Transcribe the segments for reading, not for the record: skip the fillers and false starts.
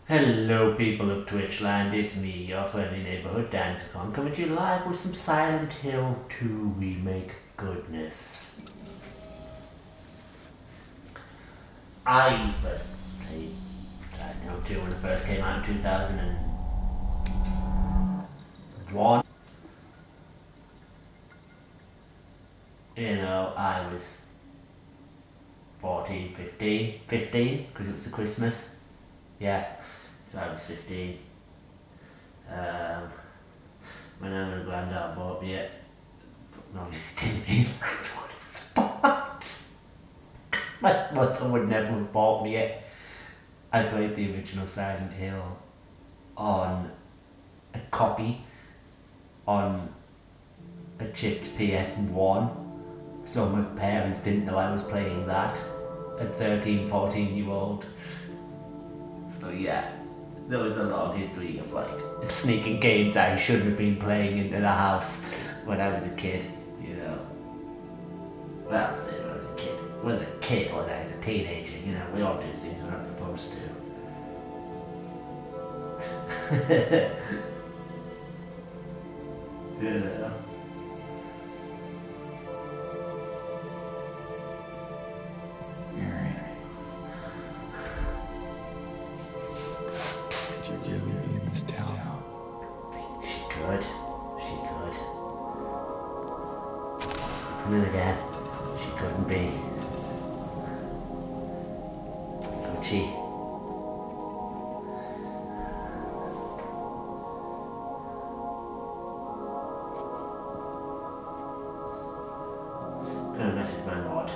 Hello, people of Twitchland, it's me, your friendly neighborhood Dancecon, coming to you live with some Silent Hill 2 remake goodness. I first played Silent Hill 2 when it first came out in 2001. I was 14, 15, because it was the Christmas. Yeah, so I was 15. My nan and granddad bought me it, but obviously didn't realise what it was about. My mother would never have bought me it. I played the original Silent Hill on a copy on a chipped PS1, so my parents didn't know I was playing that at 13, 14-year-old. So yeah, there was a long history of like sneaking games I shouldn't have been playing into the house when I was a kid, you know. Well, I'm saying when I was a kid. I wasn't a kid when I was a teenager, you know, we all do things we're not supposed to. Yeah. Mary, could you really be in this town? She could. She could. And then again, she couldn't be. Could she? Gonna message my lord.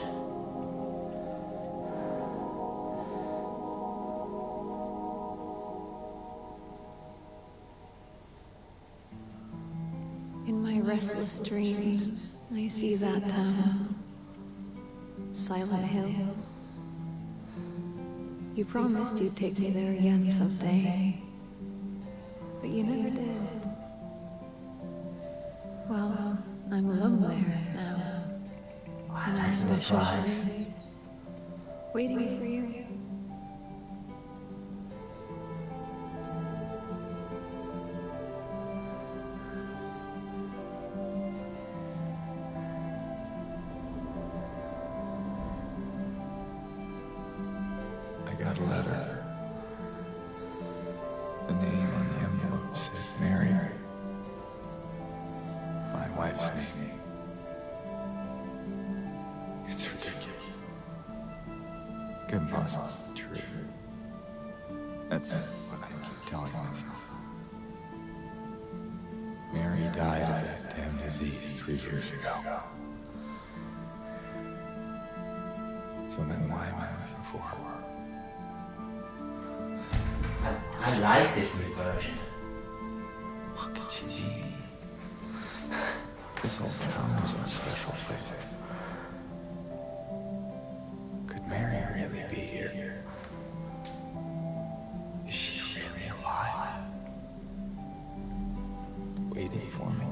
In my restless dreams, I see that town, Silent Hill. You promised you'd take me there again someday, but you never did. Well, I'm alone there now, in our special place, waiting for you. I got a letter. The name on the envelope said Mary. My wife's name. It's ridiculous. Couldn't possibly be true. That's what I keep telling myself. Mary died of that damn disease 3 years ago. So then why am I looking for her? I like this new version. What could she mean? This whole town was our special place. Could Mary really be here? Is she really alive? Waiting for me?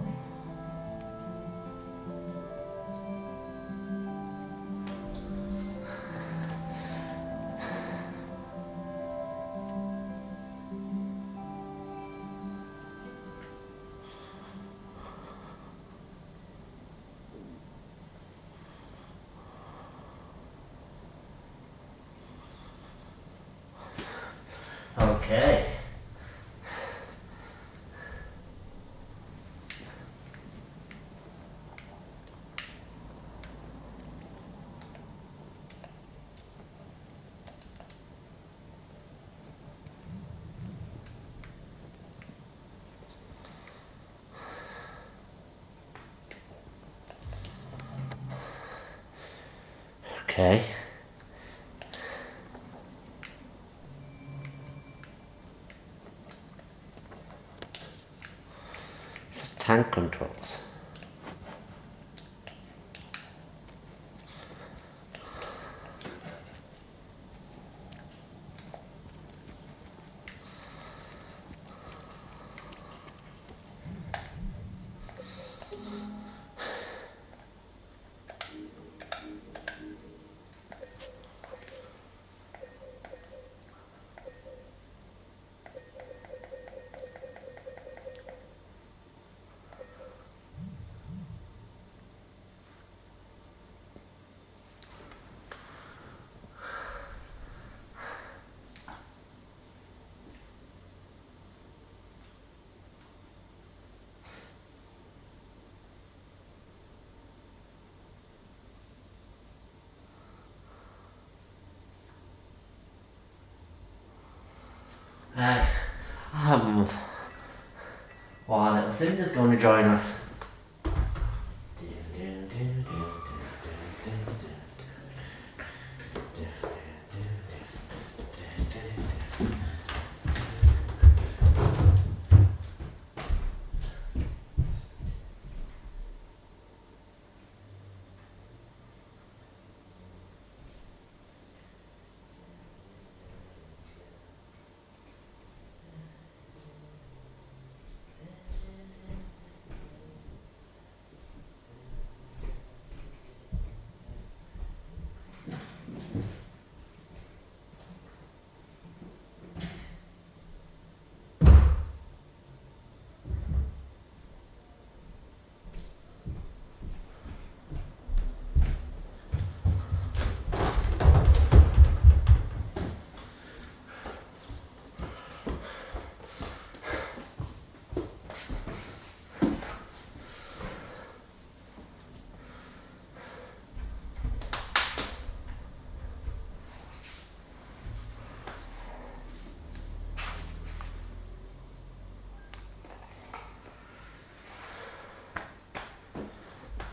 Okay. Okay. Tank controls. Uh, um, our little Cinder's going to join us.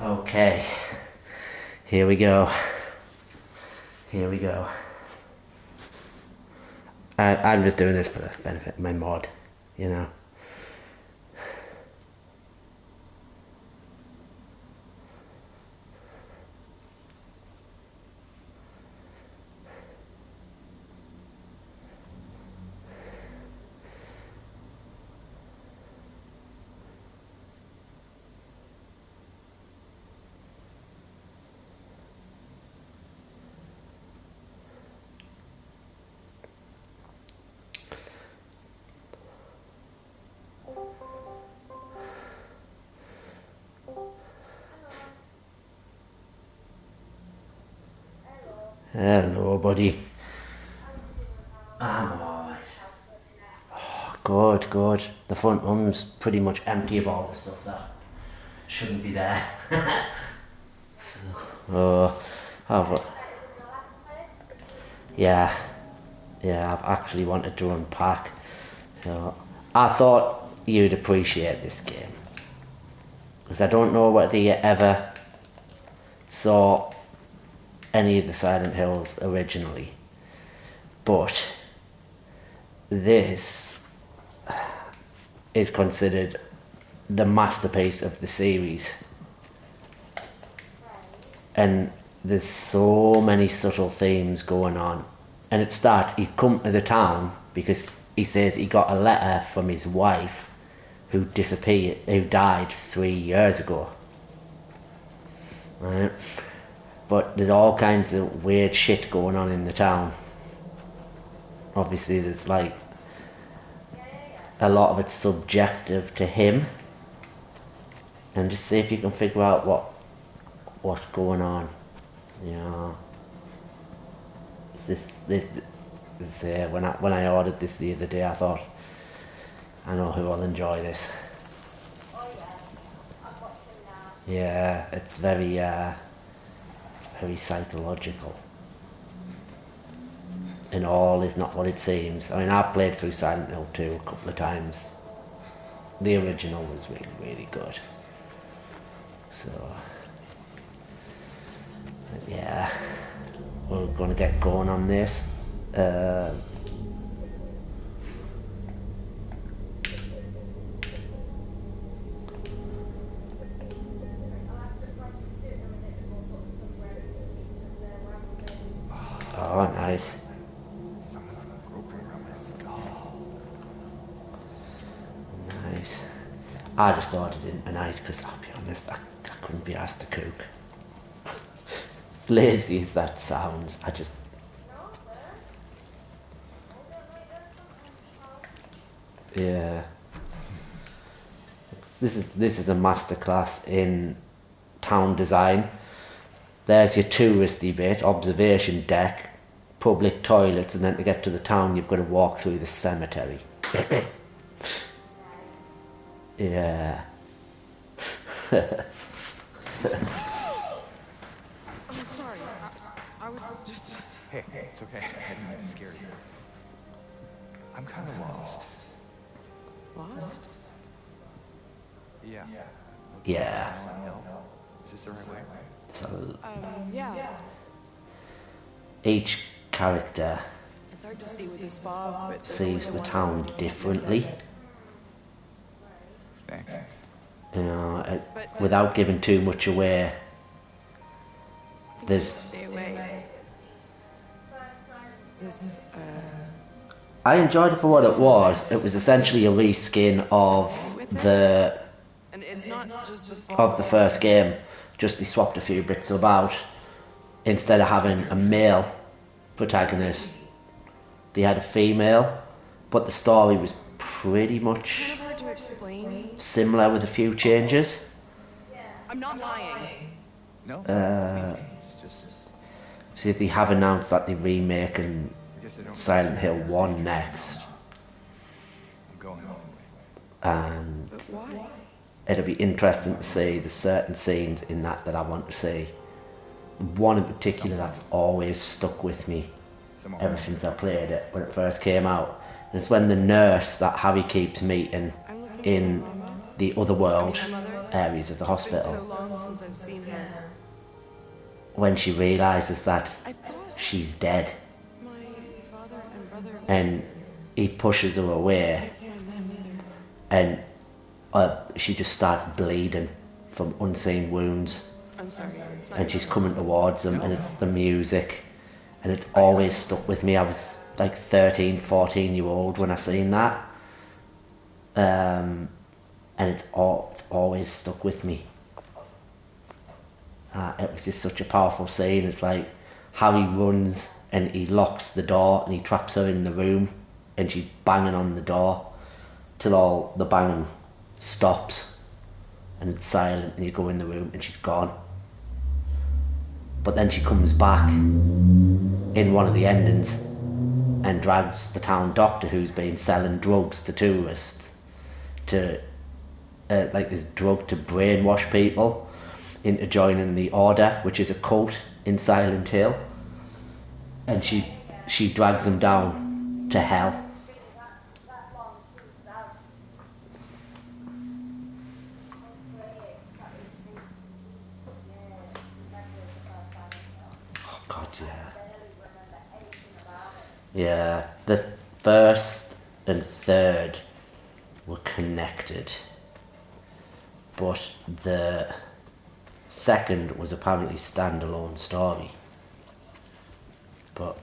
Okay, here we go. Here we go. I'm just doing this for the benefit of my mod, you know. Hello, buddy. I'm alright. Oh, good, good. The front room's pretty much empty of all the stuff that shouldn't be there. So, I've, yeah, I've actually wanted to unpack. So, I thought you'd appreciate this game. Because I don't know whether you ever saw any of the Silent Hills originally. But this is considered the masterpiece of the series. And there's so many subtle themes going on. And it starts, he's come to the town because he says he got a letter from his wife who died 3 years ago. Right? But there's all kinds of weird shit going on in the town. Obviously there's like a lot of it's subjective to him, and just see if you can figure out what's going on. You know, when I ordered this the other day, I thought, I know who will enjoy this. Oh yeah, I'm watching now. Yeah, it's very psychological. And all is not what it seems. I mean, I've played through Silent Hill 2 a couple of times. The original was really, really good. So, yeah, we're going to get going on this. Oh, nice. Someone's groping around my skull. Nice. I just ordered it tonight because I'll be honest, I couldn't be asked to cook. As lazy as that sounds, I just... Yeah. This is a masterclass in town design. There's your touristy bit, observation deck, public toilets, and then to get to the town you've got to walk through the cemetery. Yeah. I'm sorry. I was just... Hey, it's okay. I didn't mean to scare you. I'm kind of lost. Lost? Yeah. Yeah. Silent Hill. Is this the right way? So Yeah. each character It's hard to see with this fog, but sees the town differently. Thanks. You know, without giving too much away. There's. Stay away. This, I enjoyed it for what it was. It was essentially a reskin of the and it's not just the fog. of the first game. Just they swapped a few bits about. Instead of having a male protagonist, they had a female, but the story was pretty much Kind of hard to explain. similar with a few changes. I'm not lying. No. It's just. See, they have announced that they're remaking I guess I don't. Silent Hill 1 next, I'm going either way. and But why? it'll be interesting to see the certain scenes in that I want to see. One in particular that's always stuck with me ever since I played it when it first came out. And it's when the nurse that Harry keeps meeting I'm looking in for my mama. the otherworld My mother. areas of the It's been so hospital, long since I've seen her. when she realises that I thought she's dead, my father and brother and he pushes her away, can't find them either. and she just starts bleeding from unseen wounds, I'm sorry. It's not and she's coming towards him, and it's the music, and it's always stuck with me. I was like 13, 14-year-old when I seen that, and it's always stuck with me. It was just such a powerful scene. It's like Harry runs and he locks the door and he traps her in the room, and she's banging on the door till all the banging stops and it's silent, and you go in the room and she's gone. But then she comes back in one of the endings and drags the town doctor, who's been selling drugs to tourists, to like this drug to brainwash people into joining the Order, which is a cult in Silent Hill, and she drags them down to hell. Oh God, yeah. Yeah, the first and third were connected, but the second was apparently standalone story. But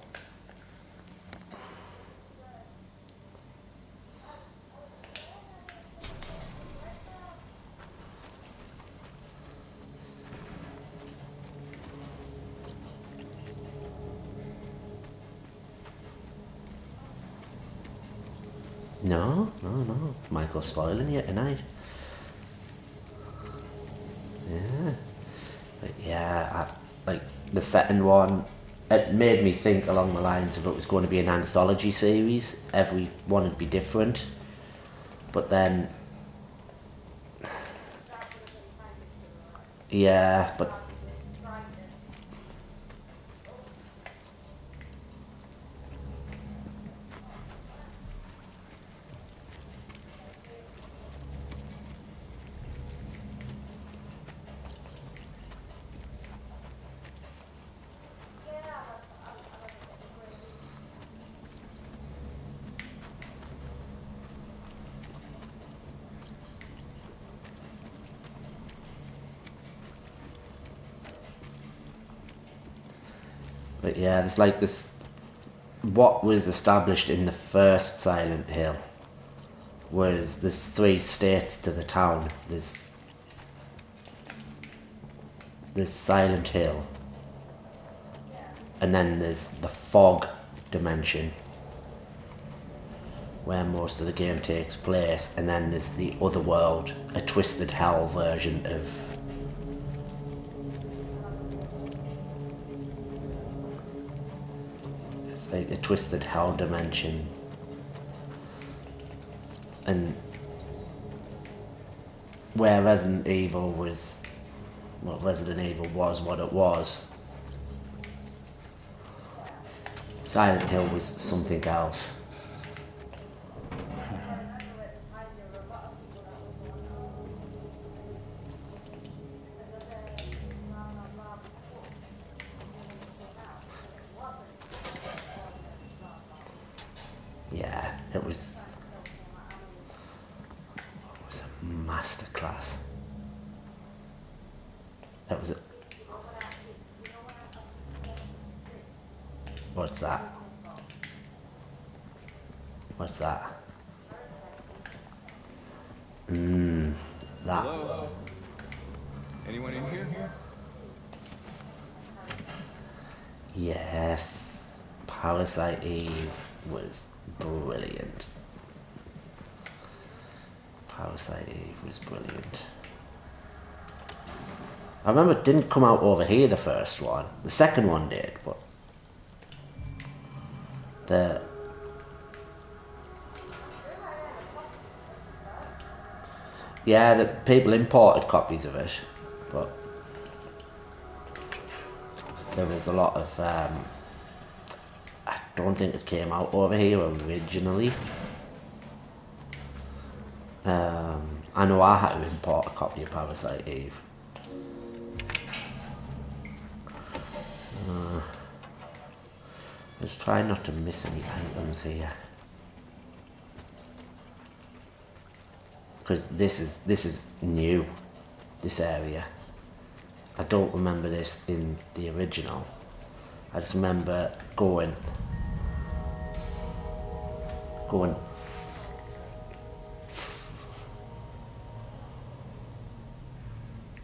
no, Michael's spoiling you tonight. Yeah. But yeah, like the second one, it made me think along the lines of it was going to be an anthology series. Every one would be different. But then, yeah, but But yeah, there's like this, what was established in the first Silent Hill was there's 3 states to the town. There's Silent Hill, and then there's the fog dimension where most of the game takes place, and then there's the other world, a twisted hell version of like a twisted hell dimension. And where Resident Evil was what it was, Silent Hill was something else. Yeah, it was a masterclass. It was a, what's that? What's that? That. Hello? Anyone in here? Yes, Parasite Eve was brilliant. Parasite Eve was brilliant. I remember it didn't come out over here, the first one. The second one did, but the yeah, the people imported copies of it, but there was a lot of I don't think it came out over here originally. I know I had to import a copy of Parasite Eve. Let's try not to miss any items here, because this is new. This area, I don't remember this in the original. I just remember going.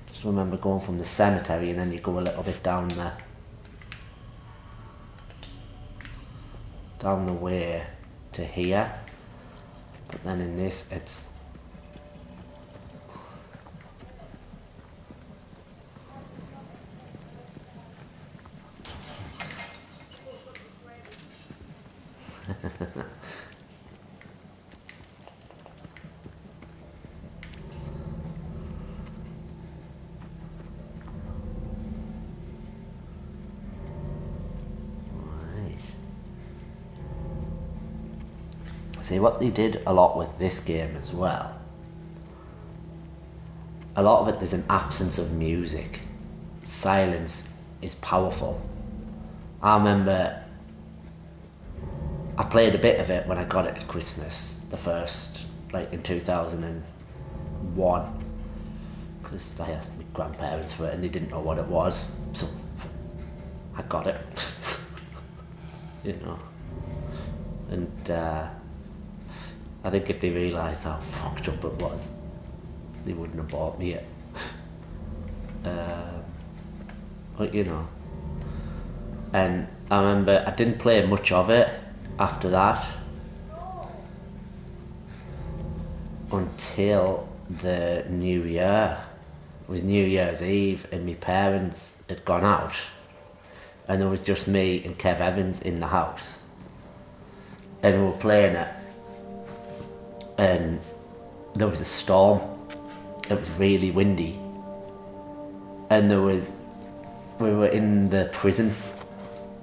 Just remember going from the cemetery, and then you go a little bit down the way to here. But then in this, it's see what they did a lot with this game as well. A lot of it, there's an absence of music. Silence is powerful. I remember I played a bit of it when I got it at Christmas, the first, like in 2001, because I asked my grandparents for it and they didn't know what it was, so I got it. You know, and I think if they realised how fucked up it was, they wouldn't have bought me it. But you know, and I remember I didn't play much of it after that until the New Year. It was New Year's Eve and my parents had gone out and there was just me and Kev Evans in the house and we were playing it, and there was a storm. It was really windy, and we were in the prison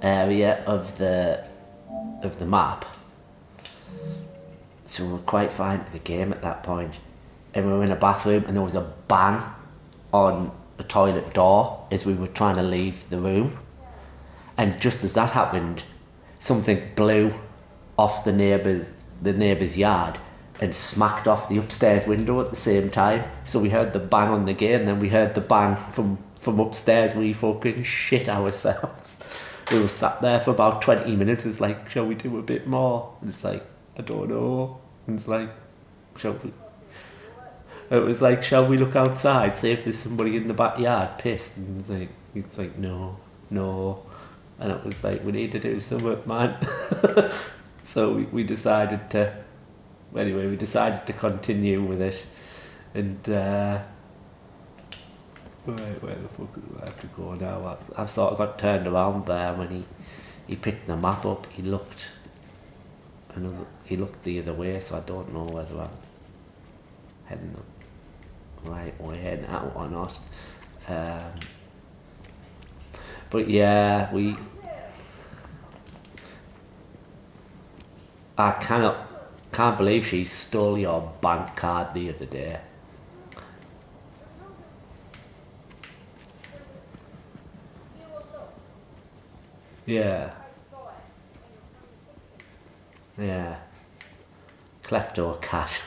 area of the map, so we were quite far into the game at that point, and we were in a bathroom and there was a bang on the toilet door as we were trying to leave the room, and just as that happened, something blew off the neighbour's yard and smacked off the upstairs window at the same time. So we heard the bang on the gate and then we heard the bang from upstairs. We fucking shit ourselves. We were sat there for about 20 minutes. It's like, shall we do a bit more? And it's like, I don't know. And it's like, shall we? It was like, shall we look outside, see if there's somebody in the backyard pissed? And it's like, no. And it was like, we need to do something, man. So we decided to, anyway, we decided to continue with it. And, where the fuck do I have to go now? I've sort of got turned around there when he picked the map up. He looked the other way, so I don't know whether I'm heading the right way now or not. But yeah, I can't believe she stole your bank card the other day. Yeah. Yeah. Klepto cat.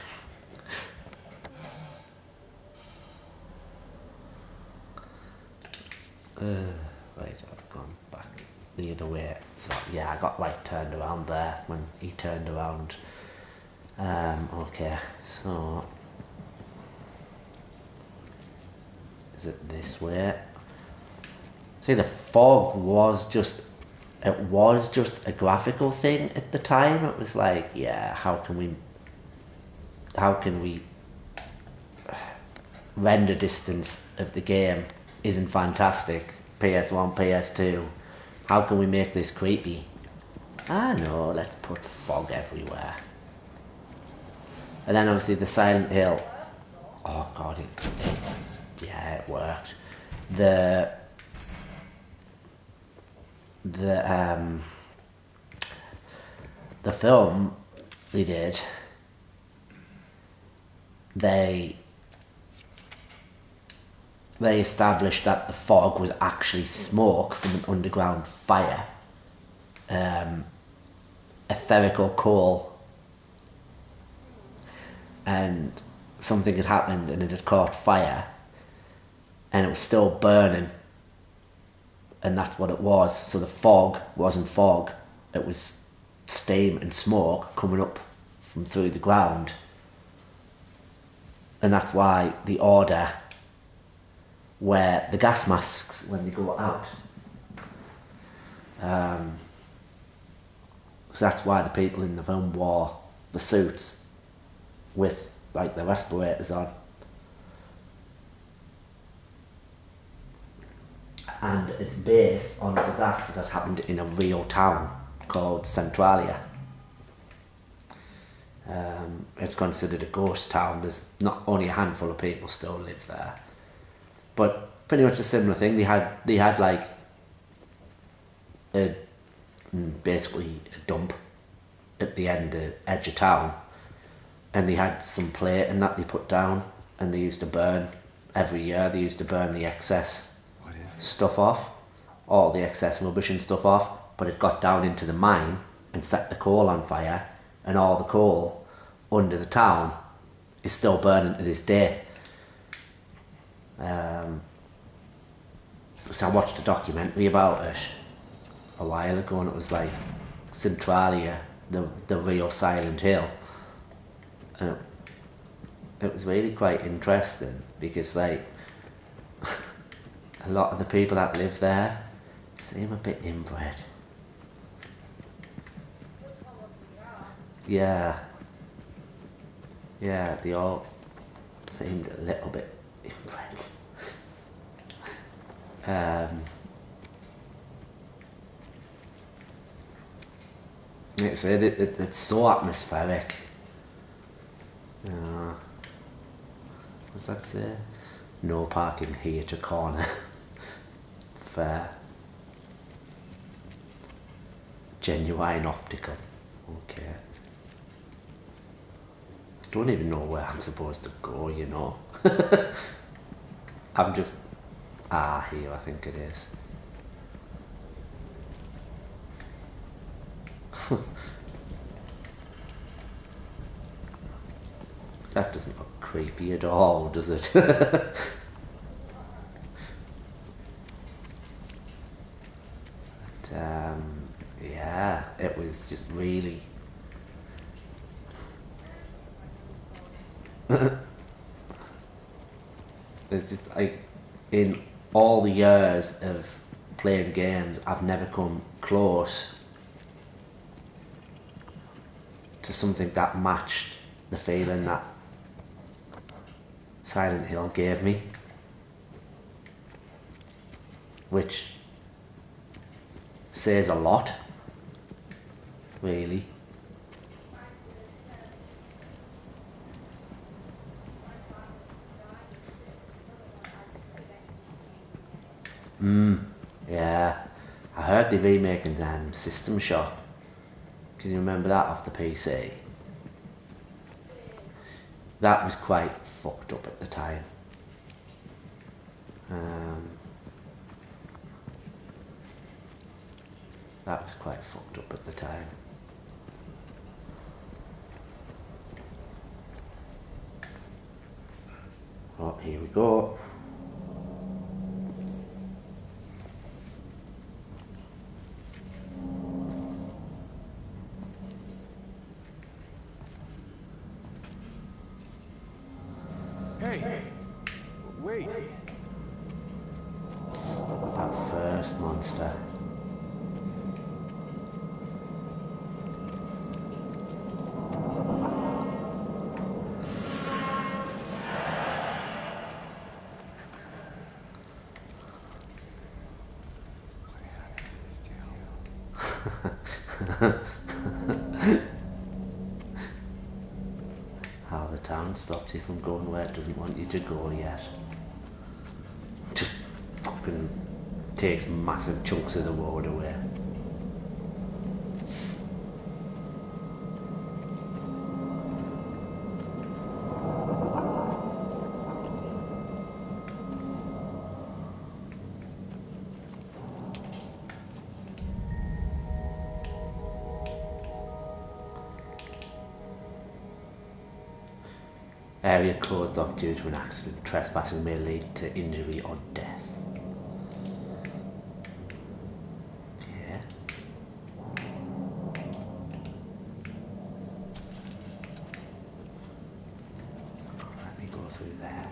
Right, I've gone back the other way. So yeah, I got like turned around there when he turned around. Okay, so is it this way? See, the fog was just a graphical thing at the time. It was like, yeah, how can we render distance of the game isn't fantastic. PS1, PS2. How can we make this creepy? Ah no, let's put fog everywhere. And then obviously the Silent Hill. Oh god, yeah, it worked. The film they did, they established that the fog was actually smoke from an underground fire. A ferrical coal, and something had happened and it had caught fire and it was still burning, and that's what it was. So the fog wasn't fog, it was steam and smoke coming up from through the ground, and that's why the order wear the gas masks when they go out. So that's why the people in the film wore the suits with like the respirators on. And it's based on a disaster that happened in a real town called Centralia. It's considered a ghost town. There's not only a handful of people still live there, but pretty much a similar thing. They had like basically a dump at the edge of town, and they had some plate and that they put down, and they used to burn every year. They used to burn the excess stuff off, all the excess rubbish and stuff off, but it got down into the mine and set the coal on fire, and all the coal under the town is still burning to this day. So I watched a documentary about it a while ago, and it was like Centralia, the real Silent Hill, and it was really quite interesting because like a lot of the people that live there seem a bit inbred. Yeah, they all seemed a little bit inbred. It's so atmospheric. What's that say? No parking here to corner. Fair. Genuine optical. Okay. I don't even know where I'm supposed to go, you know. I'm just... here I think it is. That doesn't look creepy at all, does it? But, yeah, it was just really... It's just like, in all the years of playing games, I've never come close to something that matched the feeling that Silent Hill gave me, which says a lot, really. Yeah, I heard they're remaking System Shock. Can you remember that off the PC? That was quite fucked up at the time. That was quite fucked up at the time. Here we go. Hey! Wait! That first monster. What happened to his tail? How the town stops you from going where it doesn't want you to go yet. Just fucking takes massive chunks of the road away. Area closed off due to an accident. Trespassing may lead to injury or death. Yeah. Let me go through there.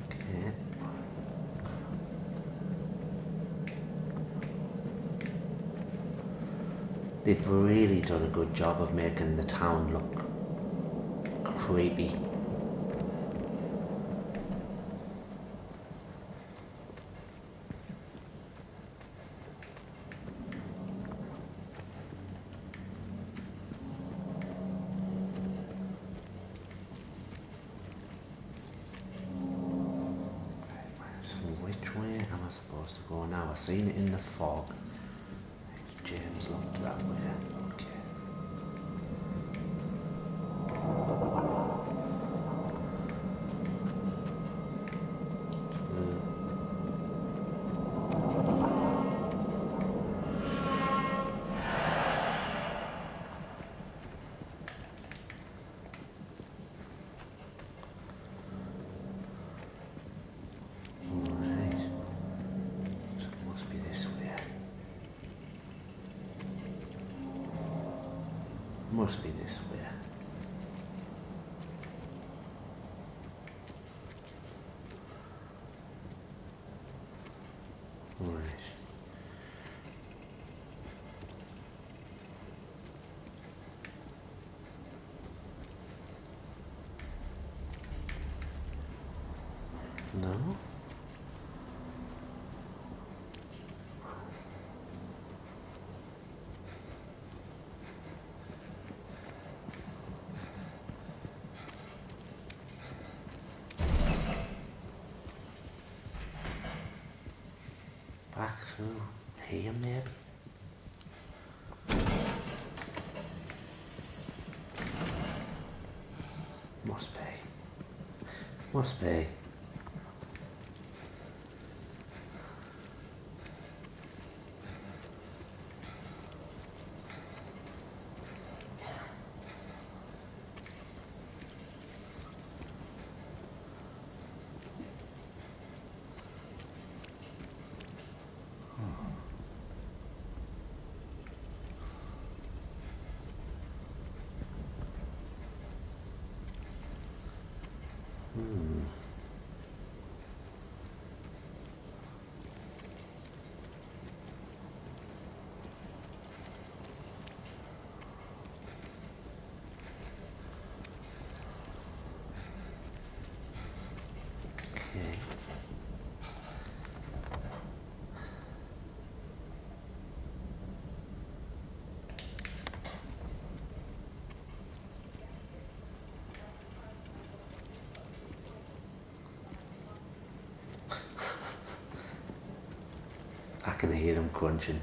Okay. They've really done a good job of making the town look creepy. So which way am I supposed to go now? I've seen it in the fog. James looked that way. Okay. Alright. So it must be this way. Must be this way. Alright. No? Back through here, maybe? Must be. Must be. Okay. I can hear them crunching.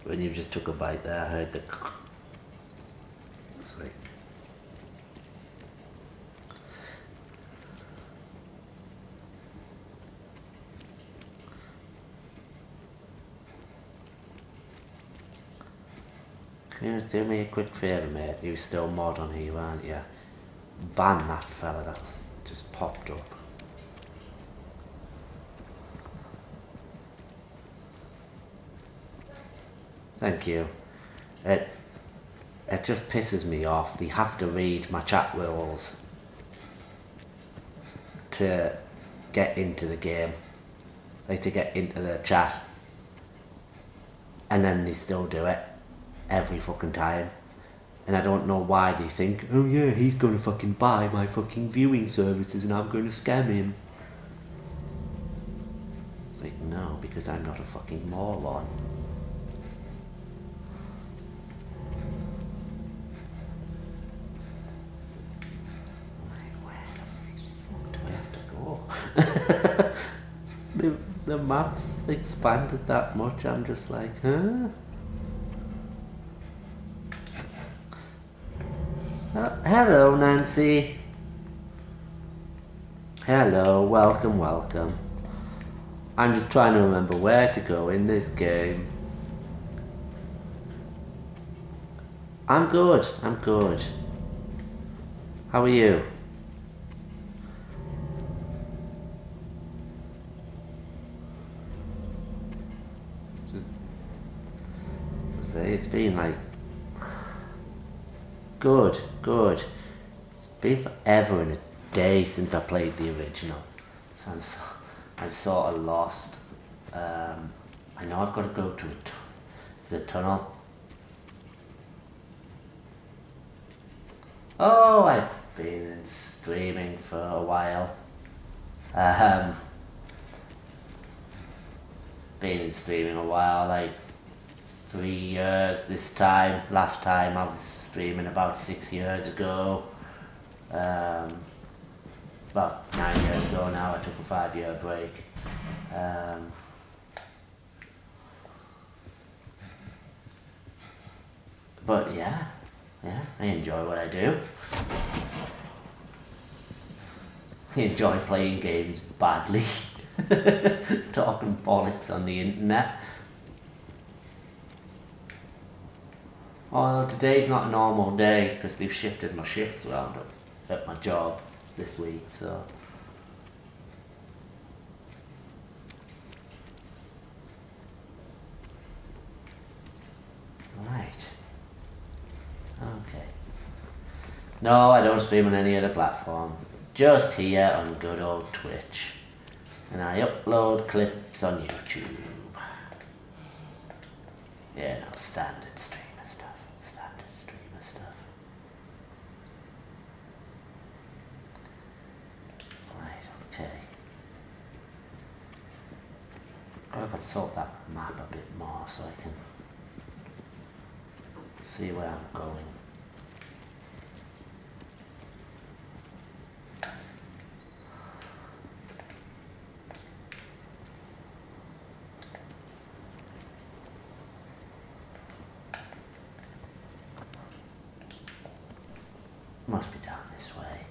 When you just took a bite there, I heard the. It's like. you just do me a quick favour, mate? You're still mod on here, aren't you? Ban that fella that's just popped up. Thank you. It just pisses me off. They have to read my chat rules to get into the game. Like to get into the chat. And then they still do it. Every fucking time. And I don't know why they think, oh yeah, he's gonna fucking buy my fucking viewing services and I'm gonna scam him. It's like, no, because I'm not a fucking moron. The map's expanded that much, I'm just like, huh? Hello, Nancy. Hello, welcome, welcome. I'm just trying to remember where to go in this game. I'm good, I'm good. How are you? It's been like good. It's been forever and a day since I played the original, so I'm sort of lost. I know I've got to go to a tunnel. Oh, I've been streaming for a while. Been streaming a while, like 3 years this time. Last time I was streaming about 6 years ago. About 9 years ago now. I took a 5-year break. But yeah, I enjoy what I do. I enjoy playing games badly. Talking bollocks on the internet. Although today's not a normal day because they've shifted my shifts around at my job this week, so. Right. Okay. No, I don't stream on any other platform. Just here on good old Twitch. And I upload clips on YouTube. Yeah, no, standard streamer stuff. Right, okay. I've got to sort that map a bit more so I can see where I'm going. Must be down this way.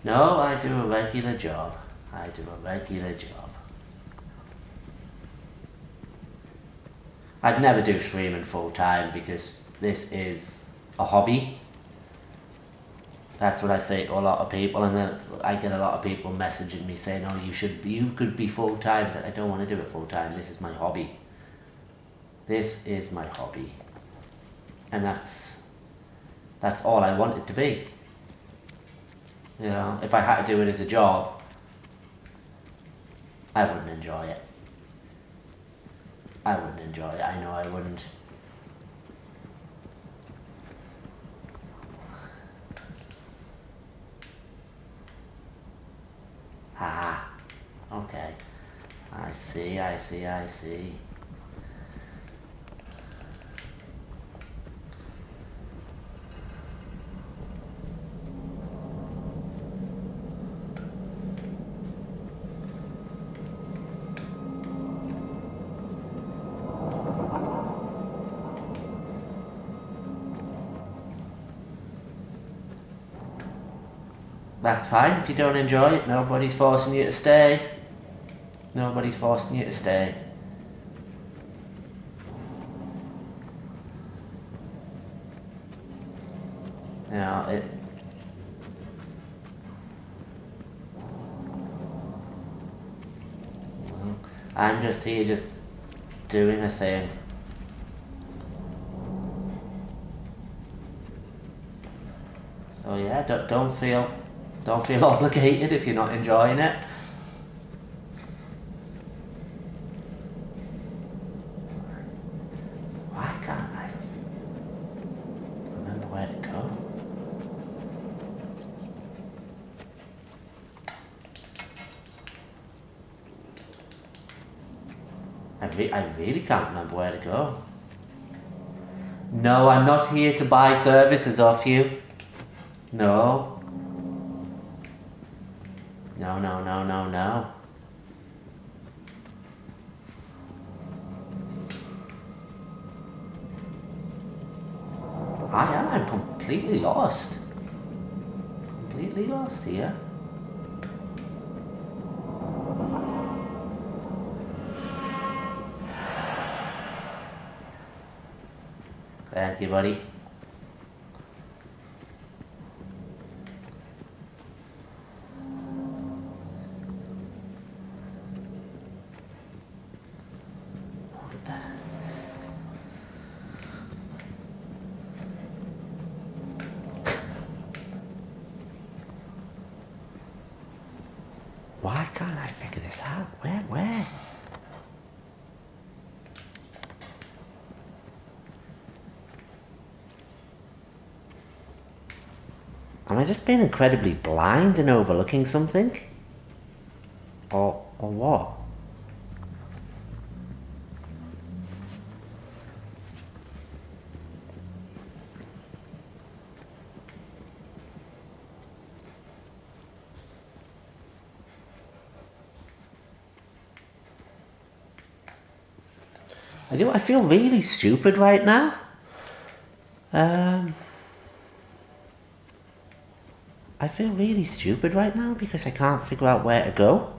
No, I do a regular job. I'd never do streaming full time because this is a hobby. That's what I say to a lot of people, and then I get a lot of people messaging me saying, "Oh, you could be full time." I don't want to do it full time. This is my hobby. And that's all I want it to be. You know, if I had to do it as a job, I wouldn't enjoy it. I know I wouldn't. Ah, okay. I see. That's fine. If you don't enjoy it, nobody's forcing you to stay. Nobody's forcing you to stay. You know, I'm just here, just doing a thing. So yeah, don't feel obligated if you're not enjoying it. Why can't I remember where to go? I really can't remember where to go. No, I'm not here to buy services off you. No. No, no, no, no, no. I'm completely lost. Completely lost here. Thank you, buddy. Why can't I figure this out? Where? Am I just being incredibly blind and overlooking something? Or what? I feel really stupid right now. I feel really stupid right now because I can't figure out where to go.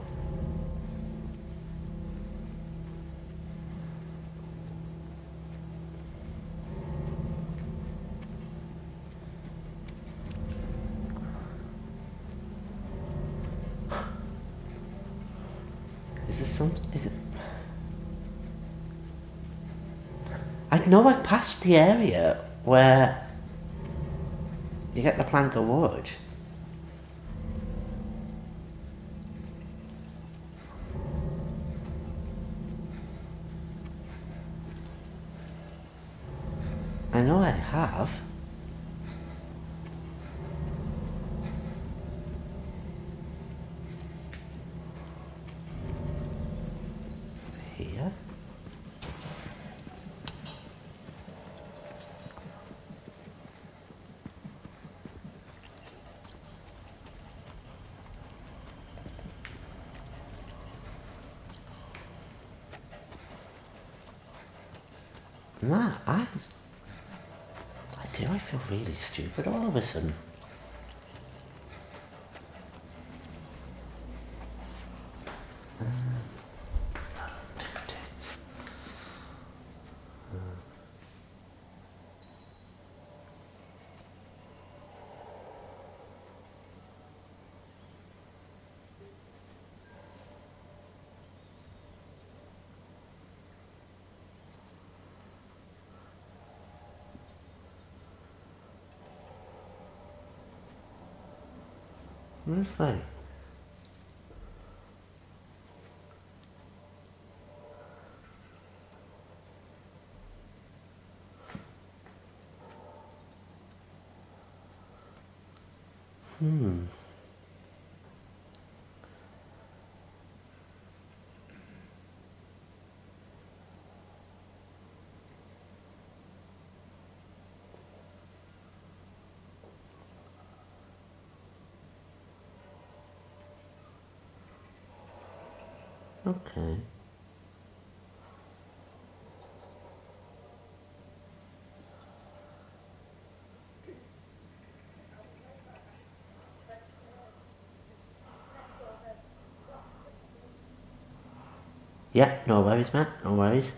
Is it? I know I've passed the area where you get the plank of wood. I know I have. Here. Nah, I feel really stupid all of a sudden. Where's that? Okay. Yeah, no worries, Matt. No worries.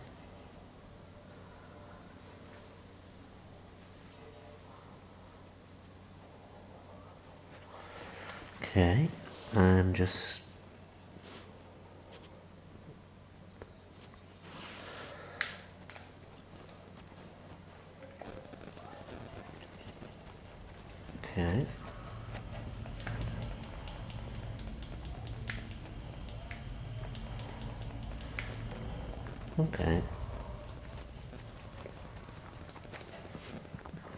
Okay, I'm just... Okay. Okay.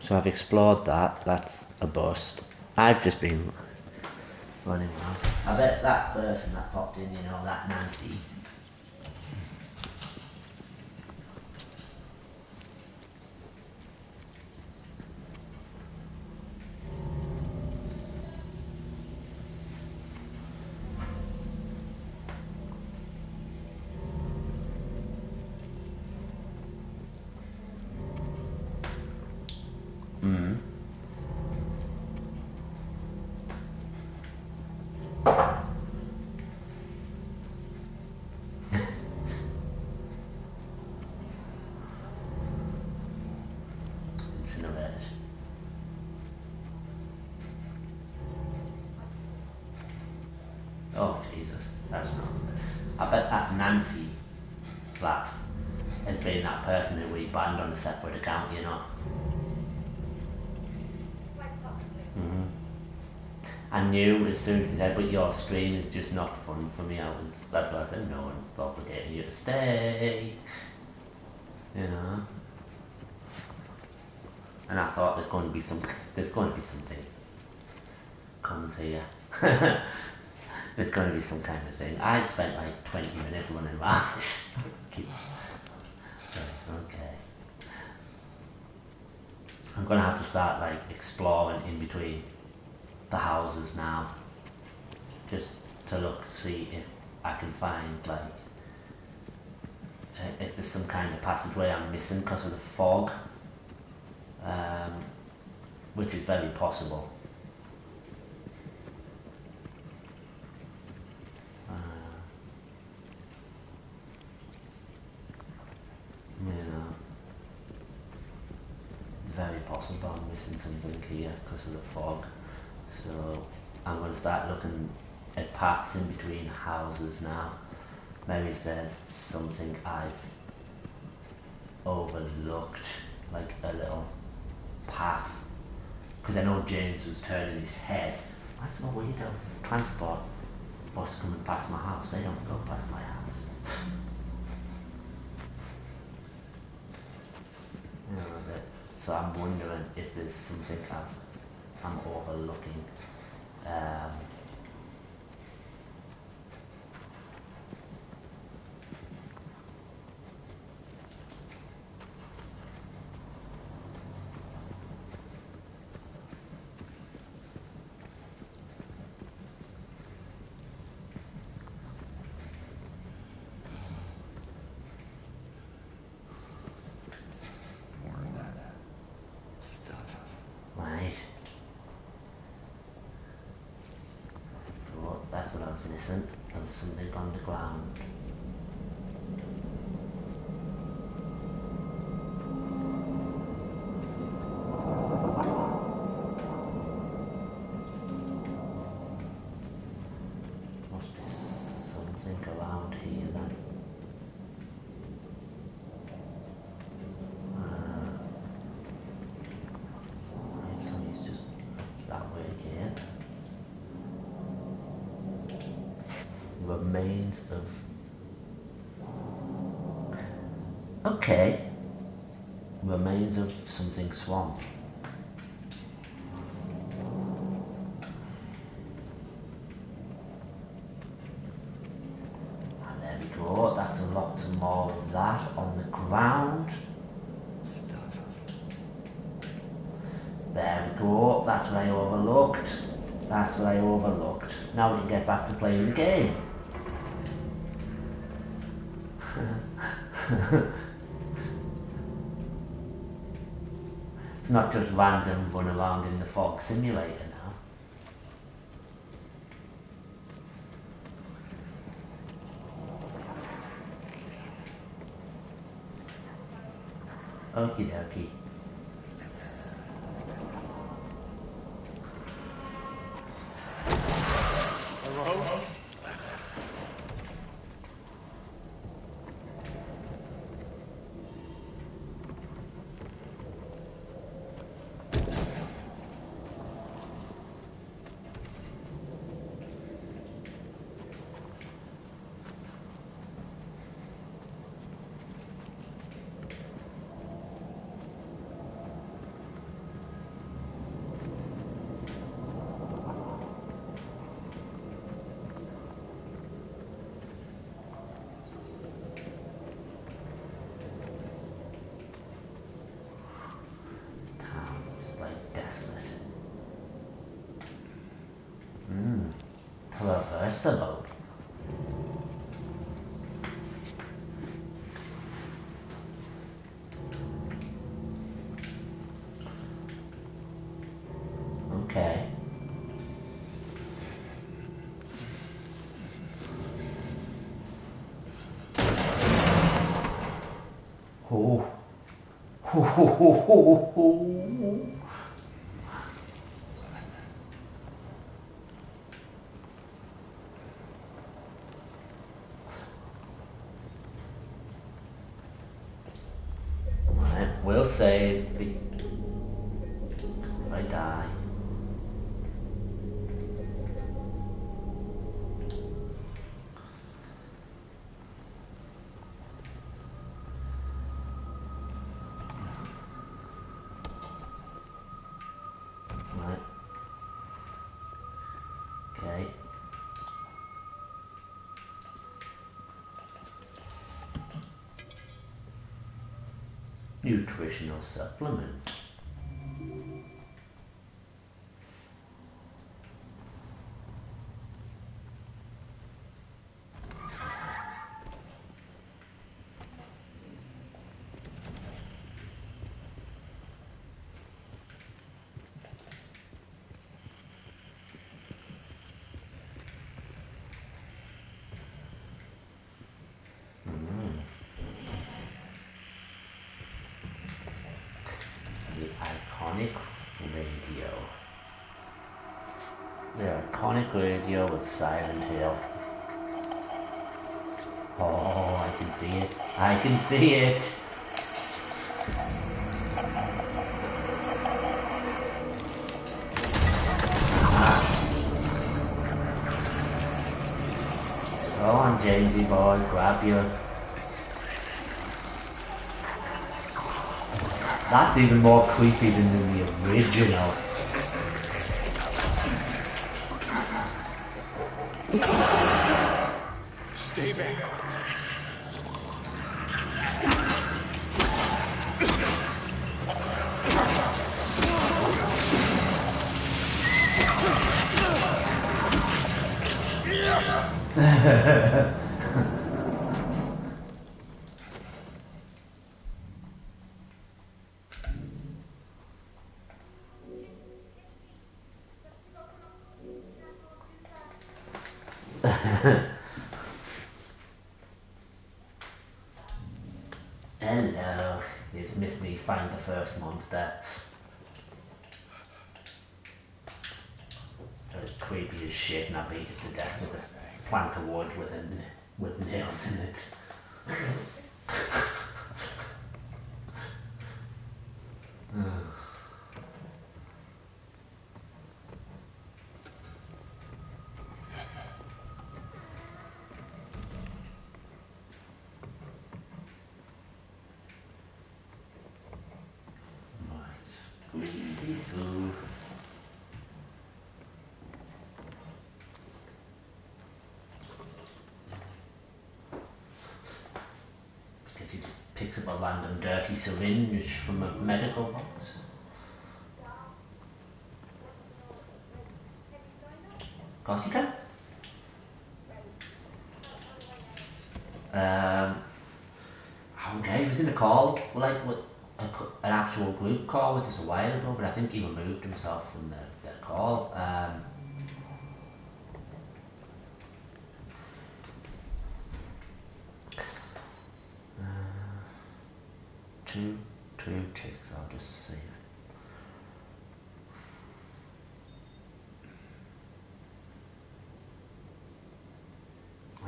So I've explored that. That's a bust. I've just been running around. I bet that person that popped in, you know, that Nancy. Mm. Incinerate. Oh Jesus, that's not. I bet that Nancy lass has been that person who we banned on a separate account, you know. Mm-hmm. I knew as soon as he said, but your stream is just not fun for me. That's why I said no one's obligating you to stay, you know. And I thought there's going to be something comes here. There's going to be some kind of thing. I've spent like 20 minutes running around. Okay. I'm going to have to start like exploring in between the houses now, just to look, see if I can find like if there's some kind of passageway I'm missing because of the fog, which is very possible. You know, it's very possible I'm missing something here because of the fog. So I'm going to start looking at paths in between houses now. Maybe there's something I've overlooked, like a little path. Because I know James was turning his head. That's no weirdo. Transport bus coming past my house. They don't go past my house. You know, so I'm wondering if there's something I'm overlooking. More of that stuff. Right. Oh, that's what I was missing. There was something on the ground. Must be something around here then. Right, so he's just that way again. Remains of... Okay. Remains of something swamp. And there we go. That's a lot more of that on the ground. Stuff. There we go. That's what I overlooked. That's what I overlooked. Now we can get back to playing the game. It's not just random run around in the fog simulator now. Okie dokie. Hello? Town's just like desolate. Mmm. Traversable. Okay. Oh. Ho ho ho ho ho. Right, we'll save. If I die. Right. Okay. Nutritional supplement. The iconic radio. The iconic radio of Silent Hill. Oh, I can see it. I can see it. Go on, Jamesy boy, grab your... That's even more creepy than in the original. Stay back. Hello, it's Miss Me find the first monster. It's creepy as shit, and I beat it to death with a plank of wood with nails in it. Right, Scooby-Doo. Guess he just picks up a random dirty syringe from a medical box. Of course you can. Okay, he was in a call, like with an actual group call with us a while ago, but I think he removed himself from the call. 2 ticks, I'll just see. For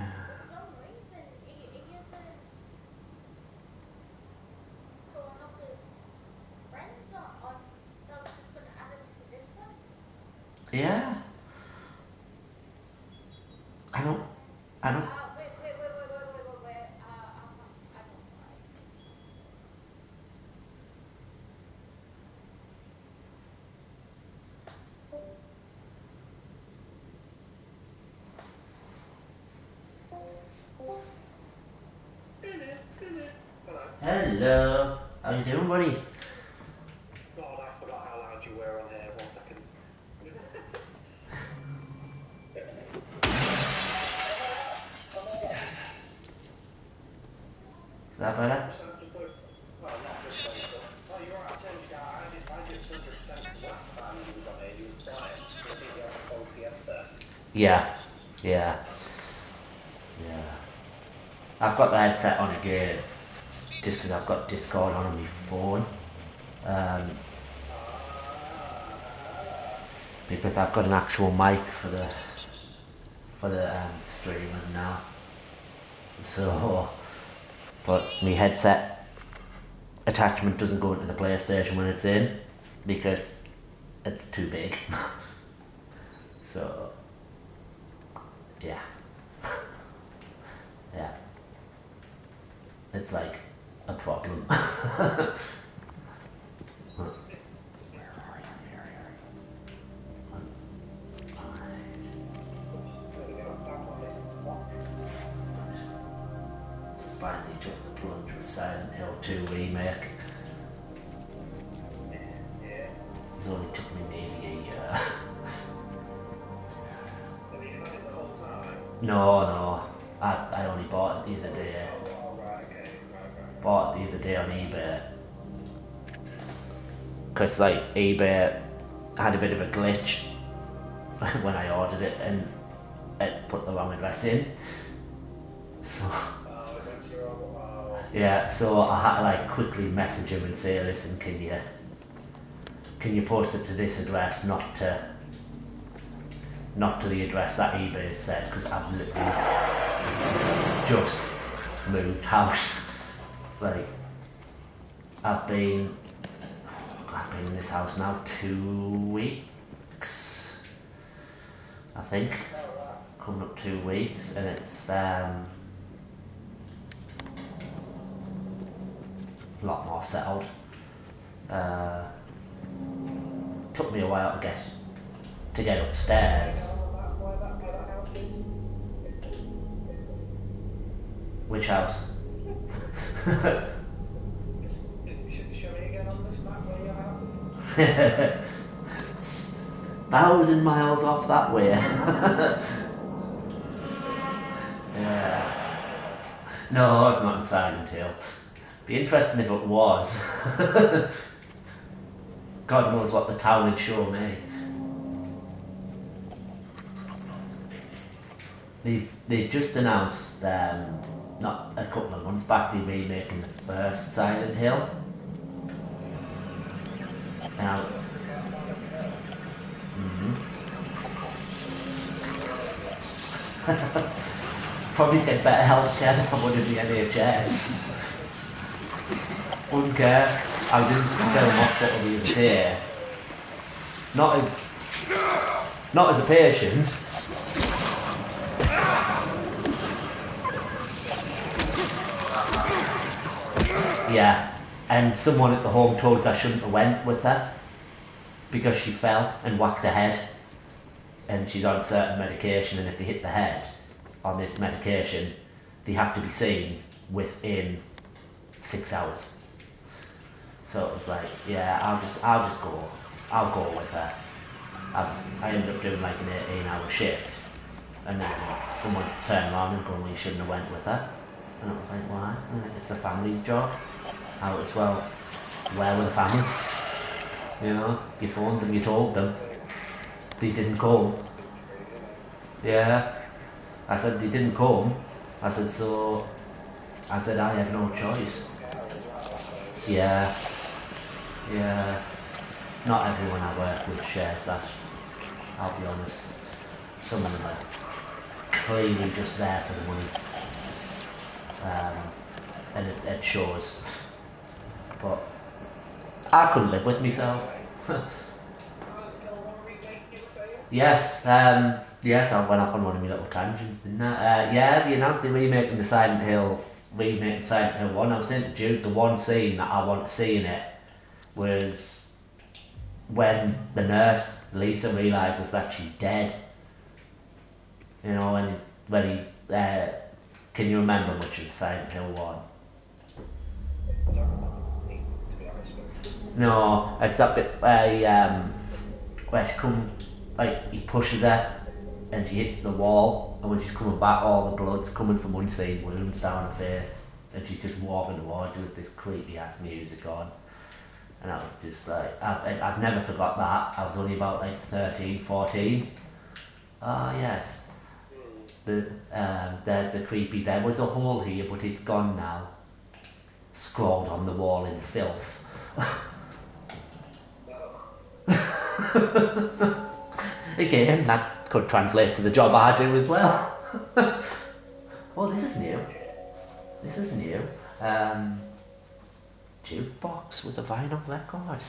some reason, he isn't showing up as friends on. So I was just going to add him to this one. Yeah. I don't. Wait. I don't like. Hello. How you doing, buddy? God, I forgot how loud you were on here. 1 second. Is that better? Well, not just funny stuff. Oh, you're right. I told you that. I just 100% last time you was on here. You was quiet. I think you had a full fiesta. Yeah. I've got the headset on again, just because I've got Discord on my phone. Because I've got an actual mic for the streaming now. So, but my headset attachment doesn't go into the PlayStation when it's in because it's too big. So, yeah. It's like a problem. Where are you, Mary? Finally took the plunge with Silent Hill 2 remake. It's only took me maybe a year. Have you had it the whole time? No. I only bought it the other day. Oh, right, okay. Right. Bought it the other day on eBay. Because like eBay had a bit of a glitch when I ordered it and it put the wrong address in. So Oh, it went to your own. Oh. yeah, so I had to like quickly message him and say, listen, can you post it to this address, not to the address that eBay said, because I've literally just moved house. It's like I've been in this house now 2 weeks, I think, coming up 2 weeks, and it's a lot more settled. Took me a while to get upstairs. Which house? Show me again on this map where your house is? 1,000 miles off that way. Yeah. No, it's not in Silent Hill. Be interesting if it was. God knows what the town would show me. They've just announced, not a couple of months back, they're remaking the first Silent Hill. Now, probably get better healthcare than I would in the NHS. Wouldn't care. I didn't go to hospital the other day. Not as a patient. Yeah, and someone at the home told us I shouldn't have went with her because she fell and whacked her head, and she's on certain medication, and if they hit the head on this medication, they have to be seen within 6 hours. So it was like, yeah, I'll just go. I'll go with her. I ended up doing like an 18-hour shift, and then someone turned around and going, well, you shouldn't have went with her. And I was like, why? It's the family's job. I was, well, where were the family? You know, you phoned them, you told them. They didn't come. Yeah. I said, they didn't come. I said, I had no choice. Yeah. Yeah, not everyone I work with shares that, I'll be honest. Some of them are clearly just there for the money. And it shows. But I couldn't live with myself. Yes, yes, I went off on one of my little tangents, didn't I? Yeah, they announced they're remaking the Silent Hill 1. I was saying to Jude, the one scene that I want to see in it was when the nurse, Lisa, realises that she's dead. You know, when he, can you remember much of the Silent Hill 1? No, it's that bit where she he pushes her and she hits the wall, and when she's coming back, all the blood's coming from unseen wounds down her face, and she's just walking towards you with this creepy ass music on. And I was just like, I've never forgot that. I was only about like 13, 14. Ah, yes. There's the creepy, there was a hole here, but it's gone now. Scrawled on the wall in filth. Again, that could translate to the job I do as well. Oh, this is new. This is new. Jukebox with a vinyl record.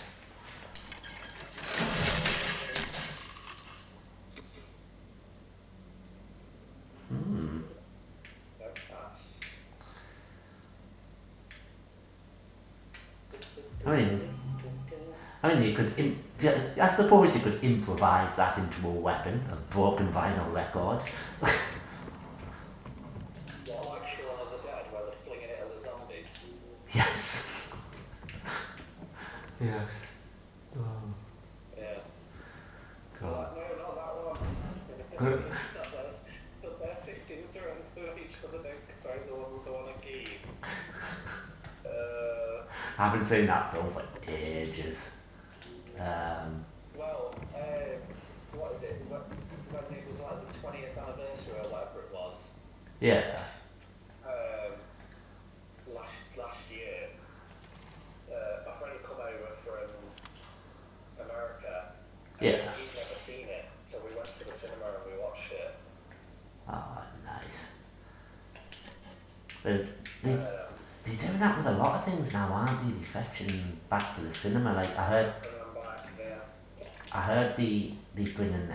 I mean, you could. I suppose you could improvise that into a weapon, a broken vinyl record. What, like Shaun of the Dead, where they're flinging it at the zombies? Yes. Yes. Oh. Yeah. God. No, not that one. The best is Ginger and each other, sorry, the one I gave. I haven't seen that film for ages. Well, what is it? When it was like the 20th anniversary or whatever it was. Yeah. Last year, my friend come over from America. Yeah. He'd never seen it, so we went to the cinema and we watched it. Oh, nice. They're doing that with a lot of things now, aren't they? They're fetching back to the cinema. Like I heard they bringing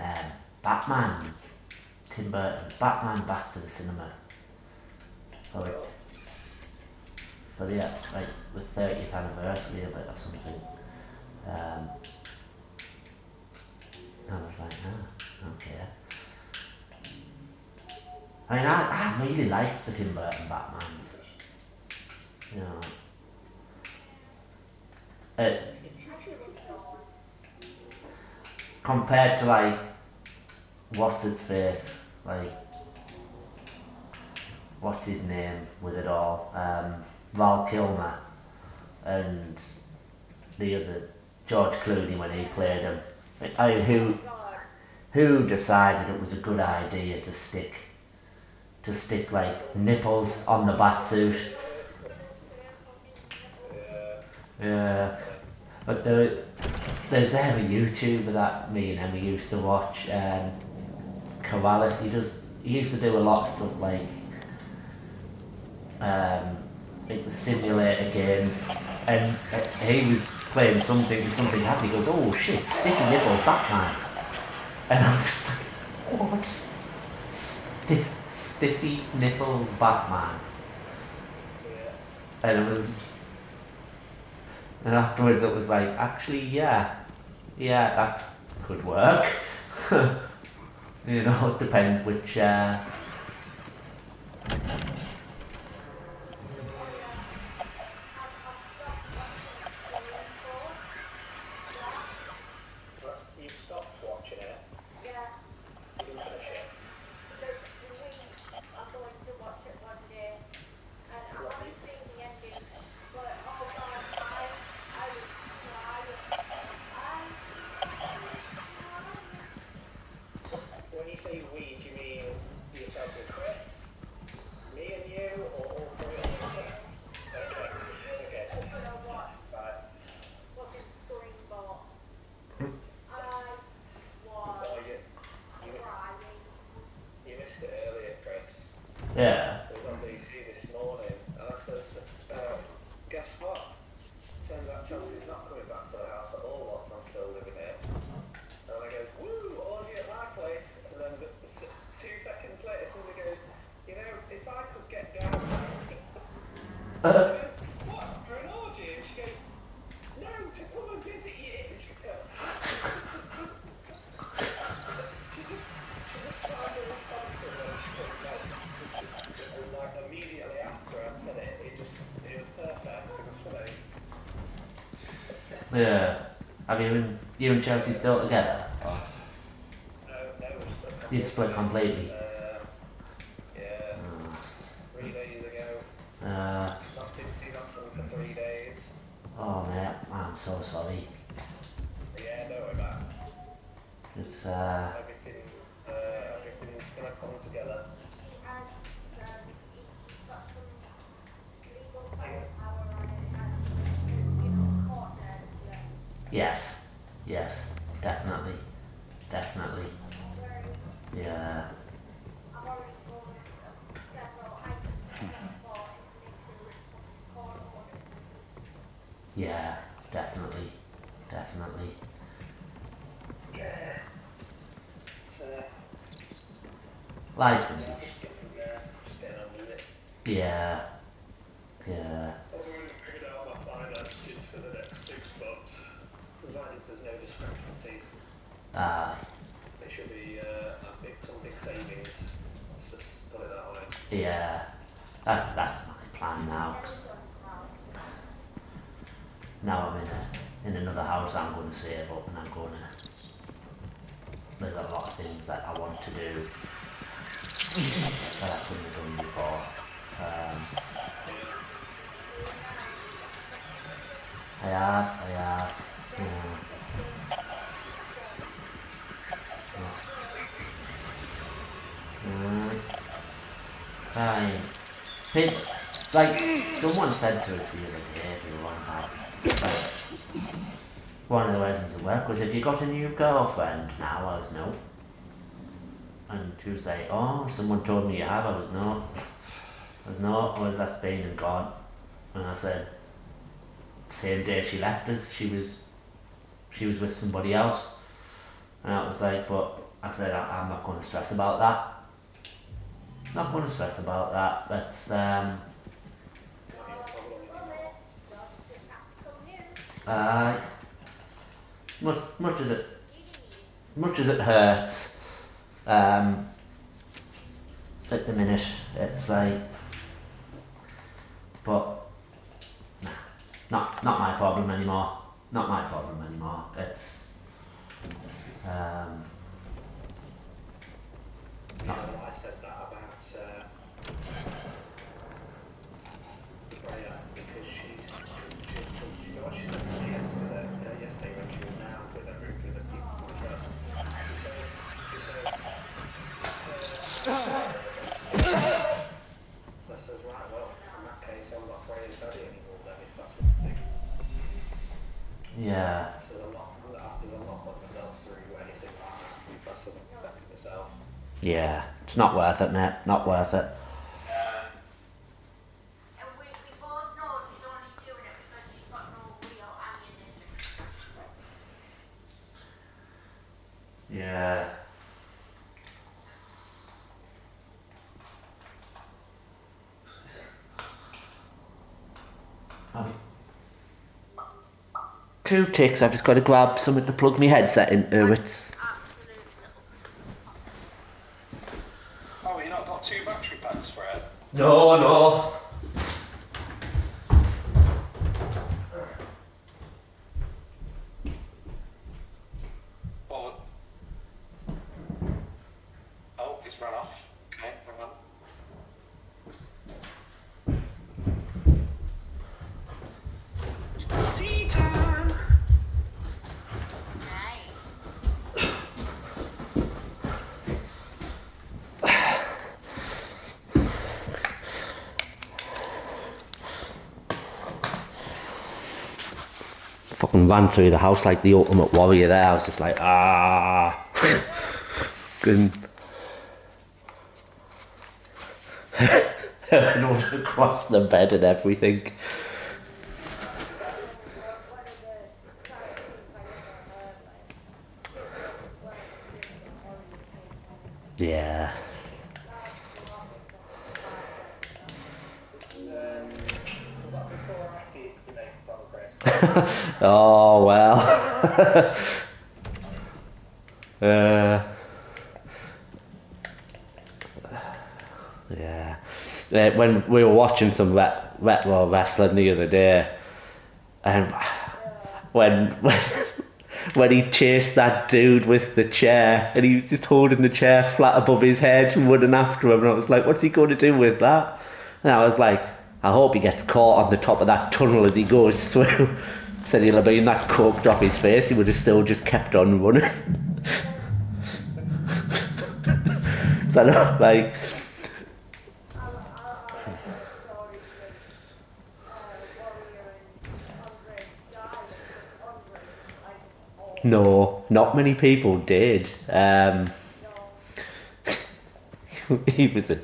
Batman, Tim Burton, Batman back to the cinema. So it's for the like the 30th anniversary of it or something. And I was like, oh, okay. I mean, I really liked the Tim Burton Batmans. You know, compared to like what's its face, like what's his name with it all, Val Kilmer and the other George Clooney when he played him. I mean, who decided it was a good idea to stick like nipples on the batsuit? Yeah, but there's a YouTuber that me and Emma used to watch, Koalas. He used to do a lot of stuff like the simulator games, and he was playing something and something happened. He goes, "Oh shit, sticky nipples, Batman!" And I was like, "What? Stiffy nipples, Batman?" And it was. And afterwards it was like, actually, yeah, that could work. You know, it depends which, You stopped watching it? Yeah. You didn't finish it? I'm going to watch it one day, and I haven't seen the ending, but oh god, I was crying. When you say we, do you mean yourself Yeah. I was on DC this morning, and I said, guess what? Turns out Chelsea's not coming back to the house at all whilst I'm still living here. And I goes, woo, orgy at my place. And then 2 seconds later, somebody goes, you know, if I could get down there. I go, what, for an orgy? And she goes, no, to come and visit you. And she goes, she just started responsible when she comes out. And like immediately after I said it, it was perfect. It was funny. Yeah. Have you and Chelsea still together? Or No, we're still you split completely? Yeah, 3 days ago. Uh, Not been seen off them for 3 days. oh mate, I'm so sorry. Yeah, don't worry about it. It's Everything's gonna come together. He has, he's got some legal firepower on it, and, you know, court and, yes, definitely. Yeah. I've already told him several items for information with court orders. Yeah, definitely. Yeah. Like, Just getting on with it. yeah. I've already figured out my finances for the next 6 months. Provided there's no discrepancies. It should be some big savings. Let's just put it that way. Yeah. That's my plan now. 'Cause now I'm in another house I'm going to save up, and there's a lot of things that I want to do that I couldn't have done before. I have. Fine. Like, someone said to us the other day, one of the lessons at work was, have you got a new girlfriend now? I was, no. And she was like, oh, someone told me you have. I was, no. That's been and gone. And I said, same day she left us, she was with somebody else. And I was like, but I said, I'm not going to stress about that. Not going to stress about that. That's much as it hurts. At the minute, it's like, but nah, not my problem anymore. It's You know, I said that about Freya because she you know what she said to me yesterday when she was out with the people from the trust. I says, right, well, in that case, I'm not Freya's daddy anymore then, if that's what you think. yeah. I said, I'm not putting myself through anything like that if I sort of affect myself. Yeah, it's not worth it, mate. Not worth it. And we both know she's only doing it because she's got no real ammunition. Yeah. Two ticks. I've just got to grab something to plug my headset into. It's Absolute little. Oh, you not got 2 battery packs for it? no. Well, oh, it's run off. Okay, hang on. Tea time! Fucking ran through the house like the ultimate warrior there. I was just like, ah. Good. and went across the bed and everything. Yeah. Oh well. Yeah. When we were watching some retro wrestling the other day, and when when he chased that dude with the chair, and he was just holding the chair flat above his head and running after him, and I was like, what's he going to do with that? And I was like, I hope he gets caught on the top of that tunnel as he goes through. Said he'll have been that coked off his face, he would have still just kept on running. So like, no, not many people did. He was a...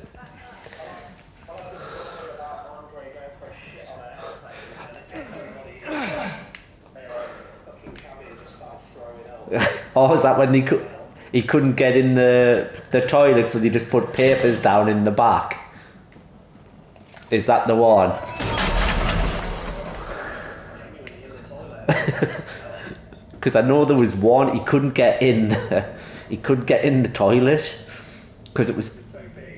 Oh, was that when he couldn't get in the toilet, so they just put papers down in the back? Is that the one? Because I know there was one, he couldn't get in the toilet because it was,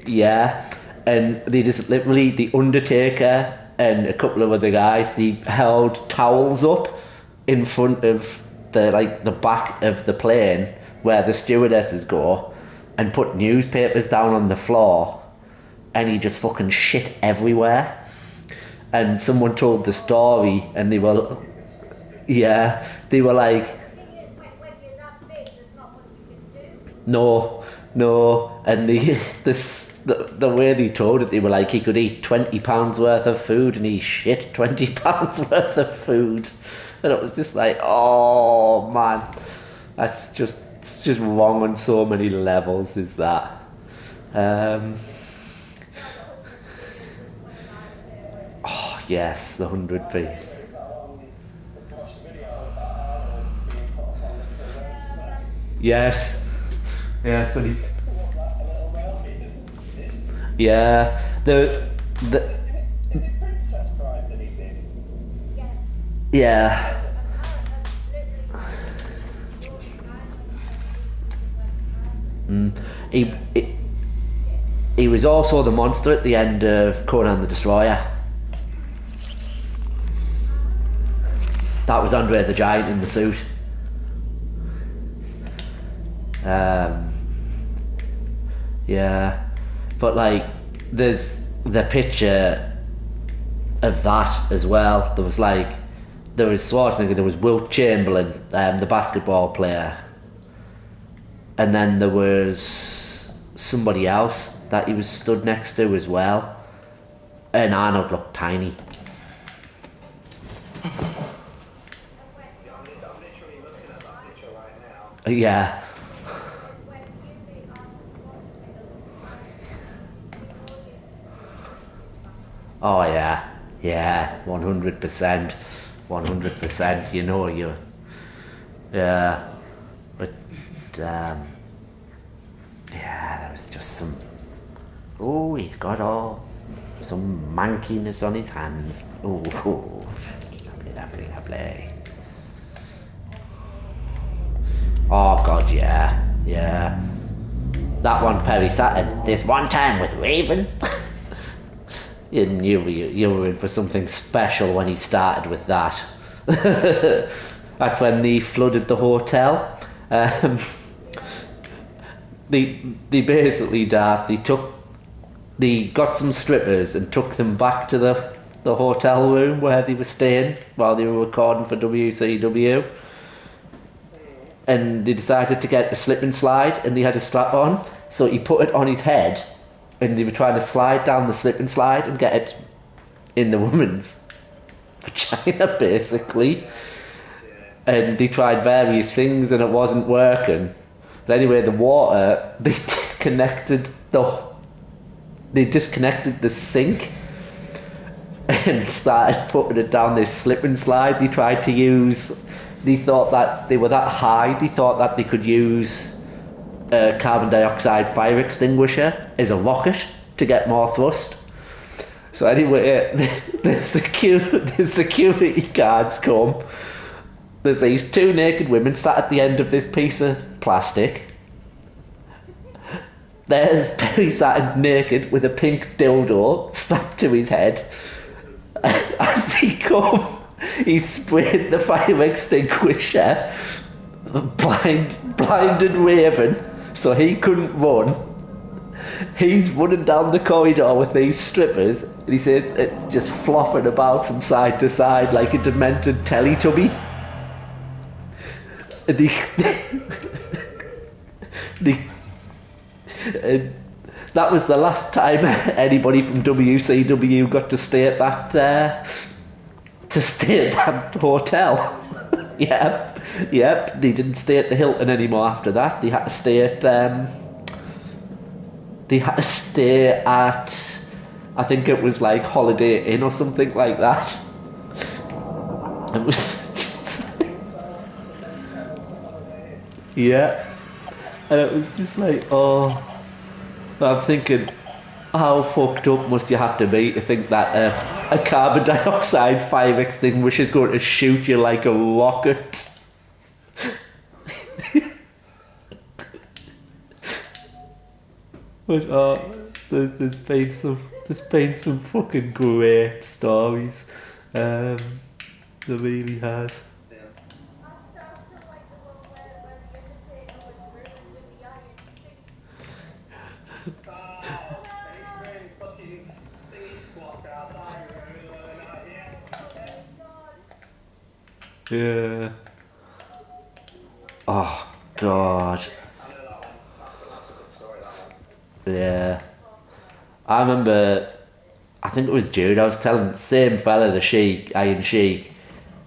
yeah, and they just literally, the Undertaker and a couple of other guys, they held towels up in front of the back of the plane where the stewardesses go, and put newspapers down on the floor, and he just fucking shit everywhere. And someone told the story, and they were like, no, and the way they told it, they were like, he could eat £20 worth of food, and he shit £20 worth of food. And it was just like, oh man, it's just wrong on so many levels, is that. Oh yes, the 100 piece. Yes, when he... Yeah, yeah. He was also the monster at the end of Conan the Destroyer. That was Andre the Giant in the suit. Yeah, but like, there's the picture of that as well. There was Schwarzenegger, there was Wilt Chamberlain, the basketball player, and then there was somebody else that he was stood next to as well, and Arnold looked tiny. Yeah. Oh yeah, 100%, 100%. You know you, yeah, but yeah, there was just some. Oh, he's got some mankiness on his hands. Oh, lovely. Oh God, yeah. That one, Perry Saturn. This one time with Raven. You knew you were in for something special when he started with that. That's when they flooded the hotel. They basically they got some strippers and took them back to the hotel room where they were staying while they were recording for WCW. And they decided to get a slip and slide, and they had a strap on, so he put it on his head, and they were trying to slide down the slip and slide and get it in the woman's vagina, basically. And they tried various things, and it wasn't working. But anyway, the water, they disconnected they disconnected the sink and started putting it down this slip and slide. They tried to use. They thought that they were that high. They thought that they could use a carbon dioxide fire extinguisher as a rocket to get more thrust. So anyway, the security guards come. There's these two naked women sat at the end of this piece of plastic. There's Perry sat naked with a pink dildo strapped to his head. As he come, he sprayed the fire extinguisher, blinded Raven, so he couldn't run. He's running down the corridor with these strippers, and he says it's just flopping about from side to side like a demented Teletubby. And that was the last time anybody from WCW got to stay at that hotel. Yep. They didn't stay at the Hilton anymore after that. They had to stay at I think it was like Holiday Inn or something like that. It was yeah. And it was just like, oh, I'm thinking, how fucked up must you have to be to think that a carbon dioxide fire extinguisher is going to shoot you like a rocket? But there's been some fucking great stories. There really has. Yeah. Oh God. Yeah. I remember. I think it was Jude. I was telling the same fella, the Sheik, Iron Sheik.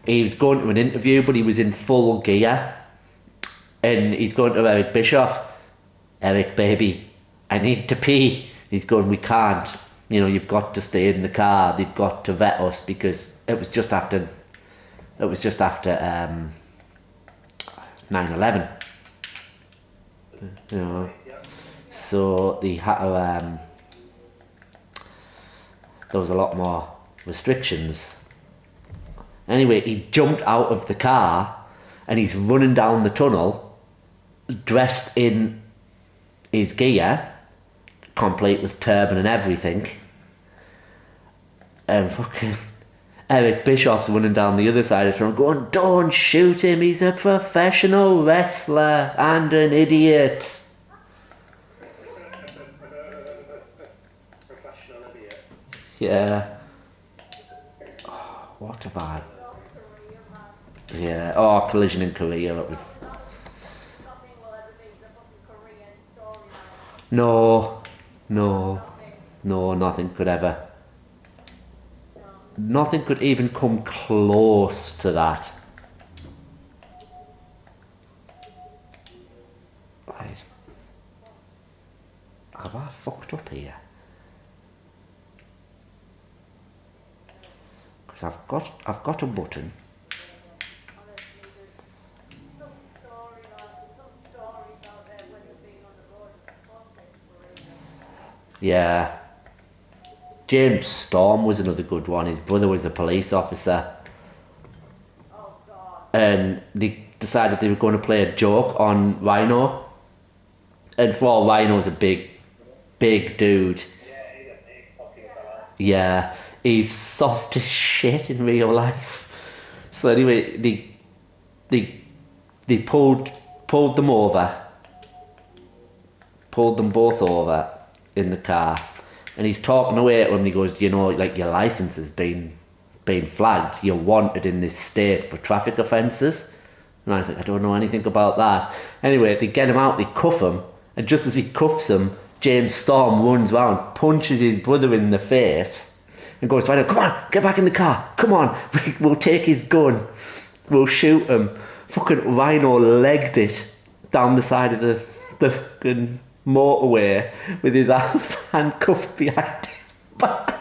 He was going to an interview, but he was in full gear, and he's going to Eric Bischoff. Eric, baby, I need to pee. He's going, we can't. You know, you've got to stay in the car. They've got to vet us because it was just after 9/11. You know, so they had to, there was a lot more restrictions. Anyway, he jumped out of the car and he's running down the tunnel, dressed in his gear, complete with turban and everything. And fucking Eric Bischoff's running down the other side of the tunnel going, don't shoot him, he's a professional wrestler and an idiot. Professional idiot. Yeah. Oh, what have I... Yeah. Oh, Collision in Korea, it was... Nothing will ever beat the fucking Korean storyline. No, nothing could ever... Nothing could even come close to that. Right. Have I fucked up here? Because I've got a button. Yeah. James Storm was another good one. His brother was a police officer. And they decided they were going to play a joke on Rhino. And for all, Rhino's a big dude. Yeah, he's a big fucking fella. Yeah, he's soft as shit in real life. So anyway, they pulled them over. Pulled them both over in the car. And he's talking away at him and he goes, you know, like your licence has been flagged. You're wanted in this state for traffic offences. And I was like, I don't know anything about that. Anyway, they get him out, they cuff him. And just as he cuffs him, James Storm runs round, punches his brother in the face and goes, right, come on, get back in the car. Come on, we'll take his gun. We'll shoot him. Fucking Rhino legged it down the side of the fucking motorway with his arms handcuffed behind his back,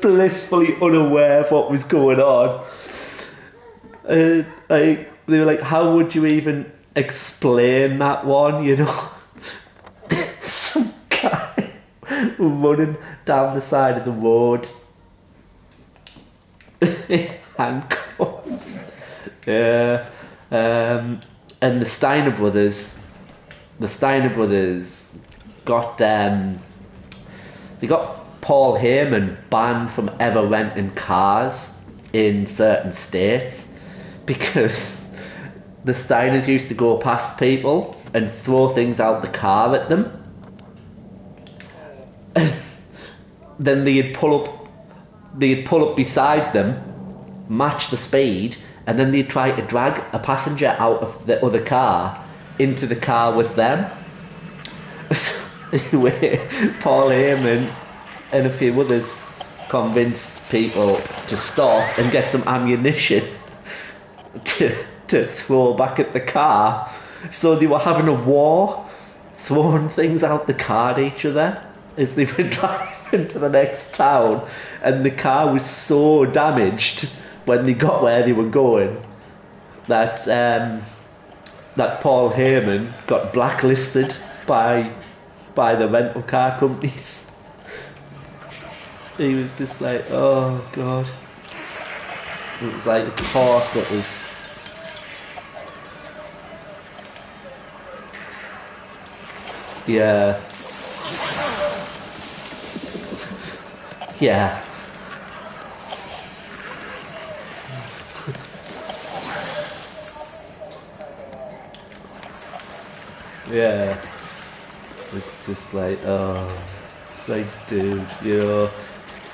blissfully unaware of what was going on. Like, they were like, how would you even explain that one, you know? Some guy running down the side of the road in handcuffs. Yeah. And the Steiner brothers got they got Paul Heyman banned from ever renting cars in certain states because the Steiners used to go past people and throw things out the car at them, and then they'd pull up beside them, match the speed, and then they'd try to drag a passenger out of the other car into the car with them. So, anyway, Paul Heyman and a few others convinced people to stop and get some ammunition to throw back at the car. So they were having a war, throwing things out the car at each other as they were driving to the next town, and the car was so damaged when they got where they were going that that Paul Heyman got blacklisted by the rental car companies. He was just like, oh god. It was like a horse that was... Yeah. Yeah. Yeah. It's just like, oh, it's like, dude, you know,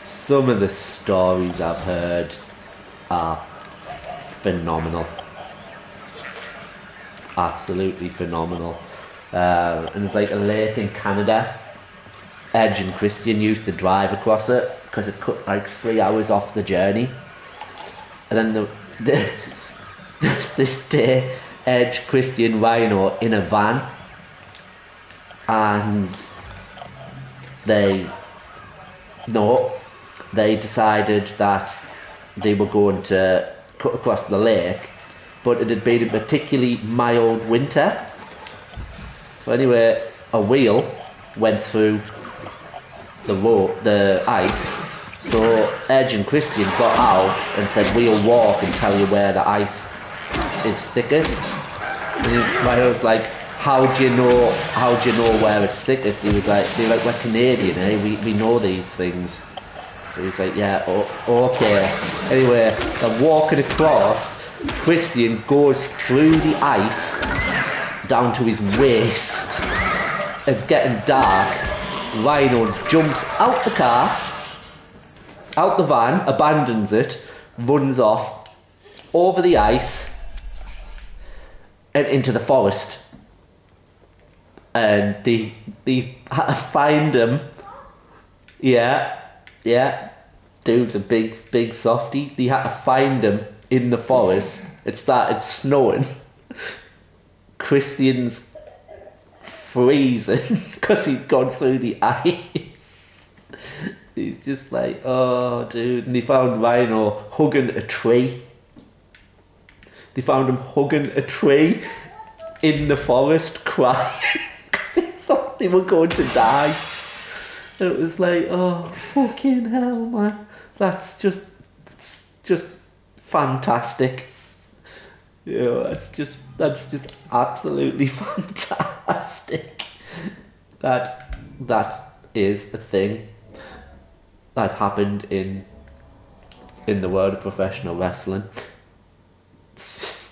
some of the stories I've heard are phenomenal. Absolutely phenomenal. And it's like a lake in Canada. Edge and Christian used to drive across it because it cut like 3 hours off the journey. And then this day, Edge, Christian, Rhino in a van, and they decided that they were going to cut across the lake, but it had been a particularly mild winter. So anyway, a wheel went through the ice, so Edge and Christian got out and said, we'll walk and tell you where the ice is thickest. And Rhino was like, how do you know where it's thickest? He was like, they're like, we're Canadian, eh? We know these things. So he's like, yeah, okay. Anyway, they're walking across. Christian goes through the ice down to his waist. It's getting dark. Rhino jumps out the car, out the van, abandons it, runs off over the ice and into the forest. And they had to find him. Yeah. Dude's a big softy. They had to find him in the forest. It started snowing. Christian's freezing because he's gone through the ice. He's just like, oh, dude. And they found Rhino hugging a tree. They found him hugging a tree in the forest, crying because they thought they were going to die. And it was like, oh, fucking hell, man. That's just fantastic. You know, that's just absolutely fantastic. That is a thing that happened in the world of professional wrestling. It's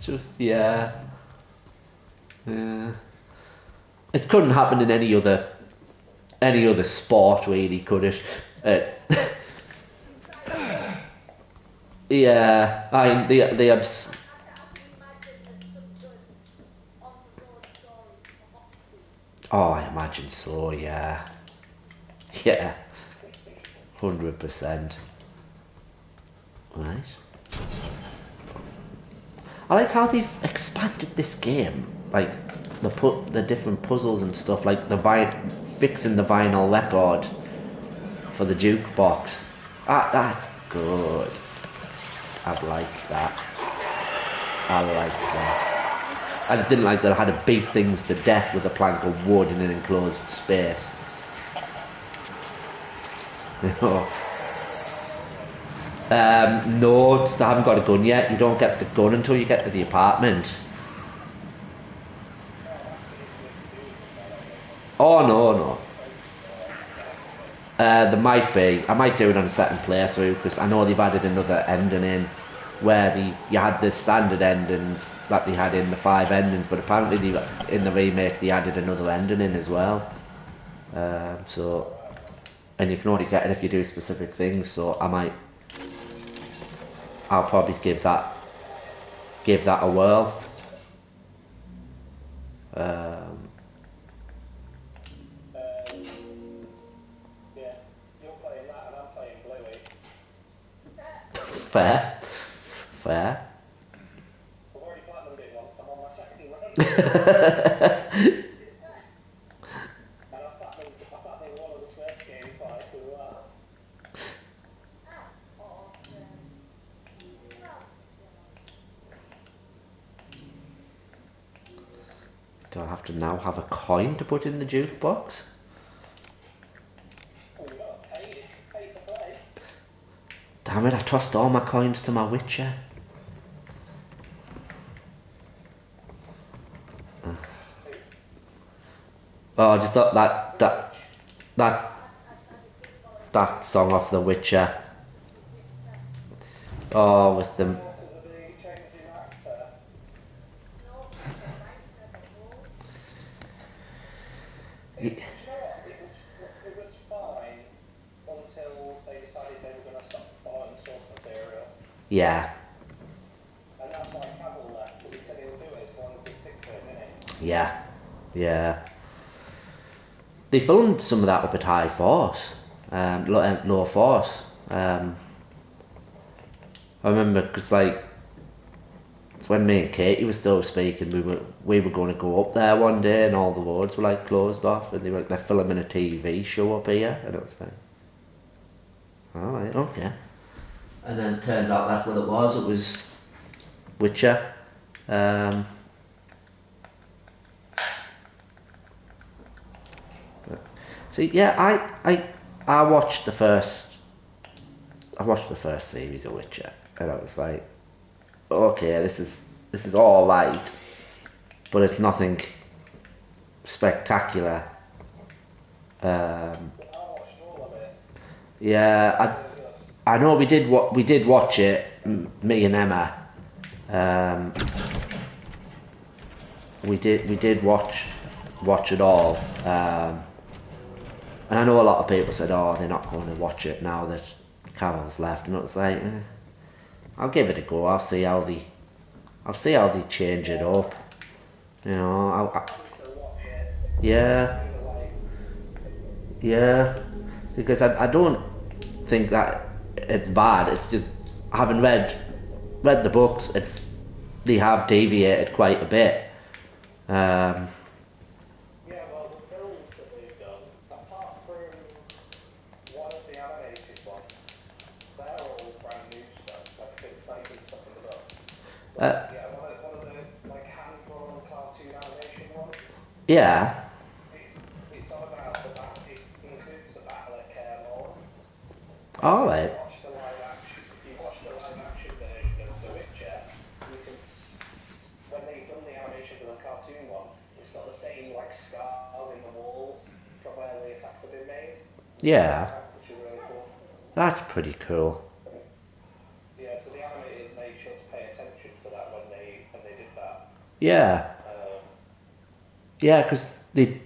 just yeah. It couldn't happen in any other sport, really, could it? Yeah, I mean, oh, I imagine so. Yeah, 100%. Right. I like how they've expanded this game. like the different puzzles and stuff, like fixing the vinyl record for the jukebox. That's good. I like that. I just didn't like that I had to beat things to death with a plank of wood in an enclosed space. You know. No, just I haven't got a gun yet. You don't get the gun until you get to the apartment. Oh no. There might be. I might do it on a second playthrough because I know they've added another ending in where you had the standard endings that they had in the 5 endings, but apparently in the remake they added another ending in as well. And you can only get it if you do specific things. So I'll probably give that a whirl. Fair. I've already platinumed it once, I'm on my second run. And I platinumed one of the Snake games twice as well. Do I have to now have a coin to put in the jukebox? Oh, you gotta pay to play. Damn it, I tossed all my coins to my Witcher. Oh, I just thought that song off The Witcher. Oh, with them. It was fine until they decided they were going to stop buying source material. Yeah. And that's why Cavill left, because he said he'll do it as long as he sticks to it, didn't he? Yeah. They filmed some of that up at High Force, Low Force. I remember because it's when me and Katie were still speaking. We were going to go up there one day, and all the roads were closed off, and they're filming a TV show up here, and it was like, all right, okay. And then it turns out that's what it was. It was Witcher. See, yeah, I watched the first series of Witcher, and I was like, okay, this is all right, but it's nothing spectacular. Yeah, I know we did watch it, me and Emma. We did watch it all. And I know a lot of people said, oh, they're not going to watch it now that Carol's left, and it was like, I'll give it a go. I'll see how they change it up. You know, yeah, because I don't think that it's bad. It's just having read the books, they have deviated quite a bit. Yeah, well, the films that they've done, apart from one of the animated ones, they're all brand new stuff, things taken stuff in the book. Yeah, one of the hand-drawn cartoon animation ones. Yeah. It's all about it includes the battle at Kaer Morhen. All right. If you watch the live action version of The Witcher, when they've done the animation for the cartoon one, it's got the same scar in the wall from where the attacks have been made. Yeah. Which is really cool. That's pretty cool. Yeah, so the animators made sure to pay attention to that when they did that. Yeah. Yeah, because they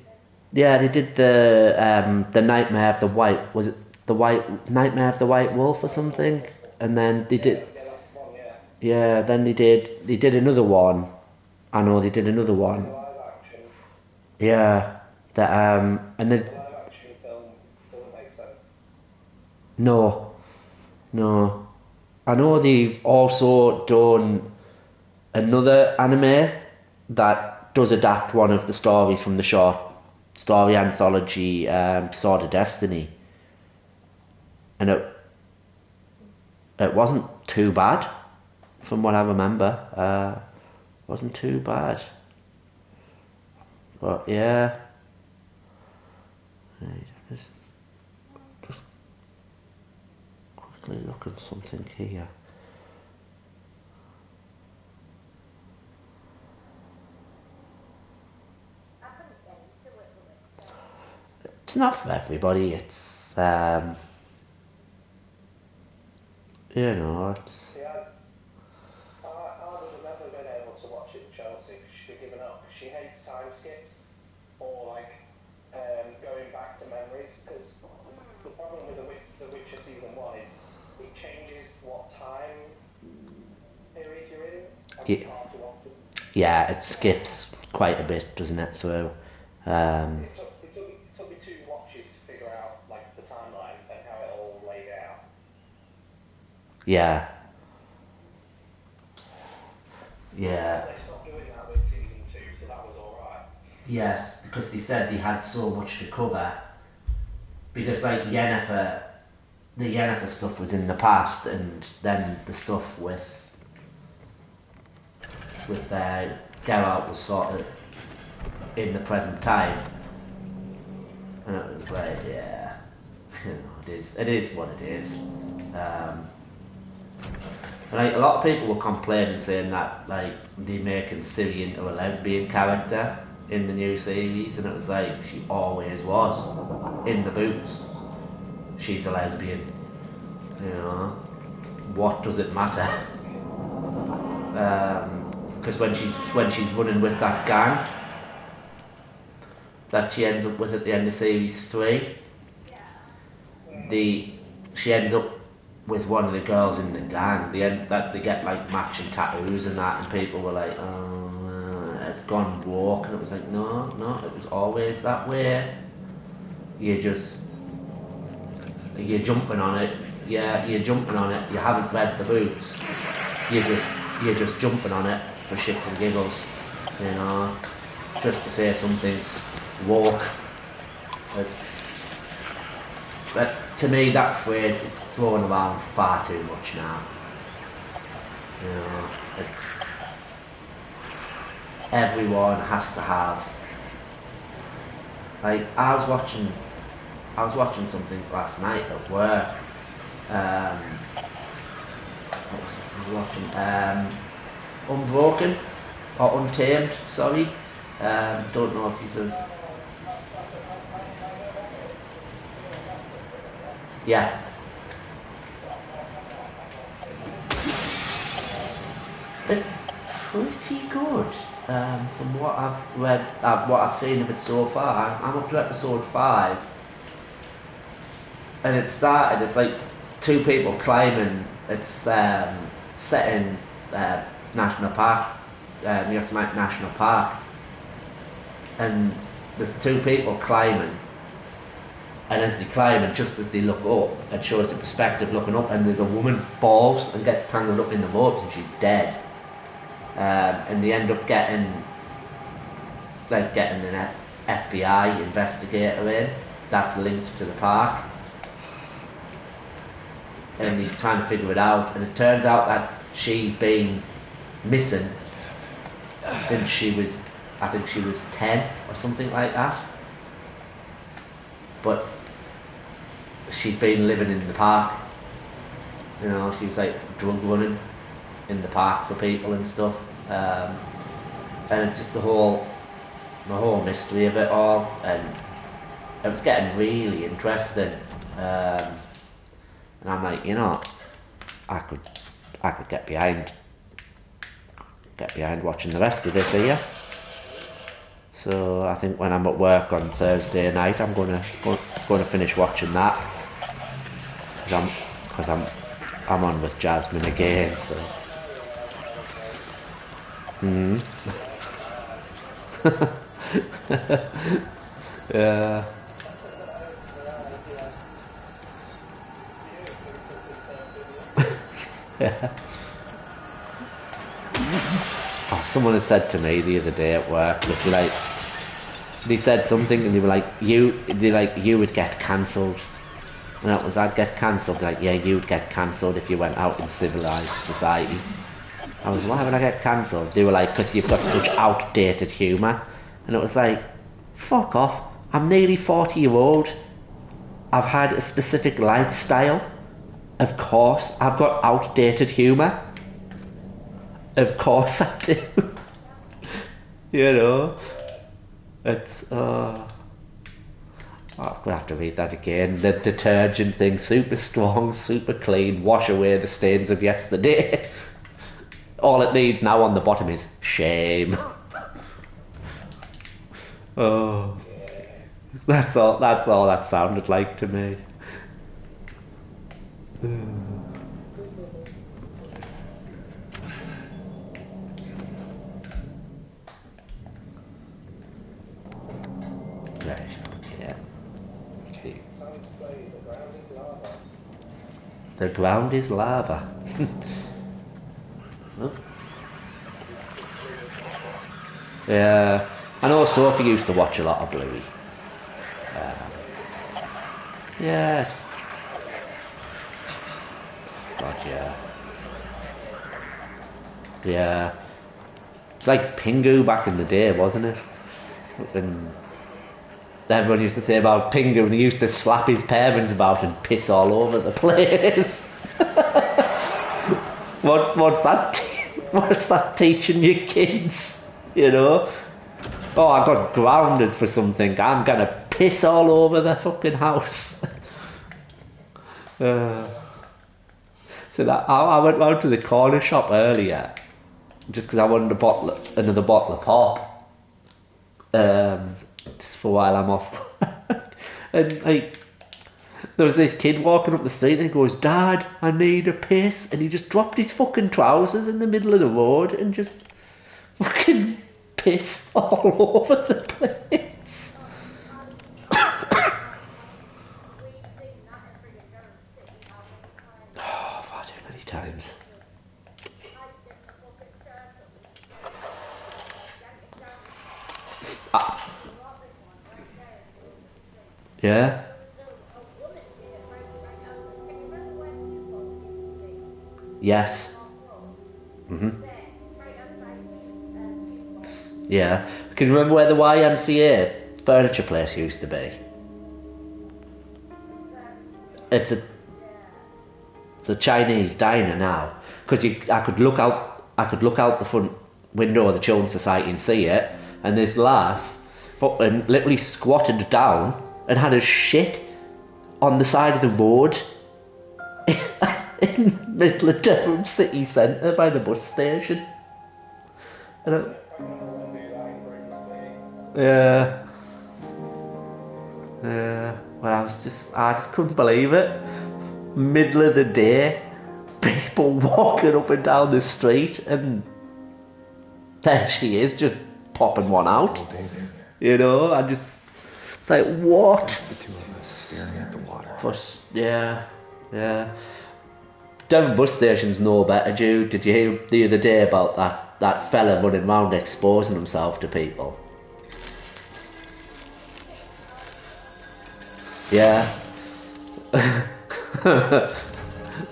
did the Nightmare of the White, was it Nightmare of the White Wolf or something? And then they did. Yeah, that's the one, yeah. Yeah, then they did another one. I know they did another one. The live action. Yeah. And then The live action film doesn't make sense. no. I know they've also done another anime that does adapt one of the stories from the short story anthology Sword of Destiny, and it wasn't too bad from what I remember. Wasn't too bad, but yeah. Just quickly look at something here. It's not for everybody. It's you know, it's See, I would have never been able to watch it, Chelsea, because she'd have given up. She hates time skips or like going back to memories. Because the problem with The Witcher season 1 is it changes what time period you're in. And Yeah. it's hard to watch it. yeah, it skips quite a bit, doesn't it? Through. It took me 2 watches to figure out like the timeline and how it all laid out. Yeah. Yeah. They stopped doing that with season 2, so that was alright. Yes, because they said they had so much to cover. Because like Yennefer, the Yennefer stuff was in the past, and then the stuff with Geralt was sort of in the present time, and it was like, yeah, you know, it is what it is. Like a lot of people were complaining, saying that like they making Ciri into a lesbian character in the new series, and it was like she always was in the books. She's a lesbian, you know. What does it matter? Because when she's running with that gang that she ends up with at the end of series 3, she ends up with one of the girls in the gang. They get like matching tattoos and that, and people were like, "Oh, it's gone woke," and it was like, no, it was always that way. You're jumping on it. Yeah, you're jumping on it. You haven't read the books. You're just jumping on it for shits and giggles, you know, just to say something's woke. But to me, that phrase is thrown around far too much now. You know, everyone has to have. Like I was watching something last night at work. What was it I was watching? Unbroken or Untamed. Sorry. Don't know if he's a. Yeah. It's pretty good. From what I've read, what I've seen of it so far, I'm up to episode 5. And it's like 2 people climbing. It's set in National Park, Yosemite National Park. And there's 2 people climbing. And as they climb, and just as they look up, it shows the perspective looking up, and there's a woman falls and gets tangled up in the ropes, and she's dead. And they end up getting an FBI investigator in that's linked to the park, and he's trying to figure it out. And it turns out that she's been missing since I think she was 10 or something like that. But she's been living in the park. You know, she was like drug running in the park for people and stuff. And it's just the whole mystery of it all, and it was getting really interesting. And I'm like, you know, I could get behind watching the rest of this here. So I think when I'm at work on Thursday night, I'm gonna finish watching that, because I'm on with Jasmine again. So. Yeah. Yeah. Oh, someone had said to me the other day at work, was like, they said something and they were like, you would get cancelled. And that was, I'd get cancelled. Like, yeah, you'd get cancelled if you went out in civilised society. I was, why would I get cancelled? They were like, because you've got such outdated humour. And it was like, fuck off. I'm nearly 40-year-old. I've had a specific lifestyle. Of course, I've got outdated humour. Of course I do. You know? It's, I'm gonna have to read that again. The detergent thing, super strong, super clean, wash away the stains of yesterday. All it needs now on the bottom is shame. Oh, that's all that sounded like to me. Right, yeah. Okay. The ground is lava. Huh? Yeah, I know Sophie used to watch a lot of Bluey. Yeah. God, yeah. Yeah. It's like Pingu back in the day, wasn't it? And everyone used to say about Pingu, and he used to slap his parents about and piss all over the place. What's that teaching your kids? You know? Oh, I got grounded for something. I'm gonna piss all over the fucking house. So that I went round to the corner shop earlier, just because I wanted another bottle of pop. Just for while I'm off. And like, there was this kid walking up the street and he goes, "Dad, I need a piss," and he just dropped his fucking trousers in the middle of the road and just fucking pissed all over the place. Oh, far too many times. Yeah. Yes. Yeah. Can you remember where the YMCA furniture place used to be? It's a Chinese diner now. Because I could look out the front window of the Children's Society and see it, and this lass fucking literally squatted down and had a shit on the side of the road in the middle of Durham city centre by the bus station. And yeah. Well, I just couldn't believe it. Middle of the day, people walking up and down the street, and there she is, just popping one out. You know, it's like, what? The two of us staring at the water. But yeah. Devon bus station's no better, Jude. Did you hear the other day about that fella running around exposing himself to people? Yeah.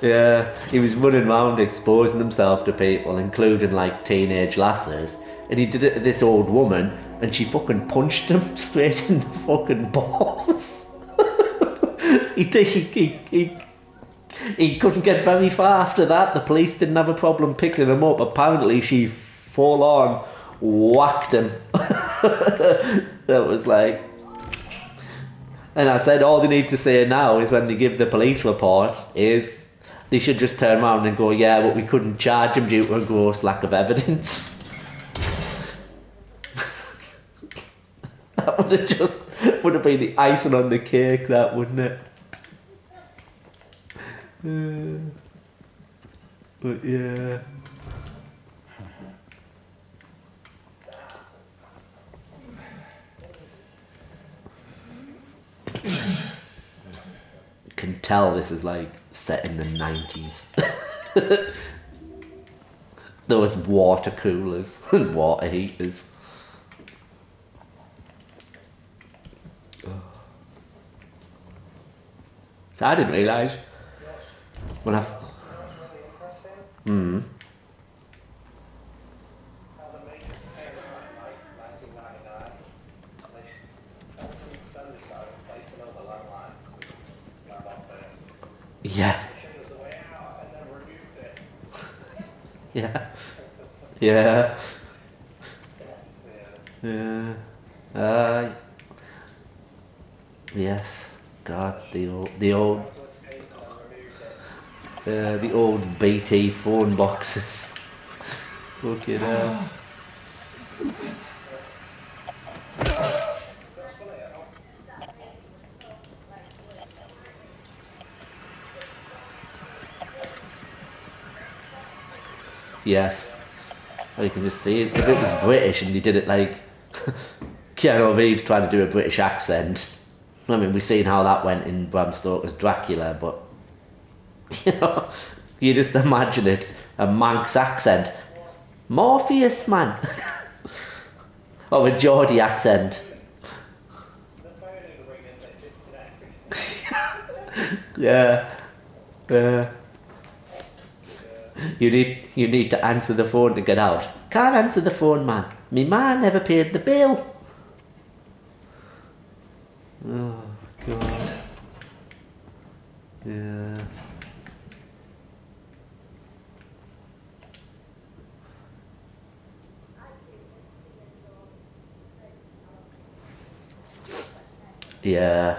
Yeah, he was running around exposing himself to people, including like teenage lasses, and he did it to this old woman, and she fucking punched him straight in the fucking balls. He couldn't get very far after that. The police didn't have a problem picking him up. Apparently she full on whacked him. That was like... And I said all they need to say now is when they give the police report is they should just turn around and go, yeah, but we couldn't charge him due to a gross lack of evidence. That would have been the icing on the cake, that, wouldn't it? But yeah. You can tell this is like set in the 90s. Those water coolers and water heaters. So I didn't realise when I. really impressive. Hmm. How the makers came out in like 1999. And they ever since then they started replacing all the landlines with mobile phones. Yeah. They showed us the way out and then removed it. Yeah. Yeah. Yeah. Yeah. Yes. God, the old, Went to escape and then removed it. the old BT phone boxes. Fucking hell. That's funny, I don't. Yes. Well, you can just see it. If it was British and he did it like Keanu Reeves trying to do a British accent. I mean, we've seen how that went in Bram Stoker's Dracula, but you know, you just imagine it, a Manx accent. Morpheus, man. Or a Geordie accent. The phone is ringing, they disconnect. Yeah. You need to answer the phone to get out. Can't answer the phone, man. Me man never paid the bill. Oh God. Yeah. Yeah.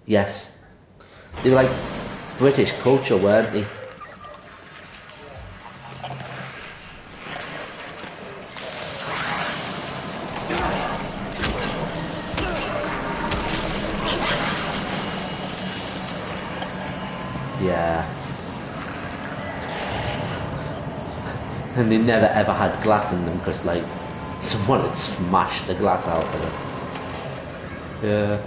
Yes. They were like British culture, weren't they? Yeah. And they never ever had glass in them because, like, someone had smashed the glass out of it. Yeah.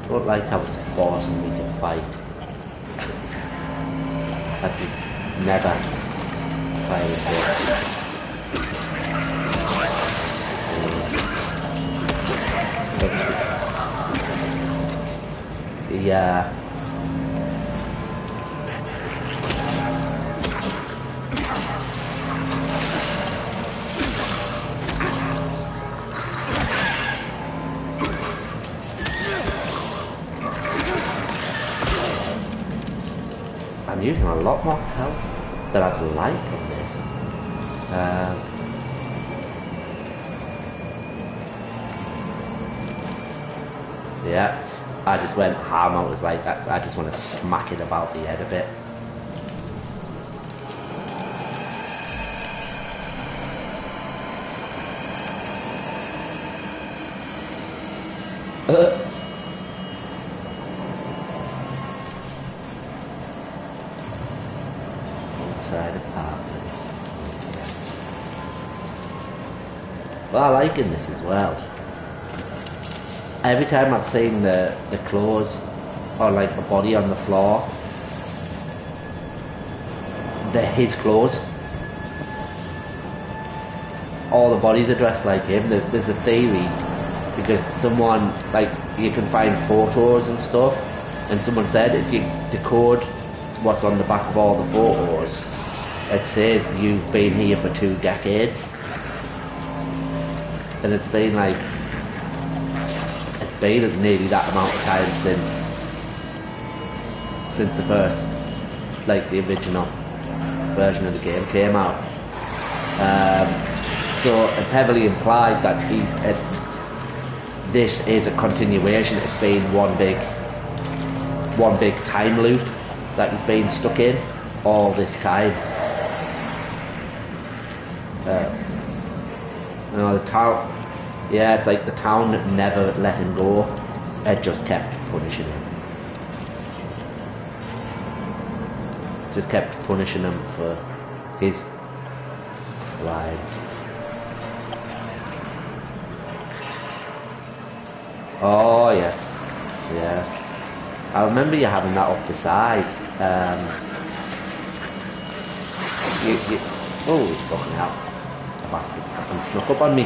Don't like how it's forcing me to fight. That is never fighting. Yeah. I'm using a lot more health than I'd like on this. Yeah, I just went ham. I was like, I just want to smack it about the head a bit. Inside apartments. Well, I like in this as well. Every time I've seen the clothes or like a body on the floor, they're his clothes. All the bodies are dressed like him. There's a theory because someone, like, you can find photos and stuff, and someone said if you decode what's on the back of all the photos, it says you've been here for 2 decades, and it's been nearly that amount of time since the first, like, the original version of the game came out. So it's heavily implied that this is a continuation. It's been one big time loop that he's been stuck in all this time. You know, the town. Yeah, it's like the town never let him go. It just kept punishing him. Just kept punishing him for his crimes. Oh yes, yes. I remember you having that up the side. Oh, he's fucking out. The bastard fucking snuck up on me.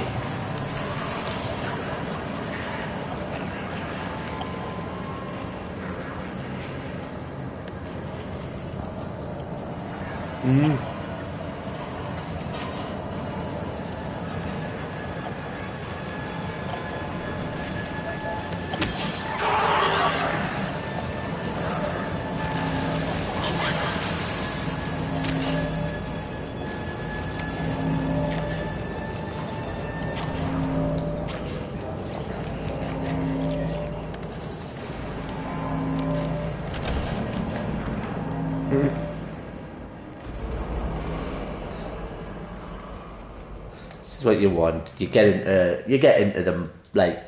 This is what you want. You get into them like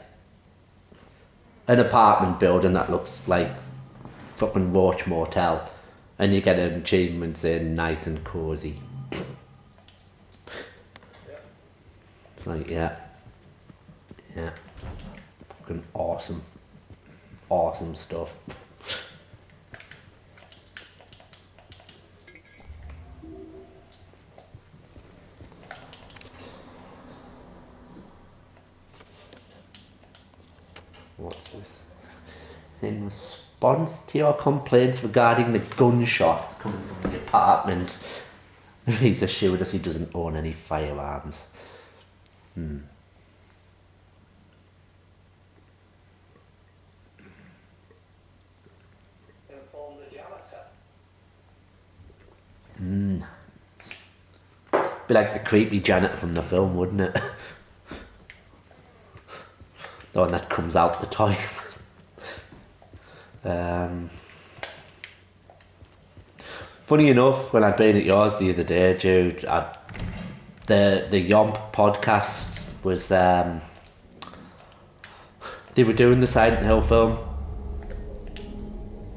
an apartment building that looks like fucking Roach Motel, and you get an achievement saying nice and cozy. It's like yeah, fucking awesome stuff. What's this? In response to your complaints regarding the gunshots coming from the apartment, he's assured us he doesn't own any firearms. Inform the janitor. Be like the creepy janitor from the film, wouldn't it? The one that comes out the toilet. Funny enough, when I'd been at yours the other day, Jude, the Yomp podcast was they were doing the Silent Hill film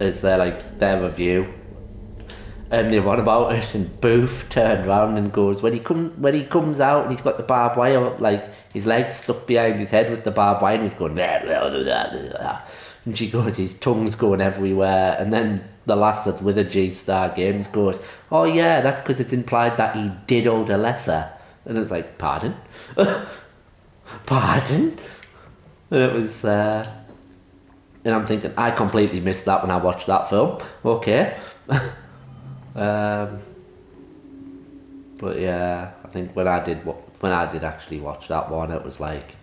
as their review, and they were on about it, and Booth turned around and goes, when he comes out and he's got the barbed wire, like his legs stuck behind his head with the barbed wire, and he's going blah, blah, blah, blah, blah. And she goes, his tongue's going everywhere, and then the lass that's with her, G-Star Games, goes, oh yeah, that's because it's implied that he diddled a lesser. And it's like, pardon? Pardon? And it was and I'm thinking, I completely missed that when I watched that film. Okay. But yeah, I think when I did actually watch that one, it was like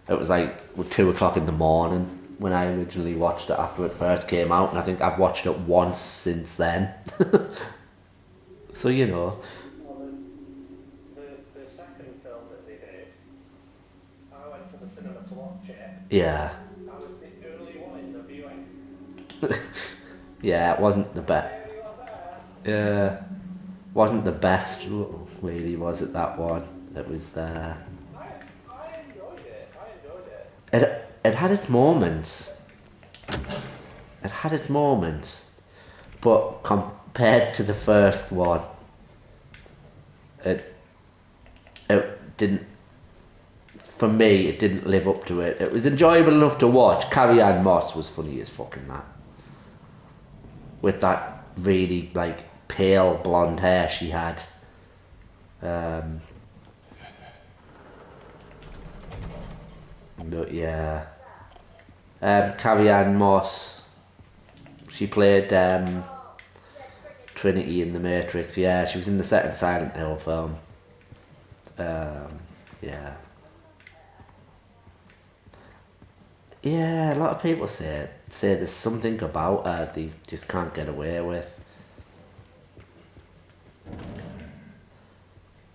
2:00 in the morning when I originally watched it after it first came out, and I think I've watched it once since then. So you know. Well, the second film that they did, I went to the cinema to watch it. Yeah. I was the only one in the viewing. Yeah, it wasn't the best. Really was Yeah, there. wasn't the best. Really, was it that one? It was. I enjoyed it. It had its moments. But compared to the first one, it didn't. For me, it didn't live up to it. It was enjoyable enough to watch. Carrie-Anne Moss was funny as fucking that, with that really pale blonde hair she had. But yeah, Carrie-Anne Moss, she played Trinity in The Matrix. Yeah, she was in the second Silent Hill film. Yeah, a lot of people say there's something about her they just can't get away with.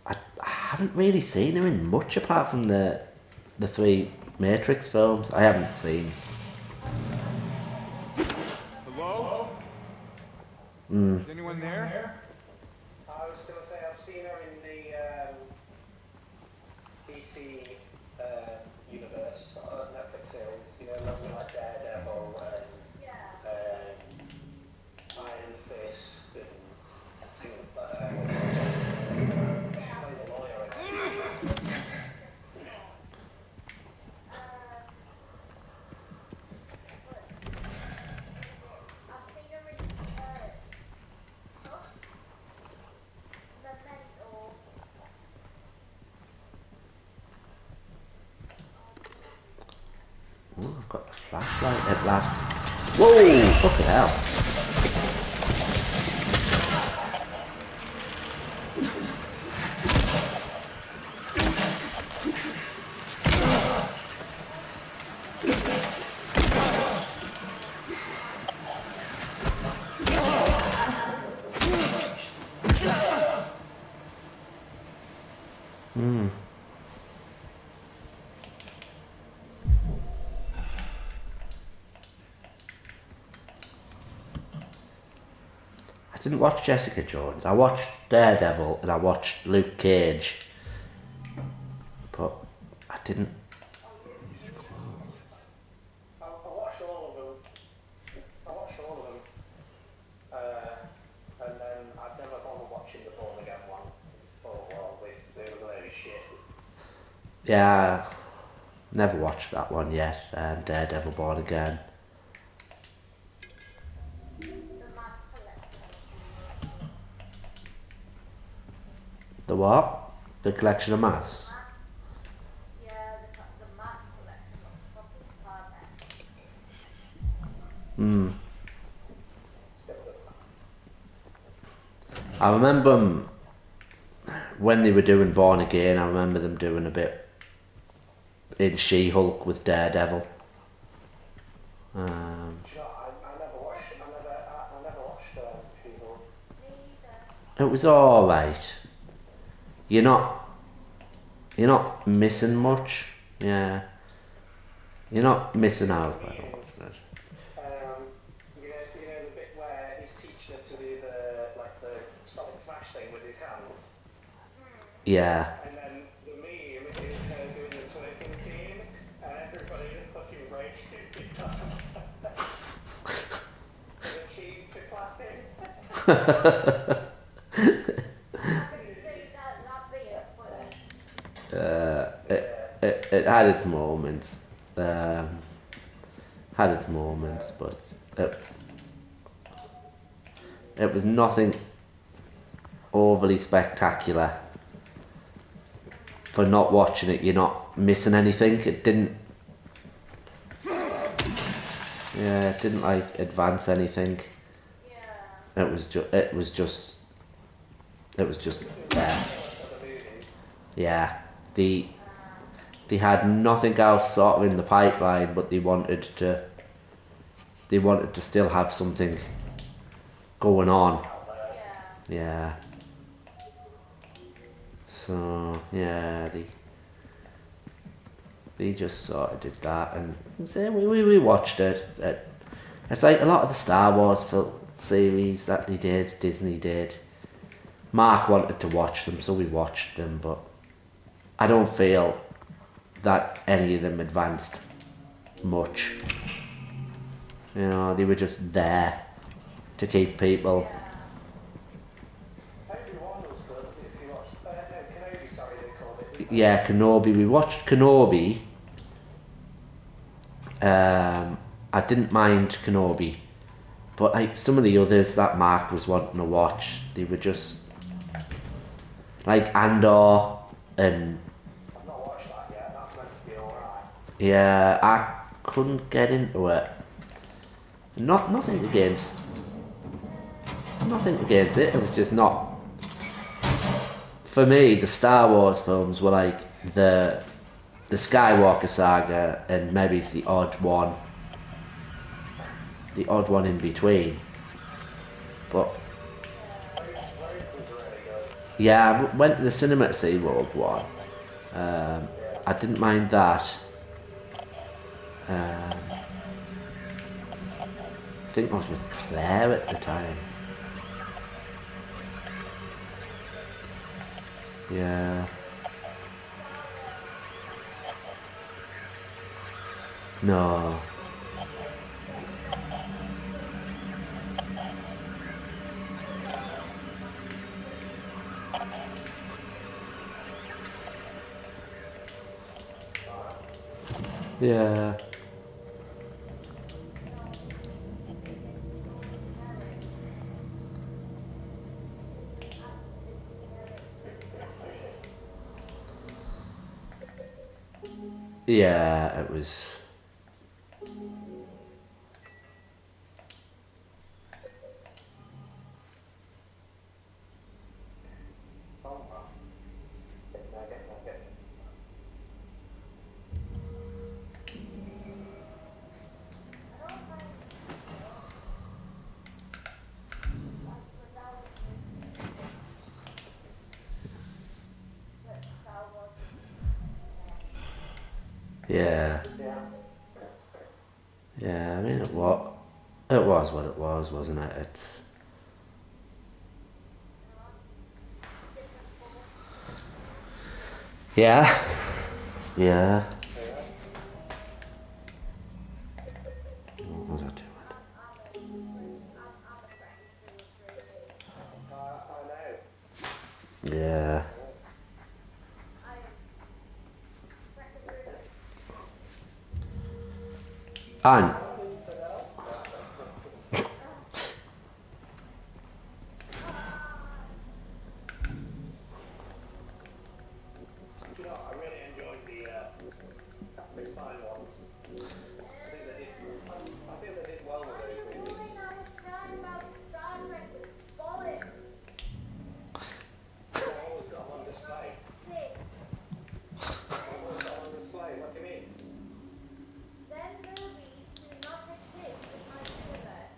I haven't really seen her in much apart from the 3 Matrix films. I haven't seen. Hello? Is anyone there? I was going to say I've seen her in the DC universe, Netflix series, you know, like Daredevil and Iron Fist and things like that. She plays a lawyer in it. I've seen her in Memento. Oh, I've got the flashlight at last. Whoa! Fucking hell. I didn't watch Jessica Jones. I watched Daredevil and I watched Luke Cage. But I didn't. He's close. I watched all of them. And then I've never bothered watching the Born Again one. Oh, well, they were very shit. Yeah, never watched that one yet. Daredevil Born Again. The what? The collection of maths? Yeah, the math collection looks fucking perfect. Hmm. I remember when they were doing Born Again, I remember them doing a bit in She-Hulk with Daredevil. You know, I never watched She-Hulk. Me either. It was alright. You're not missing much. Yeah. You're not missing out. You know the bit where he's teaching her to do the Sonic Smash thing with his hands, Yeah. and then the meme is her doing the twerking scene, and everybody is fucking raging because the cheeks are clapping. It had its moments. But it was nothing overly spectacular. For not watching it, you're not missing anything. It didn't like advance anything. It was just there. Yeah. They had nothing else sort of in the pipeline, but they wanted to still have something going on. Yeah. So yeah, they just sort of did that, and so we watched it. It's like a lot of the Star Wars series that they did, Disney did. Mark wanted to watch them, so we watched them, but I don't feel that any of them advanced much. You know, they were just there to keep people. Obi-Wan was good if you watched. Kenobi, sorry, they called it. Yeah, Kenobi. We watched Kenobi. I didn't mind Kenobi, but like some of the others that Mark was wanting to watch, they were just like Andor and. I've not watched that yet. That's meant to be alright. Yeah, I couldn't get into it. Nothing against it. It was just not. For me, the Star Wars films were like the Skywalker saga, and maybe it's the odd one in between. But yeah, I went to the cinema to see Rogue One. I didn't mind that. I think I was with Claire at the time. Yeah. No. Yeah. Yeah, it was. Yeah. Yeah, I mean, it was what it was, wasn't it? It's. Yeah. Yeah. What was I doing? Yeah. And Do you know, I really enjoyed the Spine ones. I think they did well with those movies. I was crying about Star Trek was bollocks. They've always got them on display. They've always got them on display. What do you mean? Then movies do not exist in my universe.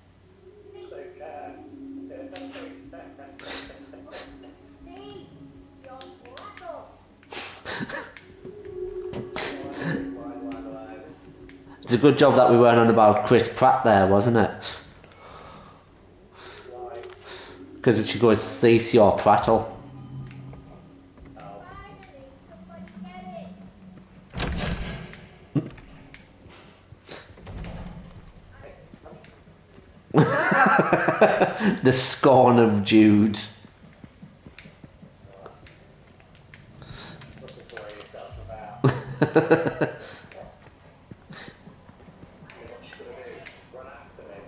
Steve, Steve, you're rattled. it's a good job that we weren't on about Chris Pratt there, wasn't it? Why? Because we should go and cease your prattle. Finally, somebody get it. The scorn of Jude. Looking to wear yourself about. What you gonna do? Run after me?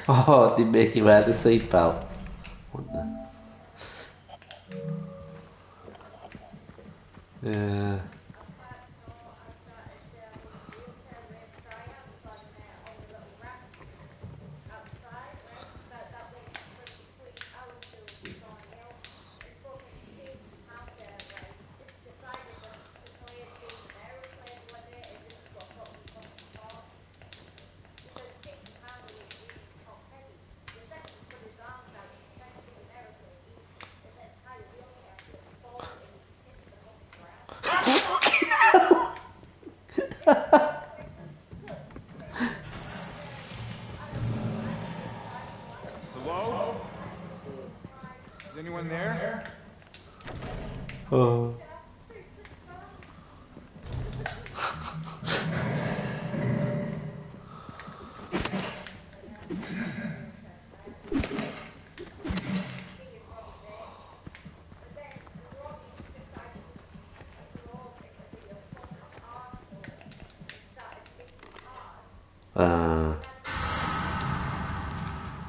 Oh, they make you wear the seatbelt. What the? Yeah. Hello? Is anyone there? Oh.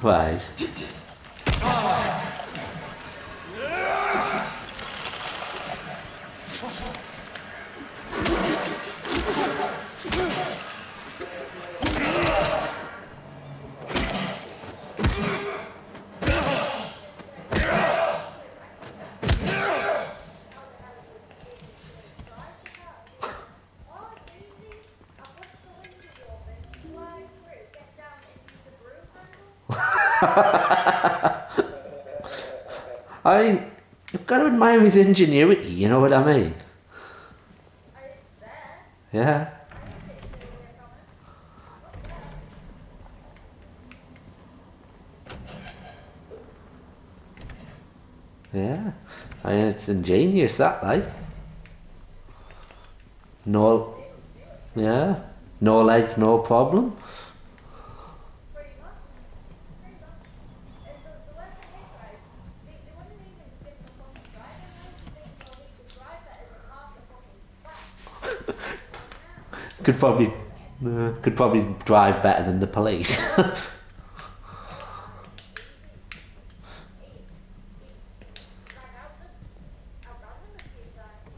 Right. You've got to admire his ingenuity, you know what I mean? Yeah. Yeah. I mean, it's ingenious, that, like. No, yeah. No legs, no problem. Pretty much. Pretty much. And the worst thing is, right, they wouldn't even give him a fucking driving license, so he could drive better than half the fucking class. Could probably drive better than the police.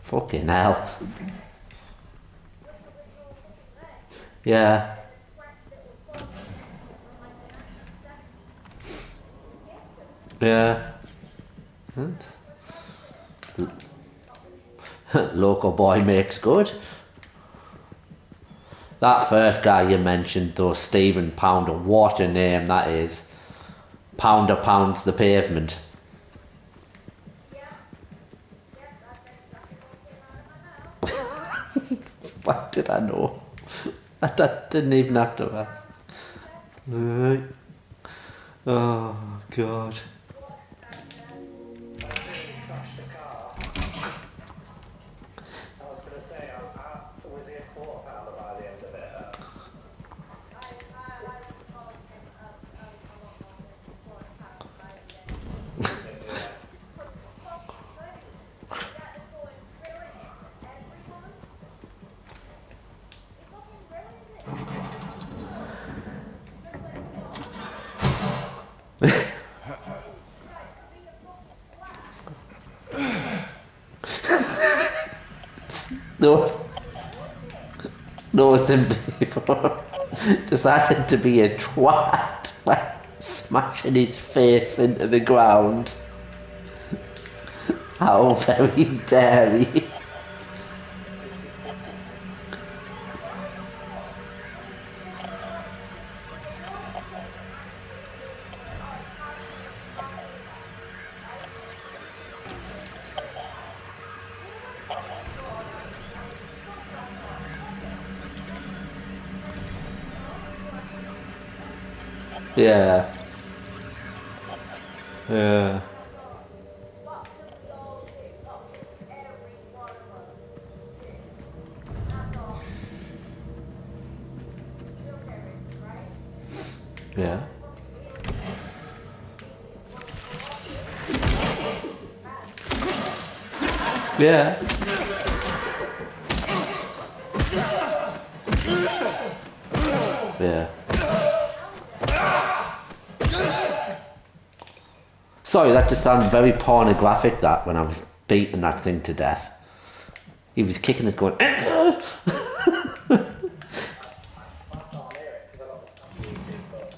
Fucking hell. Yeah. Yeah. Local boy makes good. That first guy you mentioned, though, Stephen Pounder, what a name that is. Pounder pounds the pavement. What did I know? I didn't even have to ask. Oh, God. Crashed the car. I was going to say, was he a quarter pounder by the end of it? No sympathy for decided to be a twat by smashing his face into the ground. How very dare he? Yeah. Yeah. Yeah. Yeah. Yeah. Sorry, that just sounded very pornographic, that, when I was beating that thing to death. He was kicking it going, I can't hear it because I got the top YouTube, but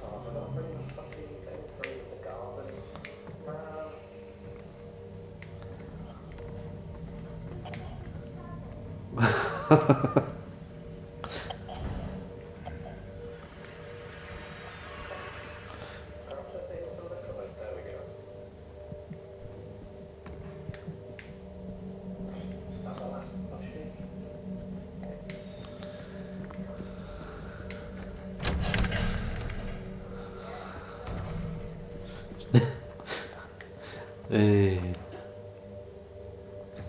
God, I don't bring the fucking thing through with the garden. Perhaps I think it's a little bit. There we go. Is that the last pushing?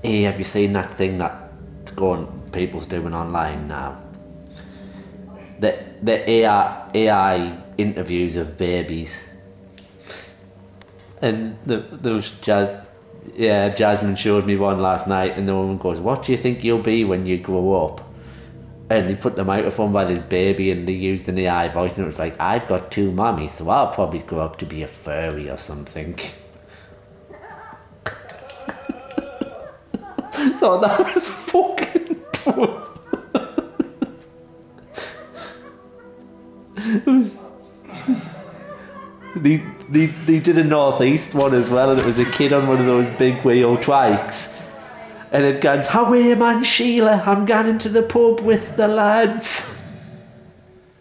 Hey, have you seen that thing that's going, people's doing online now? The AI interviews of babies. And there was Jasmine showed me one last night, and the woman goes, "What do you think you'll be when you grow up?" And they put the microphone by this baby, and they used an AI voice, and it was like, "I've got 2 mummies, so I'll probably grow up to be a furry or something." So that was fucking it was. They did a northeast one as well, and it was a kid on one of those big wheel trikes, and it goes, "How are you, man, Sheila? I'm going into the pub with the lads."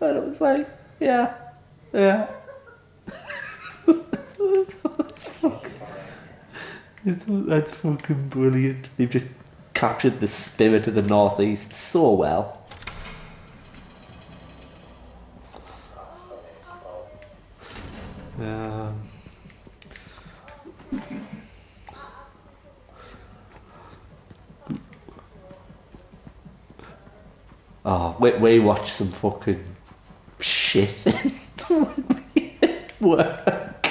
And it was like, yeah. I thought that's fucking brilliant. They've just captured the spirit of the Northeast so well. Oh, we watched some fucking shit at work.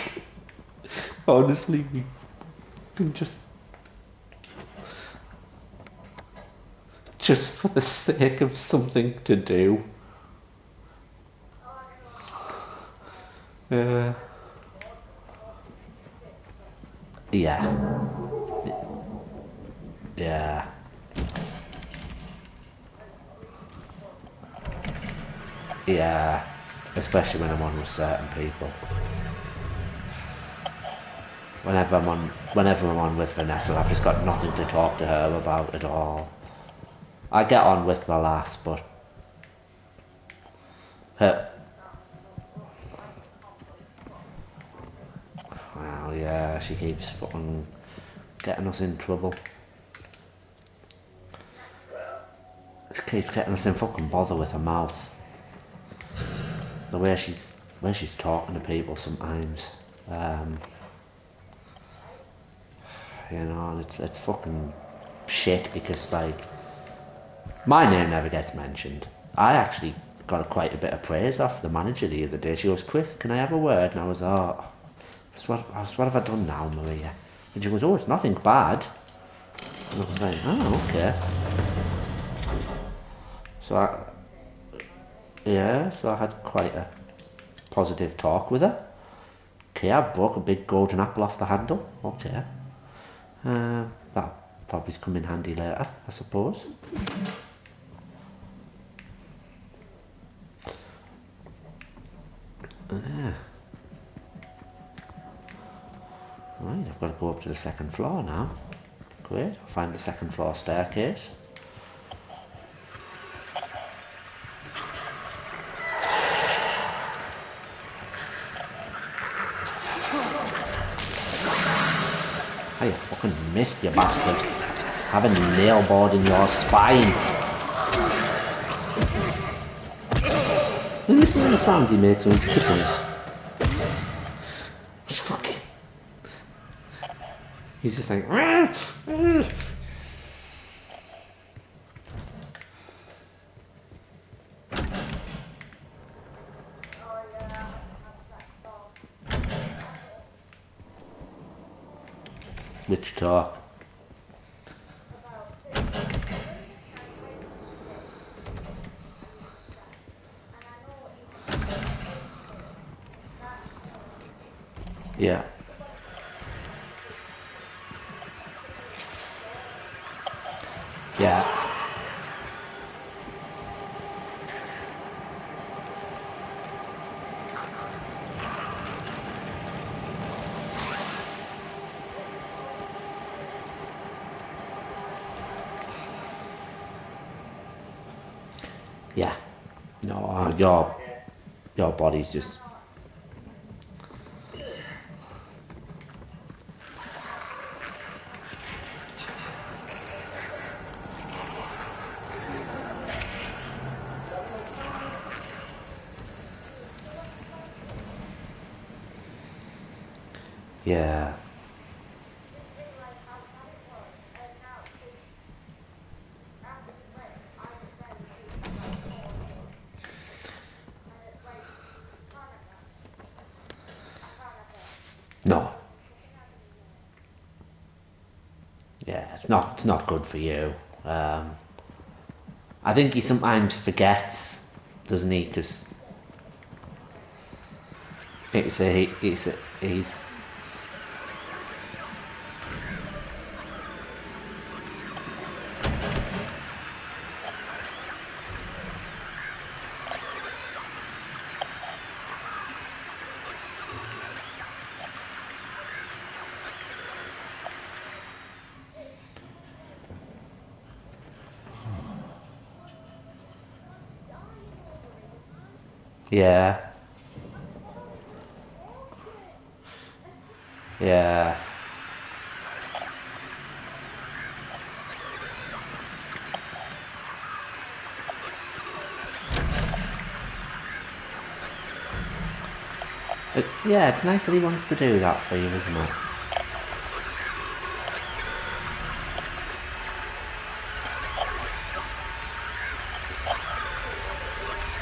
Honestly, we can just for the sake of something to do. Yeah. Yeah. Yeah. Especially when I'm on with certain people. Whenever I'm on with Vanessa, I've just got nothing to talk to her about at all. I get on with the lass, but her. Well, yeah, she keeps fucking getting us in trouble. She keeps getting us in fucking bother with her mouth. The way she's talking to people sometimes. You know, and it's fucking shit because, like, my name never gets mentioned. I actually got quite a bit of praise off the manager the other day. She goes, "Chris, can I have a word?" And I was, "Oh, what have I done now, Maria?" And she goes, "Oh, it's nothing bad." And I was like, "Oh, okay." So I had quite a positive talk with her. Okay, I broke a big golden apple off the handle. Okay. That'll probably come in handy later, I suppose. Right, I've got to go up to the second floor now. Great, I'll find the second floor staircase. Oh, you fucking missed, you bastard. Having a nail board in your spine. Listen to the sounds he makes when he's kicking it. He's fucking... He's just like... Which talk? Yeah. Yeah. Yeah. No, your body's just... Yeah. No. Yeah, it's not good for you. I think he sometimes forgets, doesn't he? Because he's... Yeah. Yeah. Yeah, it's nice that he wants to do that for you, isn't it?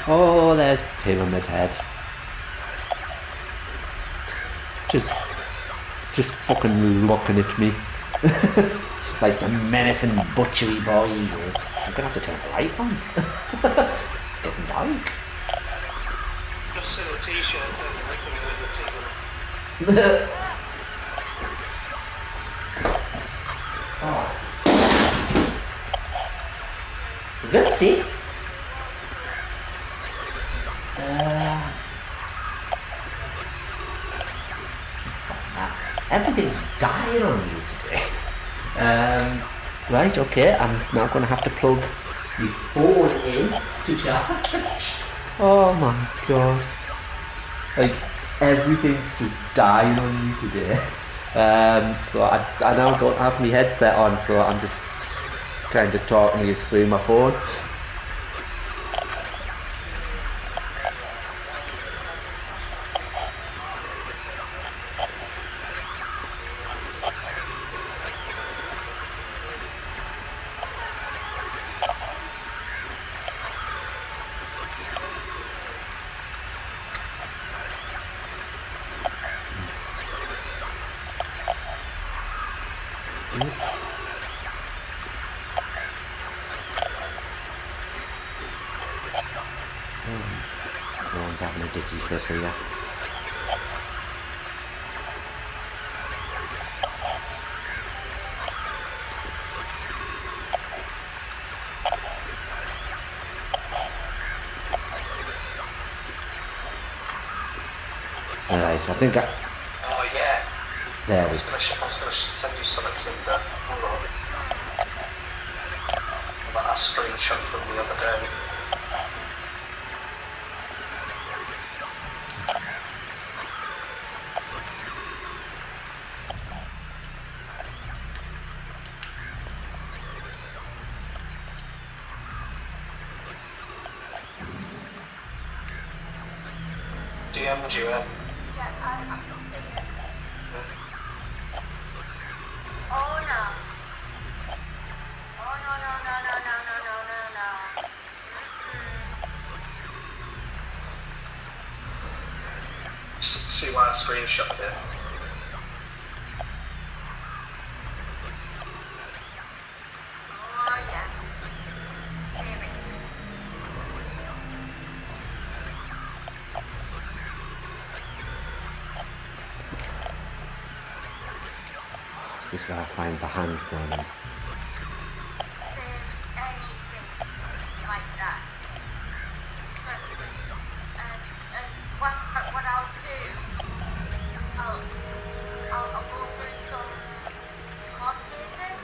Oh, there's Pyramid Head. Just fucking looking at me. Like the menacing butchery boy he is. I'm gonna have to turn the light on. It's getting dark. Just in a t-shirt and written with the tickle. Good, see? Everything's dying on you today. Right, okay, I'm now going to have to plug the phone in to charge. Oh my god. Like, everything's just dying on me today. So I now don't have my headset on, so I'm just kind of talking to you through my phone. No one's having a dizzy fit here. Alright, I think Oh yeah. there I we was gonna send you something, Cinder. Hold on. About that screenshot from the other day. DM'd you, eh? Yeah, I've seen it. Oh no. Oh no no no no no no no no no. See why I screenshot it? Oh yeah. Maybe. This is where I find the hand gun. Save anything like that. Trust me. And what I'll do, I'll go through some court cases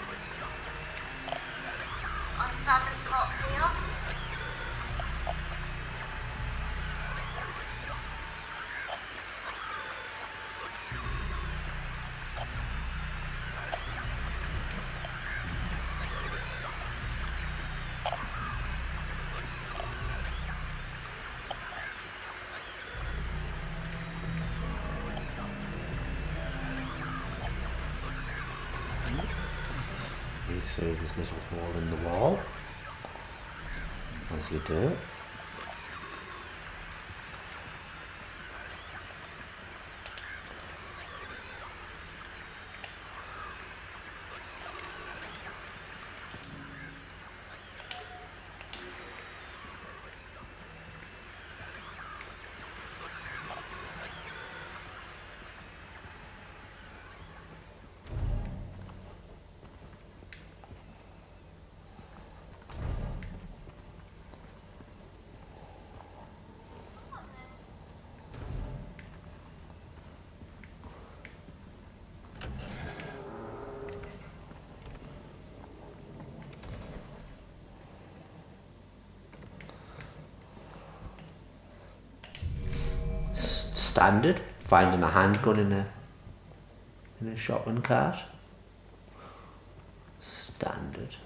on family court bail. Squeeze through this little hole in the wall, as you do. Standard, finding a handgun in a shopping cart. Standard.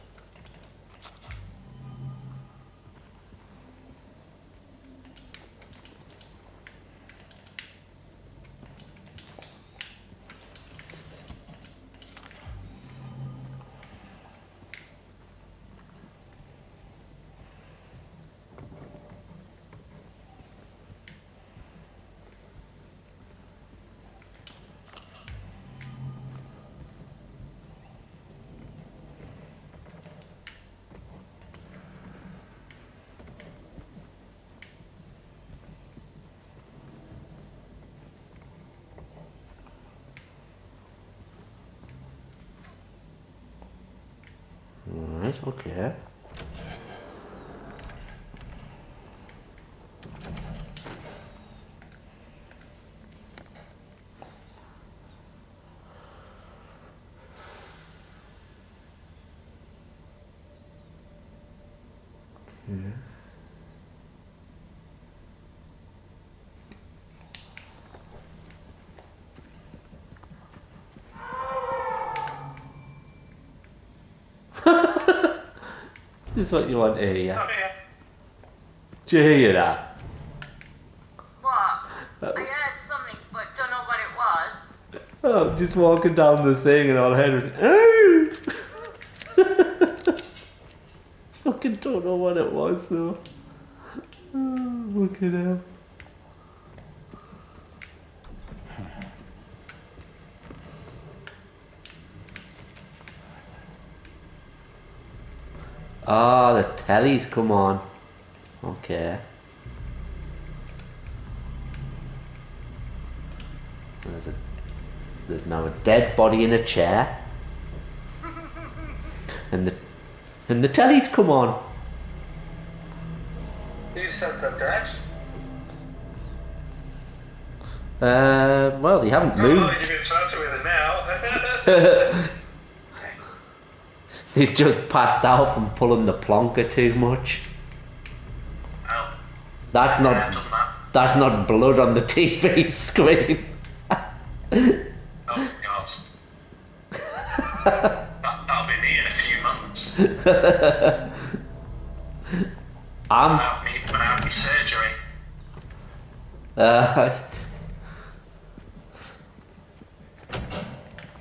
Right, okay. This is what you want to hear. Oh, yeah. Do you hear that? What? I heard something, but don't know what it was. Oh, just walking down the thing and all I heard was, oh! Fucking don't know what it was though. Oh, look at him. Ah, the telly's come on. Okay. There's now a dead body in a chair. And the telly's come on. Who said they're dead? Well, they haven't Oh, moved. you've been chatting with it now. They've just passed out from pulling the plonker too much. Oh, That's I've not done that. that's not blood on the TV screen. Oh, God. That'll be me in a few months. I'm When I have my surgery.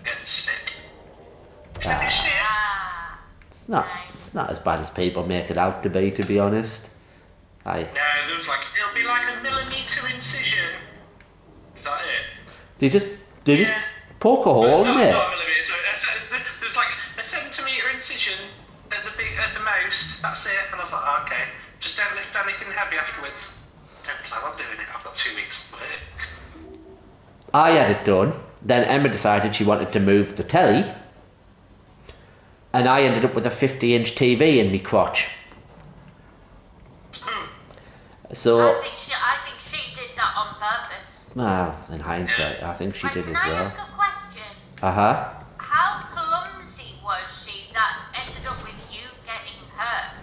Getting sick. Finished it. Ah. it's not as bad as people make it out to be honest. No, there was like, it'll be like a millimetre incision. Is that it? They just Yeah. poke a hole in it. Not a millimetre. There's like a centimetre incision at the most. That's it. And I was like, oh, okay. Just don't lift anything heavy afterwards. Don't plan on doing it. I've got 2 weeks of work. I had it done. Then Emma decided she wanted to move the telly, and I ended up with a 50-inch TV in me crotch. So, I think she did that on purpose. well, in hindsight, I think she Right, did can as I well. ask a question? Uh-huh. How clumsy was she that ended up with you getting hurt?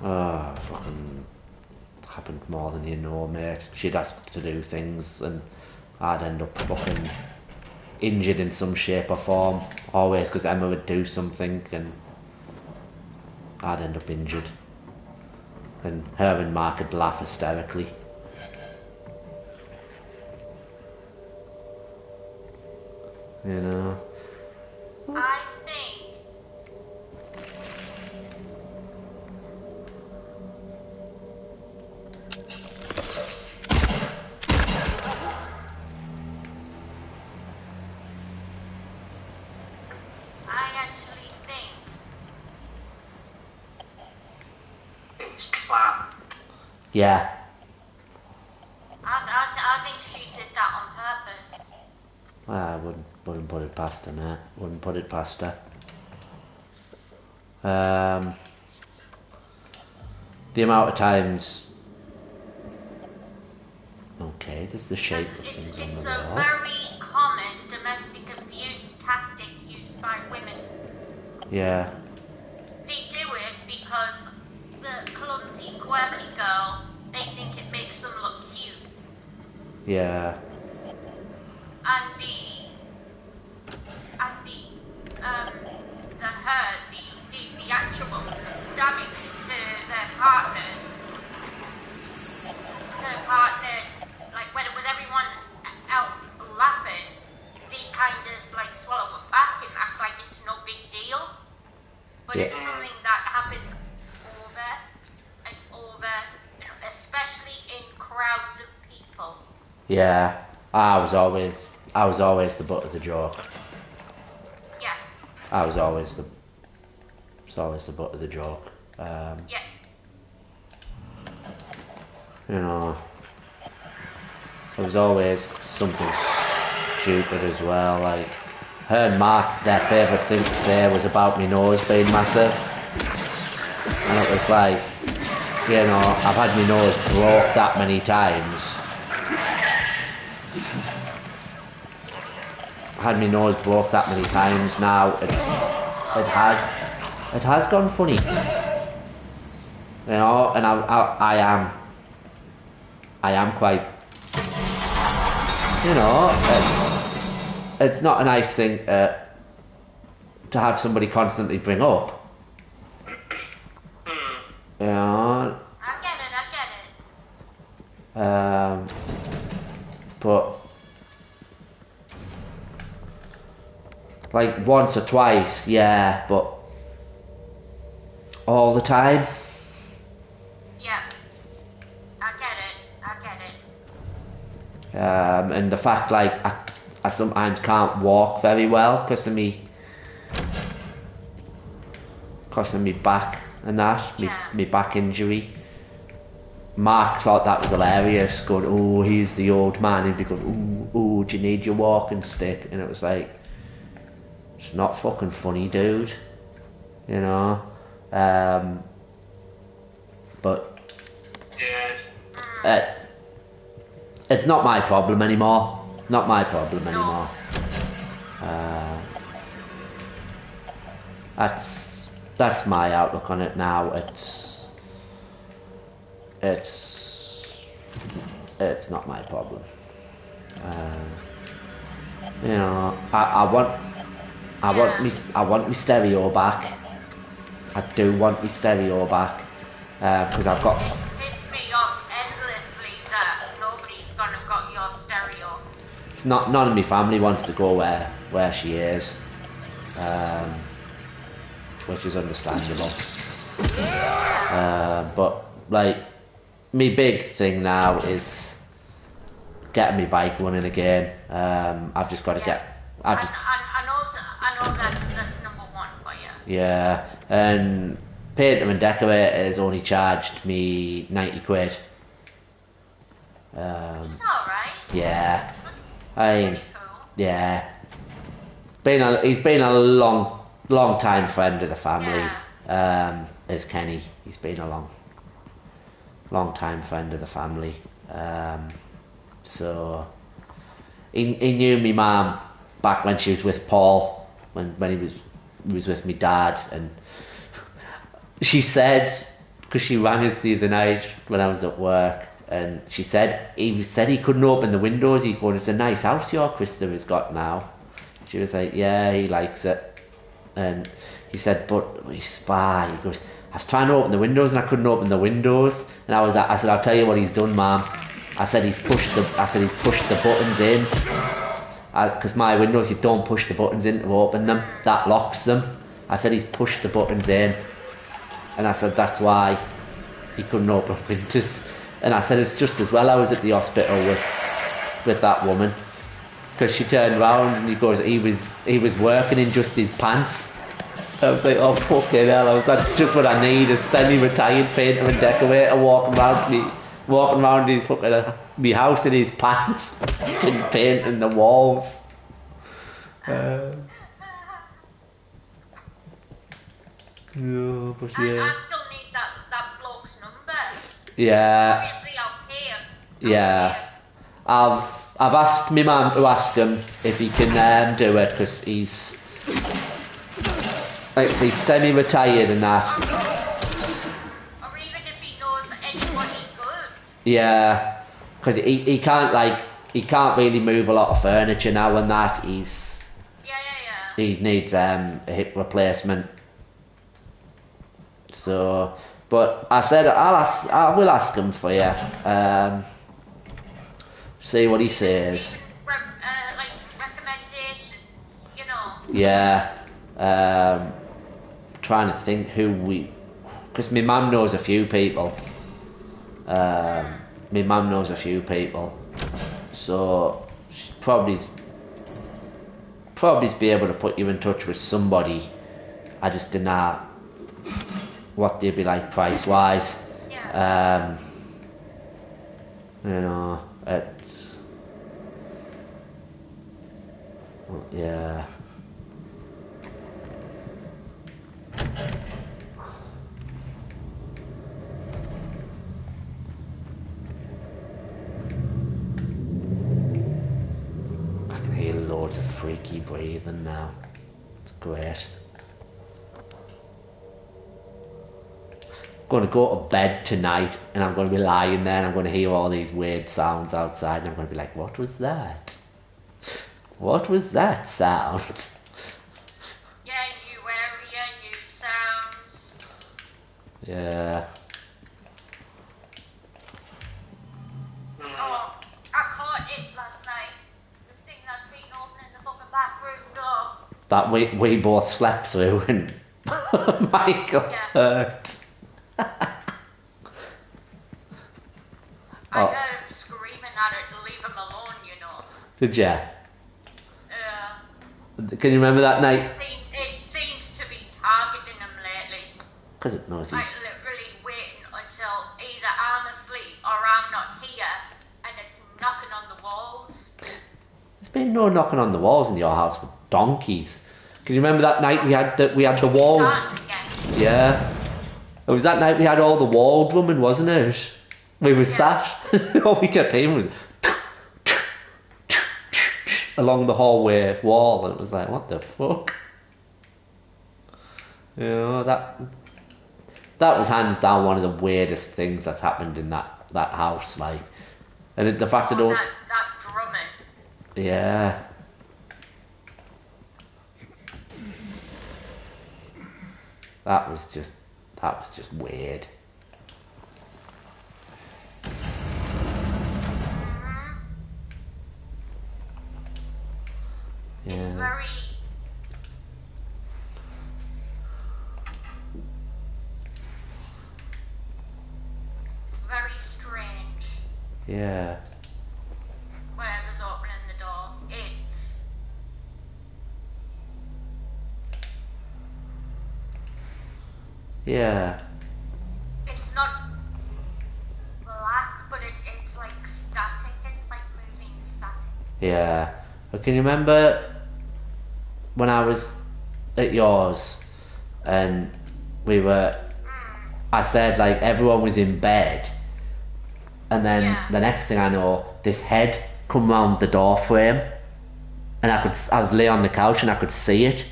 Oh, fucking happened more than you know, mate. She'd ask to do things and I'd end up fucking injured in some shape or form. Always because Emma would do something and I'd end up injured. And her and Mark would laugh hysterically. You know. I think It was planned. Yeah. I think she did that on purpose. I wouldn't put it past her, mate. Wouldn't put it past her. The amount of times. Okay, this is the shape of things on It's the a wall. very common domestic abuse tactic used by women. Yeah. They do it because the clumsy, quirky girl, they think it makes them look cute. Yeah. And the actual damage to their partner, like when with everyone else laughing, they kind of like swallow it back and act like it's no big deal. But Yeah. it's something that happens over and over, especially in crowds of people. Yeah. I was always the butt of the joke. Yeah, I was always the butt of the joke. yeah. You know, it was always something stupid as well. Like her and Mark, their favourite thing to say was about my nose being massive. And it was like, you know, I've had my nose broke that many times. Had my nose broke that many times now. It has gone funny. You know, and I am quite, you know, it's not a nice thing to have somebody constantly bring up. You know. I get it. But like once or twice, yeah, but all the time. Yeah. I get it. And the fact like I sometimes can't walk very well because of me back and that, me back injury. Mark thought that was hilarious, going, oh, he's the old man, he'd be going, oh, do you need your walking stick? And it was like, it's not fucking funny, dude, you know. But it's not my problem anymore. Not my problem anymore. That's my outlook on it now. It's not my problem. You know, I want my stereo back. I do want my stereo back because I've got. It pissed me off endlessly that nobody's gonna got your stereo. It's not. None of my family wants to go where she is, which is understandable. But like, my big thing now is getting my bike running again. I've just got to get. I know that's number one for you. Yeah, and painter and decorator has only charged me 90 quid. It's alright. Yeah, Pretty cool. yeah. He's been a long time friend of the family. Is Kenny. He's been a long time friend of the family. So he knew me mum back when she was with Paul, when he was with me dad, and she said, because she rang us the other night when I was at work, and she said he couldn't open the windows. He's going, it's a nice house your Krista has got now. She was like, yeah, he likes it. And he said, but he's spy. He goes, I was trying to open the windows and I couldn't open the windows. And I said, I'll tell you what he's done, ma'am. I said he's pushed the buttons in. Because my windows, you don't push the buttons in to open them. That locks them. I said he's pushed the buttons in. And I said that's why he couldn't open windows. And I said it's just as well I was at the hospital with that woman. Because she turned around and he goes, he was working in just his pants. I was like, oh fucking hell, that's just what I need, a semi-retired painter and decorator walking around his fucking me house in his pants and painting the walls. I still need that bloke's number. Yeah. Obviously I'll pay him. Yeah. I've asked my mum to ask him if he can do it, because he's semi-retired and that. Or even if he knows anybody good. Yeah, because he can't really move a lot of furniture now and that. He needs a hip replacement. So, but I said I will ask him for you. See what he says. Like recommendations, you know. Yeah. Trying to think because my mum knows a few people. So she'd probably be able to put you in touch with somebody. I just didn't know what they'd be like price wise. Yeah. You know, yeah. freaky breathing now. It's great. Going to go to bed tonight and I'm going to be lying there and I'm going to hear all these weird sounds outside and I'm going to be like, what was that? What was that sound? Yeah, new area, new sounds. Yeah. Oh, I caught it last night. The thing that's been opening the fucking bathroom door. That we both slept through and Michael Yeah. heard. I Oh. heard him screaming at it to leave him alone, you know. Did ya? Yeah. Can you remember that night? It seems to be targeting him lately. Because it knows he's... Like literally waiting until either I'm asleep or I'm not here and it's knocking on the walls. There's been no knocking on the walls in your house for donkeys. Can you remember that night we had the wall? Starting again. Yeah. It was that night we had all the wall drumming, wasn't it? We were sat. All we kept hearing was along the hallway wall, and it was like, what the fuck? You know, that was hands down one of the weirdest things that's happened in that house, like, and the fact that all, that drumming. yeah. That was just weird. It's Yeah. very. It's very strange. Yeah. Whoever's opening the door, Yeah. it's not black, but it's like static. It's like moving static. Yeah. But can you remember when I was at yours and I said like everyone was in bed and then Yeah. the next thing I know, this head come round the door frame and I was lay on the couch and I could see it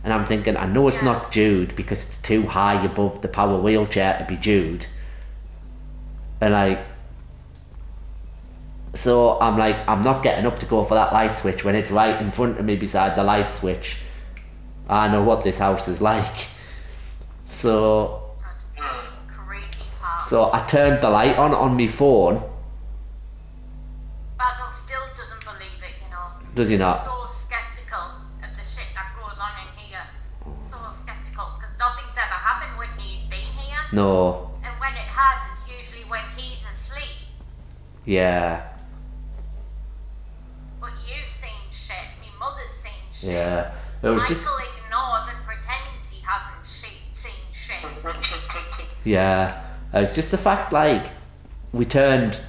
and I'm thinking, I know it's Yeah. not Jude because it's too high above the power wheelchair to be Jude. And like, so I'm like, I'm not getting up to go for that light switch when it's right in front of me beside the light switch. I know what this house is like. So That's the creepy part. so I turned the light on my phone. Basil still doesn't believe it, you know. Does he not? So skeptical of the shit that goes on in here. So skeptical because nothing's ever happened when he's been here. No. And when it has, it's usually when he's asleep. Yeah. But you've seen shit. My mother's seen shit. Yeah. It was Michael just ignores and pretends he hasn't seen shit. yeah. It was just the fact like I turned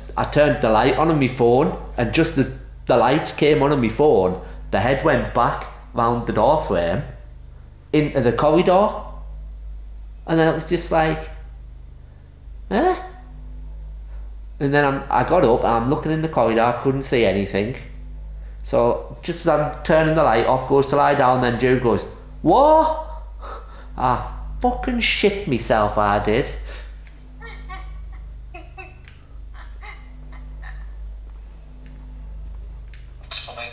the light on my phone and just as the light came on my phone, the head went back round the door frame into the corridor. And then it was just like, eh? And then I got up and I'm looking in the corridor, couldn't see anything. So just as I'm turning the light off, goes to lie down, then Jude goes, what? I fucking shit myself, I did. It's funny.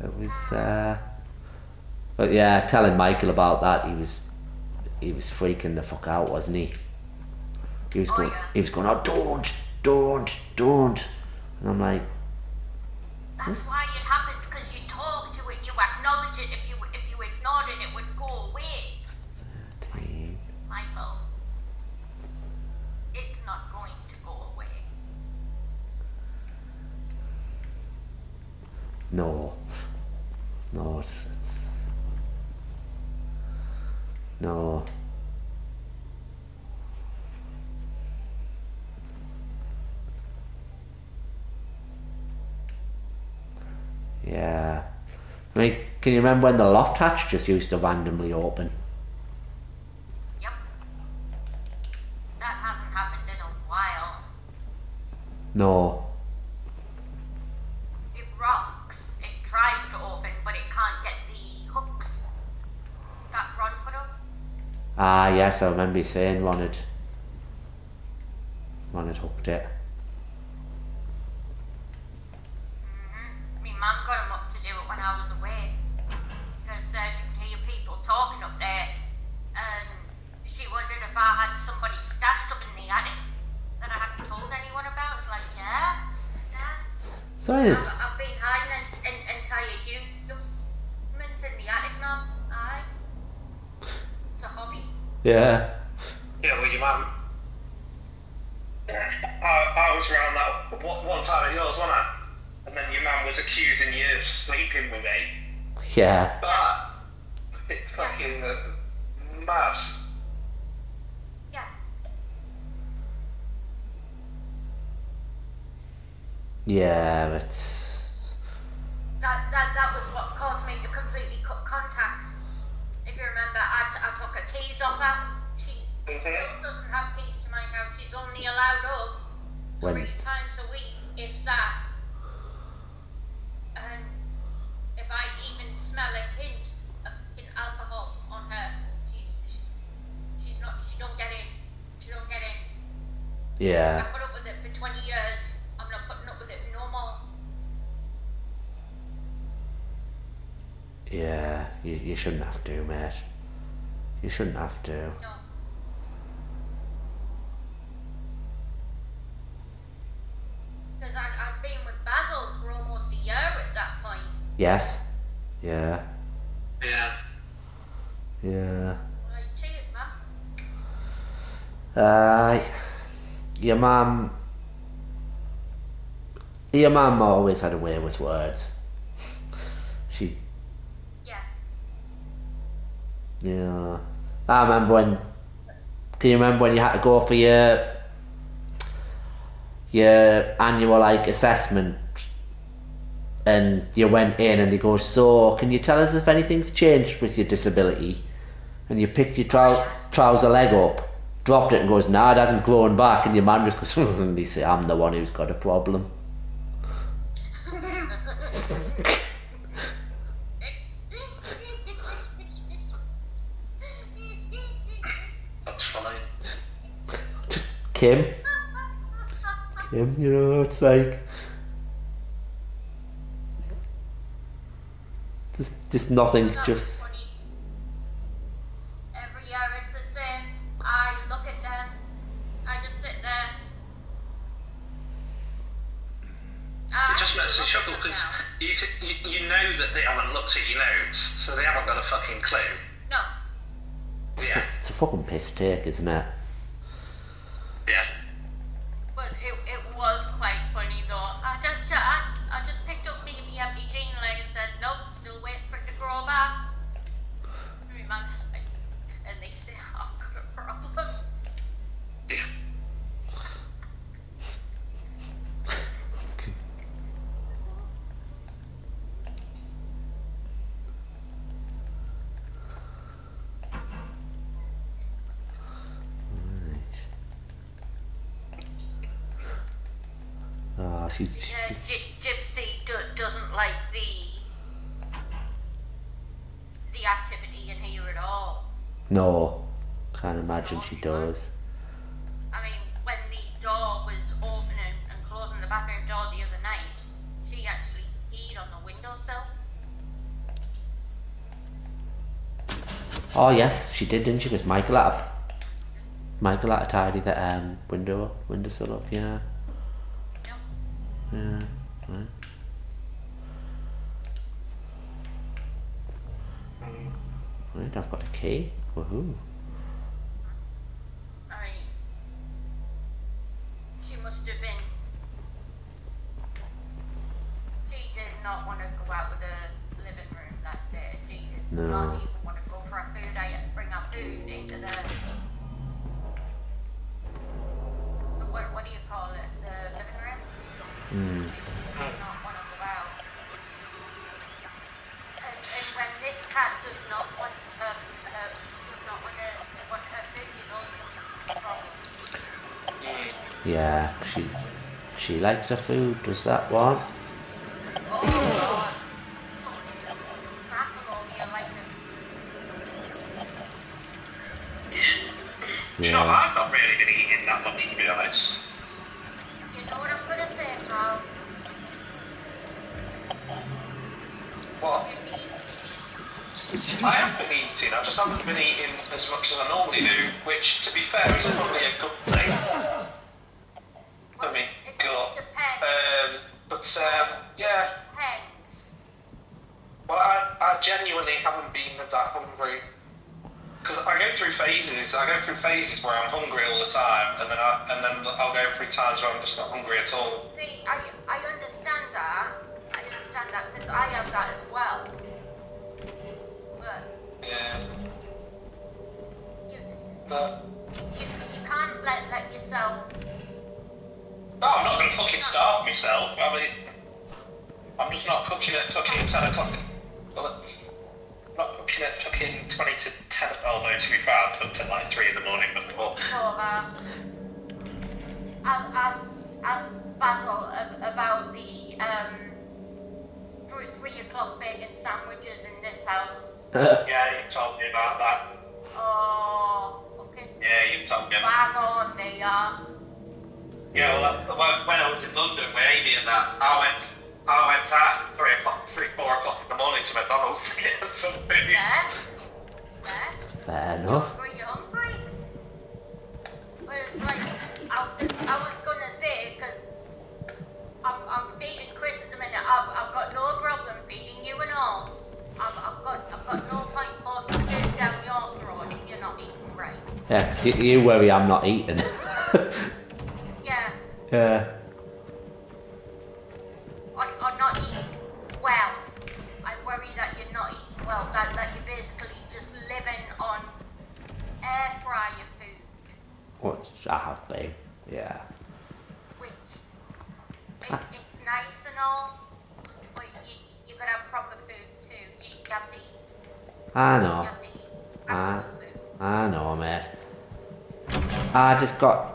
It was, but yeah, telling Michael about that, he was freaking the fuck out, wasn't he? He was going, yeah. oh, don't. And I'm like, That's why it happens because you talk to it, you acknowledge it. If you ignored it, it would go away. 13. Michael, it's not going to go away. No, it's no. Yeah. I mean, can you remember when the loft hatch just used to randomly open? Yep. That hasn't happened in a while. No. It rocks. Ah, yes, I remember you saying Ron had hooked it. My mum got him up to do it when I was away. Because she could hear people talking up there. And she wondered if I had somebody stashed up in the attic that I hadn't told anyone about. I was like, yeah. So it's I've been hiding an entire humans in the attic, Mum. Aye. It's a hobby. yeah. Yeah, well, your mum. I was around that one time of yours, wasn't I? And then your mum was accusing you of sleeping with me. Yeah. But it's fucking mad. Yeah. Yeah, but That was what caused me to completely cut contact. If you remember, I took her keys off her. She still doesn't have keys to my house. She's only allowed up When- 3 times a week, if that. And if I even smell a hint of alcohol on her, she don't get in. She don't get in. yeah. I put up with it for 20 years. I'm not putting up with it no more. Yeah, you shouldn't have to, mate. You shouldn't have to. No. Because I'd been with Basil for almost a year at that point. Yes. Yeah. Yeah. Yeah. Like, cheers, man. Your mum always had a way with words. She, Yeah. yeah. I remember when. Can you remember when you had to go for your annual assessment, and you went in and they go, so can you tell us if anything's changed with your disability? And you picked your trouser leg up, dropped it and goes, nah, it hasn't grown back, and your man just goes, and they say, I'm the one who's got a problem. That's funny. Just Kim, you know, it's like just nothing, That's just funny. Every year it's the same. I look at them. I just sit there. It just makes me chuckle because you know that they haven't looked at your notes, so they haven't got a fucking clue. No. Yeah. it's a fucking piss take, isn't it? Yeah. But it was quite funny though. I just picked up me empty jean leg and said, nope, still waiting for it to grow back. And my mum's like, and they say, oh, I've got a problem. Yeah. She's Gypsy doesn't like the activity in here at all. no, can't imagine she does. I mean, when the door was opening and closing the bathroom door the other night, she actually peed on the windowsill. Oh yes, she did, didn't she? Because Michael had to tidy the windowsill up. Yeah. Yep. Yeah. Right. Right, I've got a key. Woohoo. I mean, she must have been. She did not want to go out with the living room that day. She did No. not even want to go for her food. I had to bring her food into the what do you call it? The living room. She did not want to go out. And when this cat does not want her food, you know something's wrong. Yeah, she likes her food. Does that one? Oh God! Crackle over you like them. Do you know, Yeah. I've not really been eating that much, to be honest. You know what I'm gonna say, pal? What? You need to eat. I have been eating, I just haven't been eating as much as I normally do, which, to be fair, is probably a good thing. For me, It gut. depends. Yeah. Depends. Well, I genuinely haven't been that hungry. Because I go through phases. I go through phases where I'm hungry all the time, and then I'll go through times where I'm just not hungry at all. See, I understand that. I understand that because I have that as well. But Yeah. you But can't let yourself. no, I'm not going to fucking starve myself. I mean, I'm just not cooking at fucking 10 o'clock. Well, I'm not cooking at fucking 20 to 10. Although, to be fair, I cooked at like 3 in the morning before. So, ask Basil about the 3 o'clock bacon sandwiches in this house. Yeah, you told me about that. Oh, okay. Yeah, you told me. Bag on, they are. Yeah, well, when I was in London with Amy and that, I went out 4 o'clock in the morning to McDonald's to get some food. Yeah. Yeah. Fair enough. You're hungry. But it's like, I was gonna say, because I'm feeding Chris at the minute. I've got no problem feeding you and all. I've got no point forcing food down your throat if you're not eating right. Yeah, 'cause you worry I'm not eating. Yeah. Yeah. Or not eating well. I worry that you're not eating well. That you're basically just living on air fryer food. Which I have been. Yeah. Which it's nice and all, but you gotta have proper food too. You have to eat. I You know. have to eat Ah. actual food. I know, mate. I just got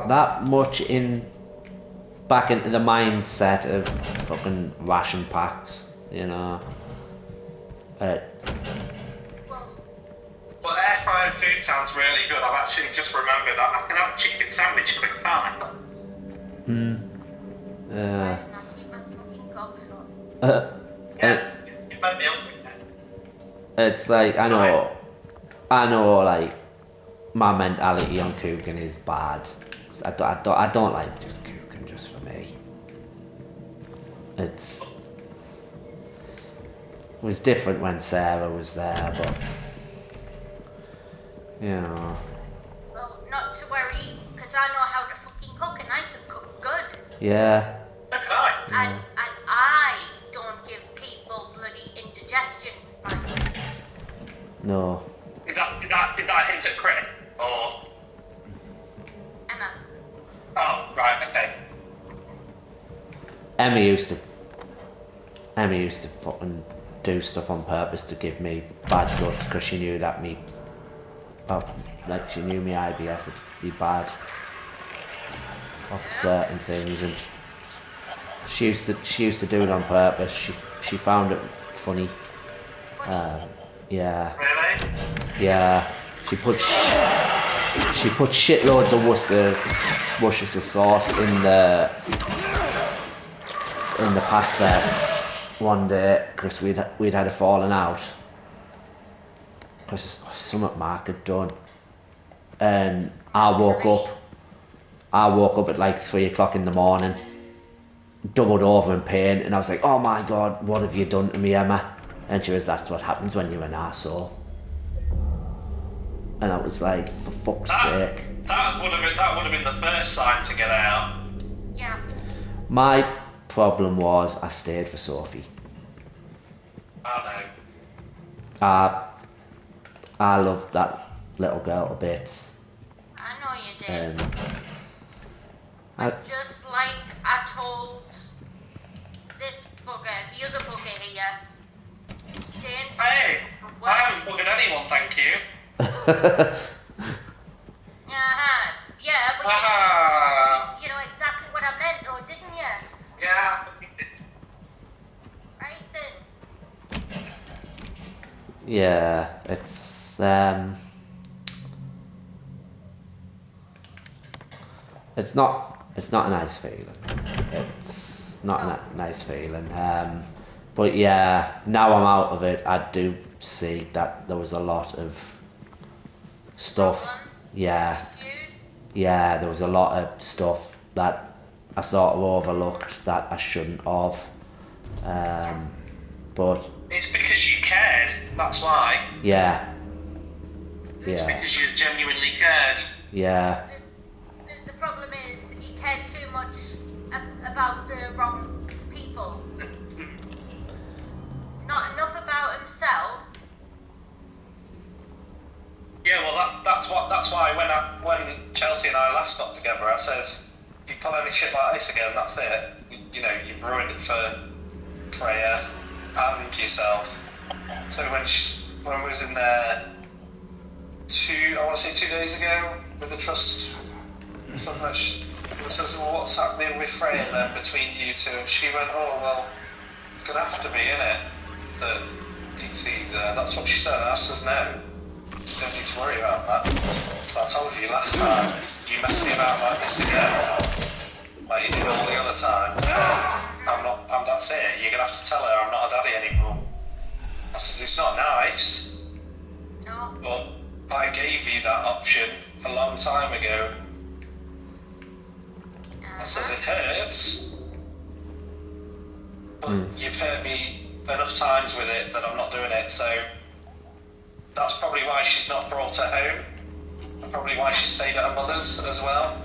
that much back into the mindset of fucking ration packs, you know. Well, Well, air fried food sounds really good. I've actually just remembered that I can have a chicken sandwich quick, can't I? Yeah. I keep my fucking gob shut. Yeah. You made me hungry. It's like I know, like my mentality on cooking is bad. I don't like just cooking just for me. It was different when Sarah was there, but you know. Well, not to worry, because I know how to fucking cook, and I can cook good. Yeah. So can I. And I don't give people bloody indigestions, man. No. Did that hint at crit? Or Emma. oh right, okay. Emmy used to fucking do stuff on purpose to give me bad guts because she knew that she knew me IBS would be bad of certain things, and she used to do it on purpose. She found it funny. Yeah, Really? yeah. She put shitloads of Worcestershire sauce in the pasta one day because we'd had a falling out because something Mark had done, and I woke up at like 3 o'clock in the morning, doubled over in pain, and I was like, oh my god, what have you done to me, Emma? And she was, that's what happens when you're an arsehole. And I was like, for fuck's sake. That would have been the first sign to get out. Yeah. My problem was I stayed for Sophie. I know. I loved that little girl to bits. I know you did. But Just like I told this bugger, the other bugger here, staying for Hey, this I haven't buggered anyone, thank you. Yeah, but Ah. you know exactly what I meant though, didn't you? Yeah. Right then. yeah, it's it's not a nice feeling. It's not a nice feeling. But yeah, now I'm out of it, I do see that there was a lot of stuff. Yeah, yeah, there was a lot of stuff that I sort of overlooked that I shouldn't have. But It's because you cared, that's why. yeah, It's yeah, because you genuinely cared. yeah, The problem is he cared too much about the wrong people. Not enough about himself. Yeah, well, that's why when Chelsea and I last got together, I said, you pull any shit like this again, that's it. You know, you've ruined it for Freya and yourself. So when we was in there I want to say 2 days ago with the trust, something says, well, what's happening with Freya then between you two? And she went, oh well, it's gonna have to be, innit? That he sees her. That's what she said. And I says, no, you don't need to worry about that. So I told you last time, you mess me about like this again, like you did all the other times. That's it. You're gonna have to tell her I'm not a daddy anymore. I says, it's not nice, No. but I gave you that option a long time ago. I says, it hurts, but you've hurt me enough times with it that I'm not doing it, so that's probably why she's not brought her home, and probably why she stayed at her mother's as well.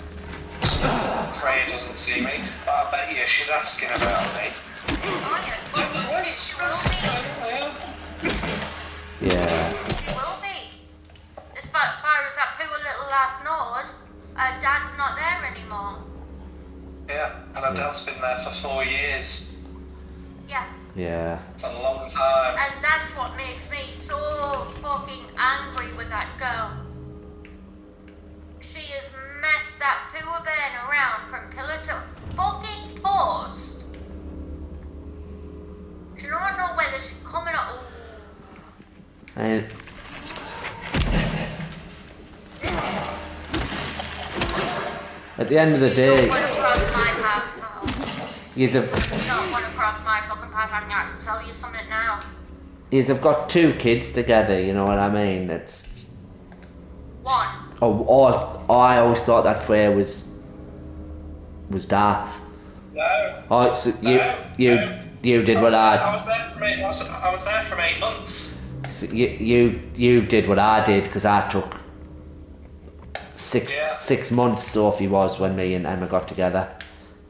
Freya doesn't see me, but I bet you she's asking about me. Oh yeah. Well, she will be. yeah, She will be. As far as that poor little lass knows, her dad's not there anymore. Yeah, and her dad's been there for 4 years. Yeah. yeah, It's a long time. And that's what makes me so fucking angry with that girl. She has messed that poor bairn around from pillar to fucking post. She don't know whether she's coming or... and at the end of the She day, don't want to cross my path. you She does not want to cross my fucking path. I can tell you something now. have got 2 kids together, you know what I mean? It's One. I always thought that Freya was Darth's. No. Oh, so you did what I was there for 8 I was there for 8 months. so you did what I did, because I took 6 months. Sophie was when me and Emma got together.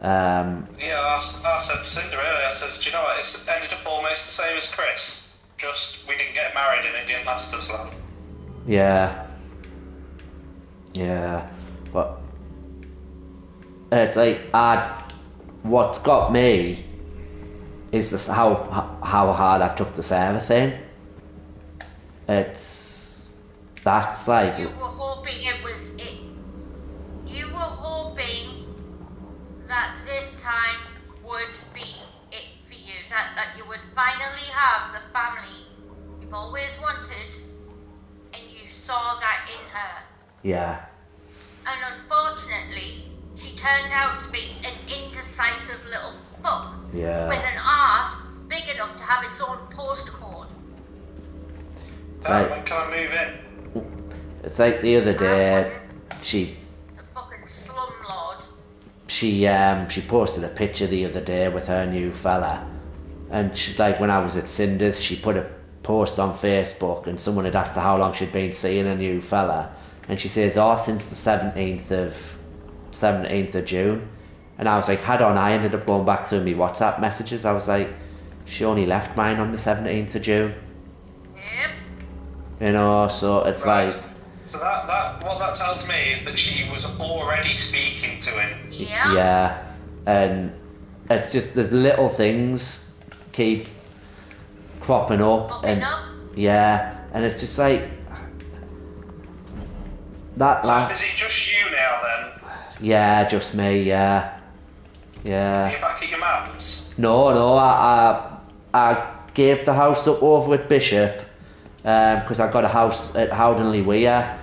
Yeah, I said to Cinder earlier, I said, do you know what, it's ended up almost the same as Chris, just we didn't get married and it didn't last as long. Yeah, but it's like what's got me is this how hard I've took the Sarah thing. That's like, You were hoping it was it. You were hoping that this time would be it for you. That you would finally have the family you've always wanted, and you saw that in her. yeah, And unfortunately, she turned out to be an indecisive little fuck yeah. with an arse big enough to have its own postcode. Right. When can I move in? It's like the other day, she The fucking slumlord. she posted a picture the other day with her new fella, and she, like when I was at Cinders, she put a post on Facebook, and someone had asked her how long she'd been seeing a new fella, and she says, oh, since the 17th of June, and I was like, I ended up going back through my WhatsApp messages. I was like, she only left mine on the 17th of June. Yep. You know, so it's Right. like, So that what that tells me is that she was already speaking to him. Yeah. yeah, and it's just there's little things keep cropping up, Popping and up. yeah, and it's just like that So last, is it just you now then? yeah, just me, yeah. Are you back at your mum's? No, I gave the house up over at Bishop, because I got a house at Howdenley Weir,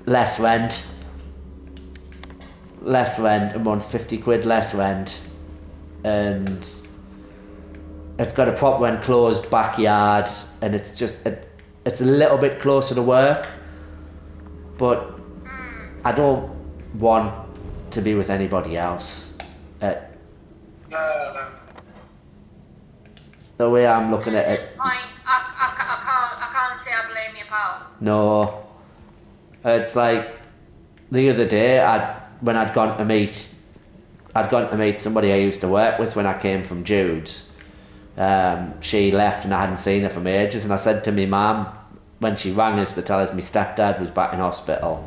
less rent, less rent a month, 50 quid less rent, and it's got a proper enclosed backyard, and it's just it's a little bit closer to work, but I don't want to be with anybody else. No. The way I'm looking at At it, this point, I can't say I blame you, pal. no. It's like the other day, when I'd gone to meet somebody I used to work with when I came from Jude's. She left and I hadn't seen her from ages, and I said to my mum when she rang us to tell us my stepdad was back in hospital,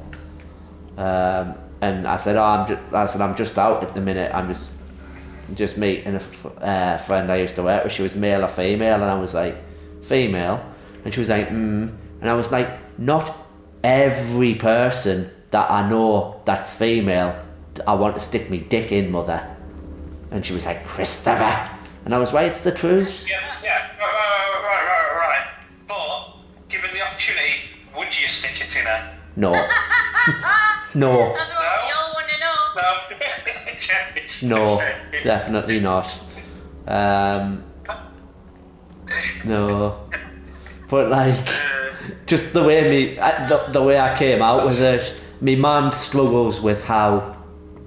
and I said, I'm just out at the minute. I'm just meeting a friend I used to work with. She was male or female, and I was like, female, and she was like, and I was like, not every person that I know that's female I want to stick me dick in, mother. And she was like, Christopher, and I was like, it's the truth. Yeah, right. But, given the opportunity, would you stick it in her? No. No. That's what we all want to know. No. No, definitely not. No, but like, just the way the way I came out with it, my mum struggles with how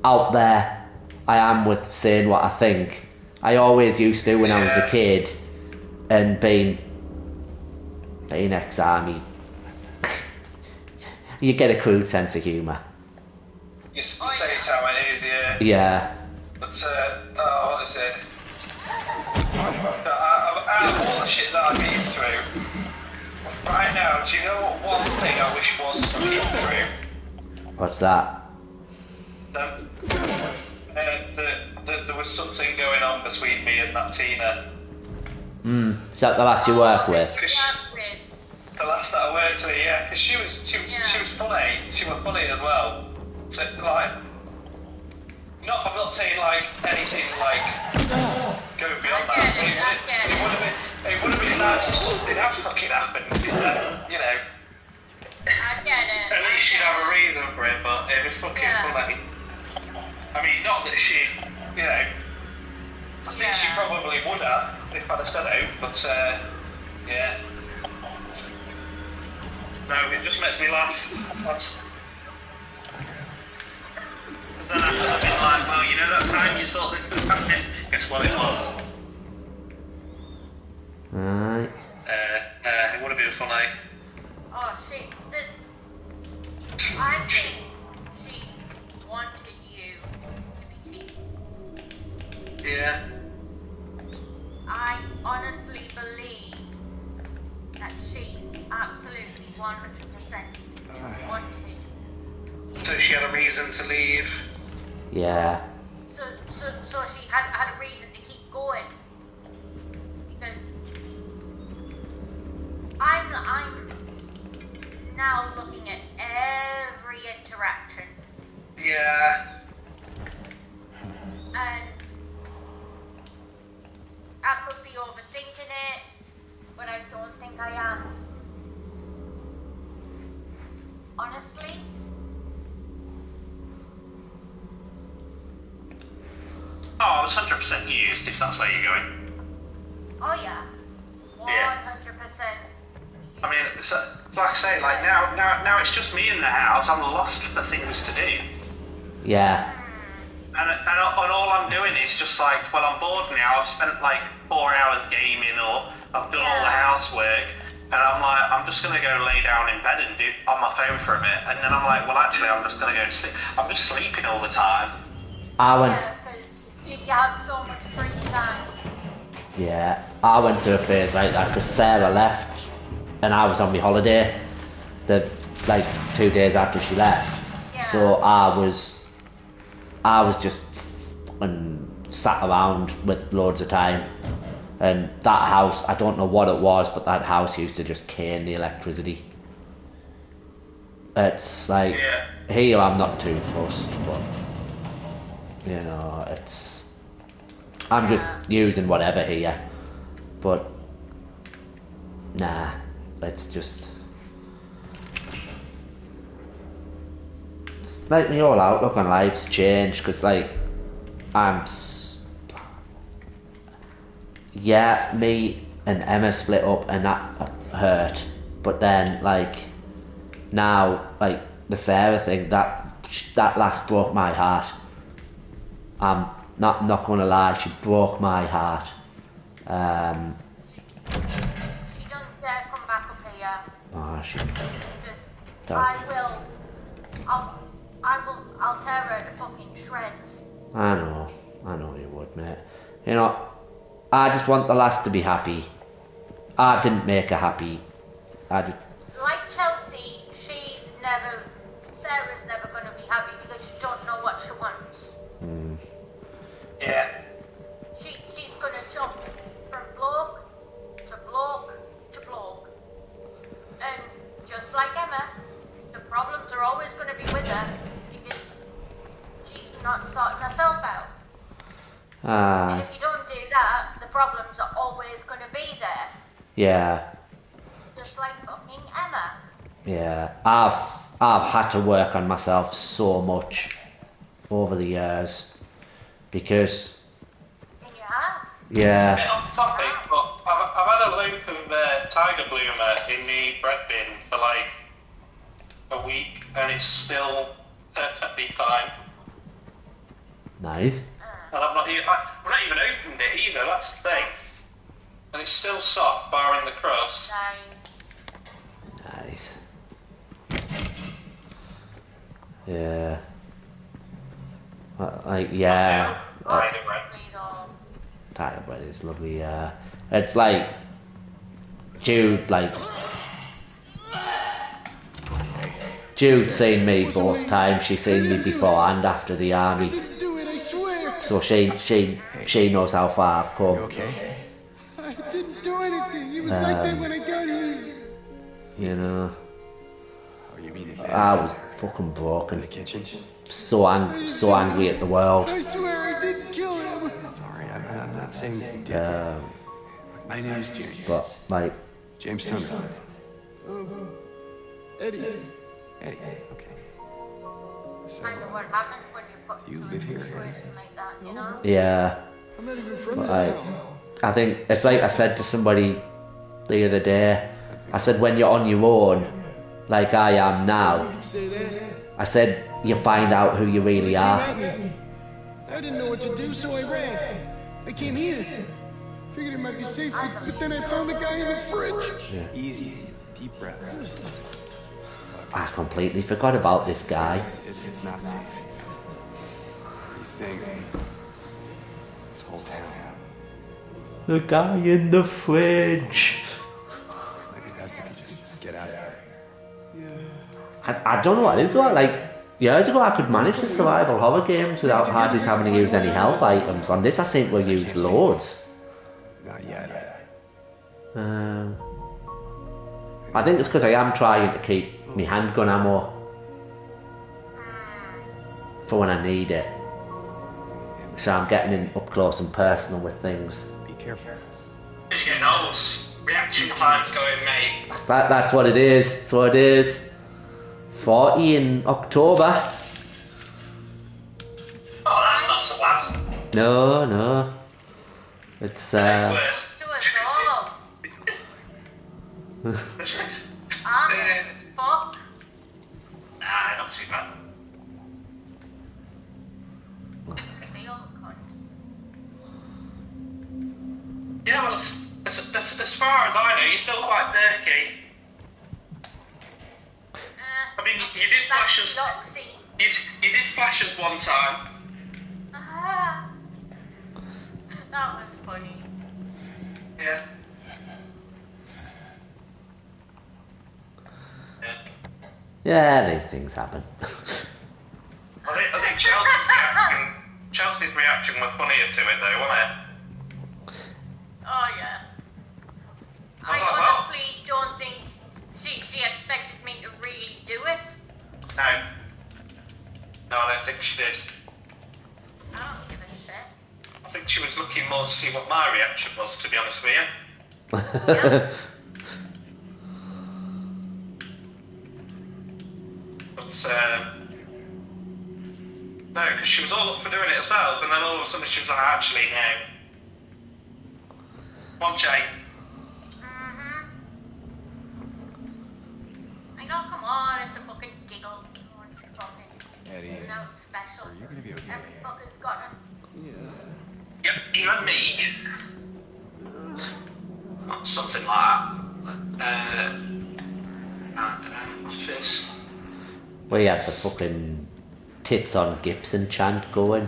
out there I am with saying what I think. I always used to when I was a kid, and being ex-army, you get a crude sense of humour. You say it how it is, yeah. Yeah. But, what is it? Out of all the shit that I've been through, right now, do you know what one thing I wish was been through? What's that? There was something going on between me and that Tina. Is that the last you work with? The last that I worked with, yeah, because she was funny. She was funny as well. So, like, I'm not saying like anything like go beyond that. It would have been nice if something had fucking happened. You know. I get it. At least she'd have a reason for it, but it was fucking funny. I mean, not that she, you know. I think she probably would have if I'd have said it, but yeah. No, it just makes me laugh. Then I've been like, well, you know that time you thought this was happening? Guess what it was? Right. It would have been funny. Oh, I think she wanted you to be cheated. Yeah. I honestly believe that she absolutely 100% wanted you. So she had a reason to leave. Yeah. So she had a reason to keep going. Because I'm now looking at every interaction. Yeah. And I could be overthinking it, but I don't think I am. Honestly. Oh, I was 100% used, if that's where you're going. Oh yeah. 100%. I mean, so, like I say, like now it's just me in the house. I'm lost for things to do. Yeah. And all I'm doing is just like, well, I'm bored now. I've spent like 4 hours gaming, or I've done all the housework, and I'm like, I'm just gonna go lay down in bed and do on my phone for a bit, and then I'm like, well, actually, I'm just gonna go to sleep. I'm just sleeping all the time. I went. Yeah, because you have so much free time. Yeah, I went through a phase like that because Sarah left, and I was on my holiday. Like 2 days after she left, so I was just sat around with loads of time, and that house, I don't know what it was, but that house used to just cane the electricity. It's like, here I'm not too fussed, but you know, I'm just using whatever here, but nah, it's like my whole outlook on life's changed because like yeah, me and Emma split up and that hurt, but then like now like the Sarah thing that last broke my heart. I'm not gonna lie, she broke my heart. She don't dare come back up here. Oh, she I'll tear her to fucking shreds. I know you would, mate. You know, I just want the lass to be happy. I didn't make her happy. Like Chelsea, Sarah's never gonna be happy because she don't know what she wants. Yeah. She's gonna jump from bloke to bloke to bloke. And just like Emma, the problems are always gonna be with her because she's not sorting herself out. And if you don't do that, the problems are always gonna be there. Yeah. Just like fucking Emma. Yeah. I've had to work on myself so much over the years because And you have. yeah. Bit off topic, but I've had a loop of Tiger Bloomer in the bread bin for like a week, and it's still perfectly fine. Nice. And I've not even opened it either. That's the thing. And it's still soft, barring the crust. Nice. Yeah. Like yeah. Tiger bread. Tiger bread is lovely. It's like Jude seen me both times. She seen me before and after the army. Do it, I swear. So she knows how far I've come. Okay. I didn't do anything. It was like that when I got here. You know, Oh, you mean it I was fucking broken. in the kitchen? So angry at the world. I swear I didn't kill him. It's all right. I'm not saying you did. My name's James. But like, James Sunderland. Eddie. Eddie. Okay. So, Kind of what happens when you put You to a live here? situation like that, you know? yeah. I'm not even from But this like, town. I think it's like I said to somebody the other day. I said when you're on your own, like I am now. You could say that. I said you find out who you really Came are. at me. I didn't know what to do, so I ran. I came here. Figured it might be safe, but then I found the guy in the fridge. easy, deep breaths. I completely forgot about this guy. It's not safe. These things. This whole town. The guy in the fridge. Maybe best if you just get out of here. I don't know what it is though. Like years ago, I could manage the survival horror games without hardly having to use any health items. On this, I seem to use loads. Not yet. I think it's because I am trying to keep my handgun ammo for when I need it. So I'm getting in up close and personal with things. Be careful. It's getting old. Reaction time's going, mate. That's what it is. That's what it is. 40 in October. Oh, that's not so bad. No. It's Next worse. To us all. I'm old as fuck. Nah, not too bad. Look at me, old cunt. Yeah, well, as far as I know, you're still quite murky. I mean, you did flash us. Loxy. You did flash us one time. Ah. That was funny. Yeah. yeah, these things happen. I think Chelsea's reaction was funnier to it though, wasn't it? Oh yeah. I was I like, well. honestly don't think she expected me to really do it. No. No, I don't think she did. I don't give a shit. I think she was looking more to see what my reaction was, to be honest with you. Yeah. But No, because she was all up for doing it herself, and then all of a sudden she was like, actually, no. Come on, Jay. I go, come on, it's a fucking giggle. Eddie, It's not special. are you gonna be okay? Every fucker's got them. Yep, even me. Something like that. Office. We had the fucking tits on Gibson chant going.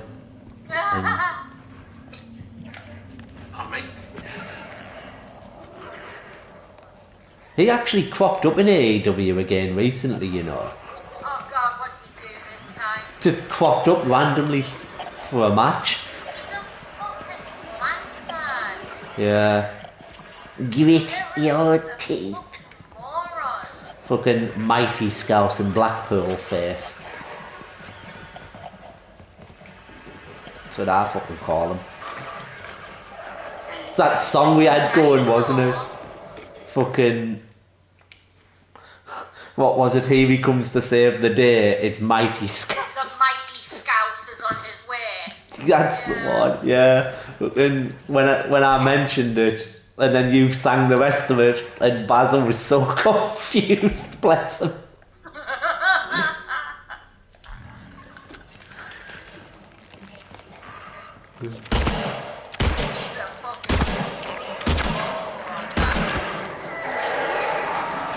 Oh, me. He actually cropped up in AEW again recently, you know. Oh god, what did he do this time? Just cropped up randomly for a match. He's a fucking blank man. Yeah. Give it your A teeth. fucking moron. Fucking mighty Scouse and Blackpool face. That's what I fucking call him. It's that song we had going, wasn't it? Fucking... What was it? Here he comes to save the day. It's mighty Scouse. The mighty Scouse is on his way. That's the one, yeah. But then when I mentioned it, and then you sang the rest of it, and Basil was so confused, bless him. He's a fucking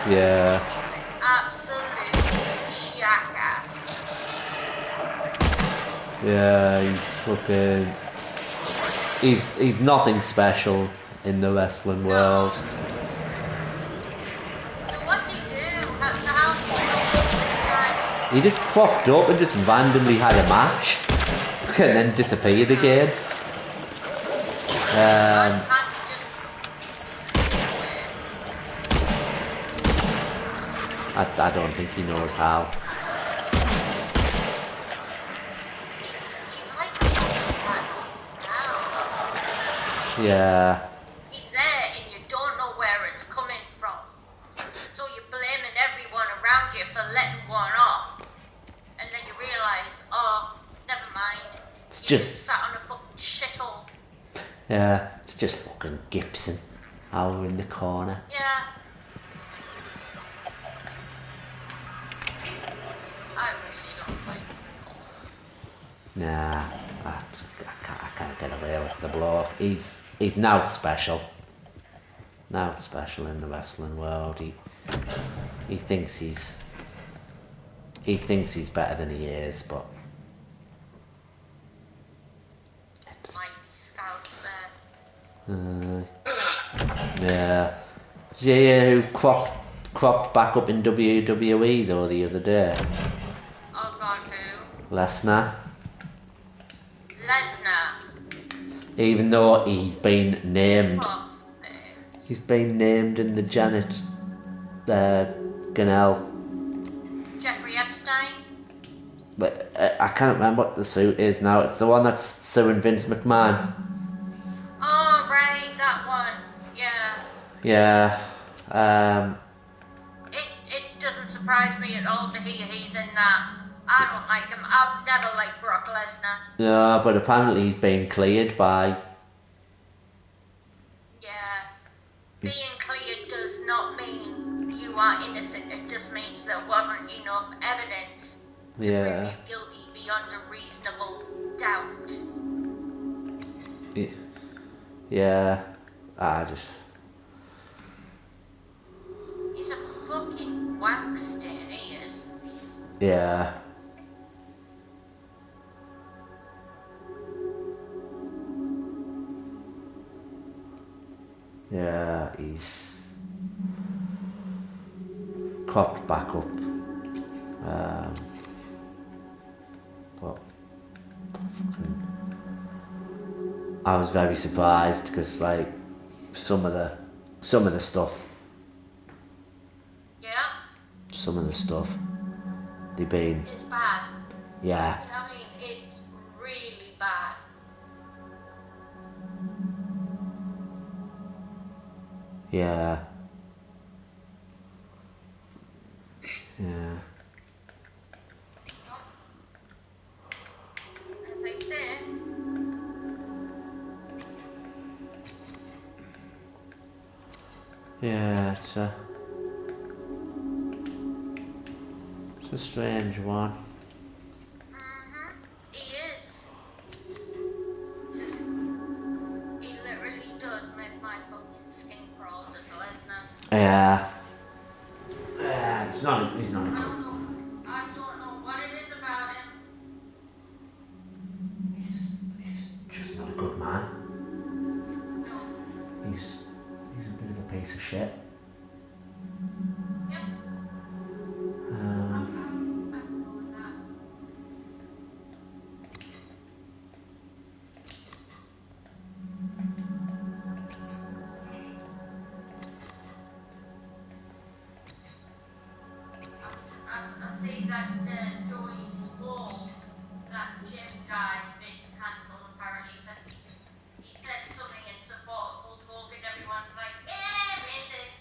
Yeah, He's an absolute jackass. yeah, he's fucking... He's nothing special in the wrestling world. So what did he do? How did this guy? He just popped up and just randomly had a match, and then disappeared again. Can't he just deal with? I don't think he knows how. He's like a psychopath now. Yeah, He's there and you don't know where it's coming from. So you're blaming everyone around you for letting one off. And then you realise, oh, never mind. It's You just- just sat on a fucking shithole. yeah, it's just fucking Gibson over in the corner. Yeah. I really don't like him. Nah, I can't get away with the bloke. He's now special. Now special in the wrestling world. He thinks he's better than he is, but Mighty Scouts there. yeah. Yeah, who cropped back up in WWE though the other day? Oh god, who? Lesnar. Lesnar. Even though he's been named, Fuck's sake. he's been named in the Janet Gunnell. Jeffrey Epstein. But I can't remember what the suit is now. It's the one that's suing Vince McMahon. Oh right, that one. Yeah. Yeah. It doesn't surprise me at all to hear he's in that. I don't like him. I've never liked Brock Lesnar. Yeah, but apparently he's been cleared by... Yeah. Being cleared does not mean you are innocent. It just means there wasn't enough evidence to prove Yeah. you guilty beyond a reasonable doubt. Yeah. I just... He's a fucking wankster, he is. Yeah. Yeah, he's cropped back up. But fucking, I was very surprised because like some of the stuff, Yeah? they've been, It's bad. yeah, I mean, it's really bad. yeah, yeah. Yeah, it's a strange one. He is. He literally does make my fucking skin crawl, does Lesnar. Yeah. Yeah, he's not a good. I don't know what it is about him. He's just not a good man. No. He's a bit of a piece of shit. Yep. Um, I'm cool with that. I see that Joyce Wall, that gym guy's been cancelled apparently because he said something in support of Hulk Hogan. Everyone's like, yeah, racist.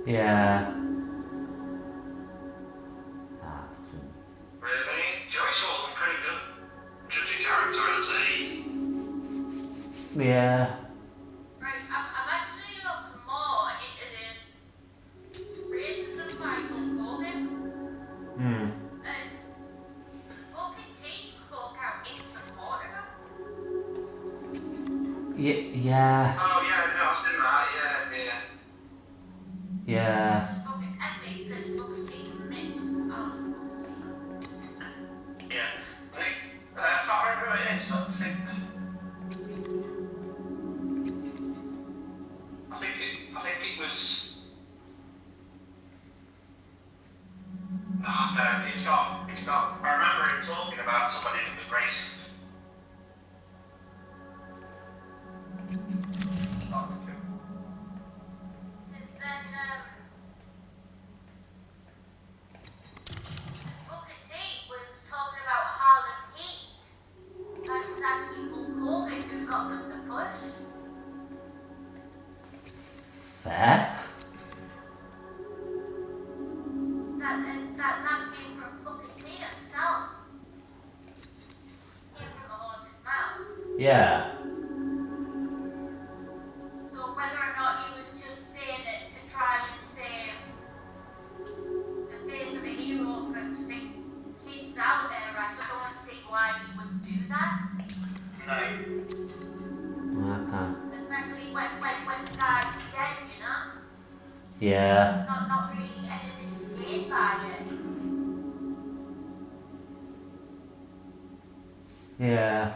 yeah. Really? Joyce Hall's pretty good judging character, I'd say. Yeah. Right, I've actually looked more into this racism by Hulk Hogan. Hmm. And Booker T spoke out in support of him. Yeah. Oh, yeah, no, I've seen that, yeah. Yeah. Which is fucking epic because Booker T's mint. I love Booker T. Yeah. I can't remember who it is, but I think it was. Oh, no, it's not. I remember him talking about somebody that was racist. Because then, Booker T was talking about Harlem Heat. That was actually Hulk Hogan who got them the push. Fair. That came from Booker T himself. Came from the horse's mouth. Yeah. So whether or not he was just saying it to try and save the face of a hero for the kids out there, I don't see why he would do that. No. Okay. Especially when the guy's dead, you know? Yeah. Not really anything to gain by it. Yeah.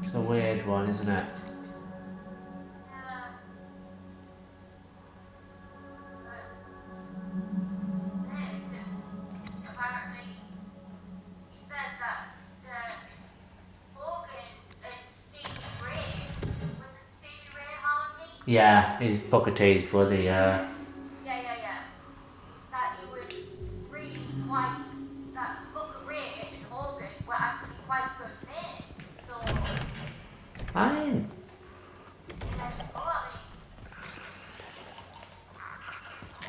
It's a weird one, isn't it? Yeah. Apparently, he said that Hogan and Stevie Ray, was it Stevie Ray Harlem Heat? Yeah, he's Booker T's brother, yeah. Yeah. That he was really quite, that Booker Ray and Hogan were actually quite good men. So, Fine.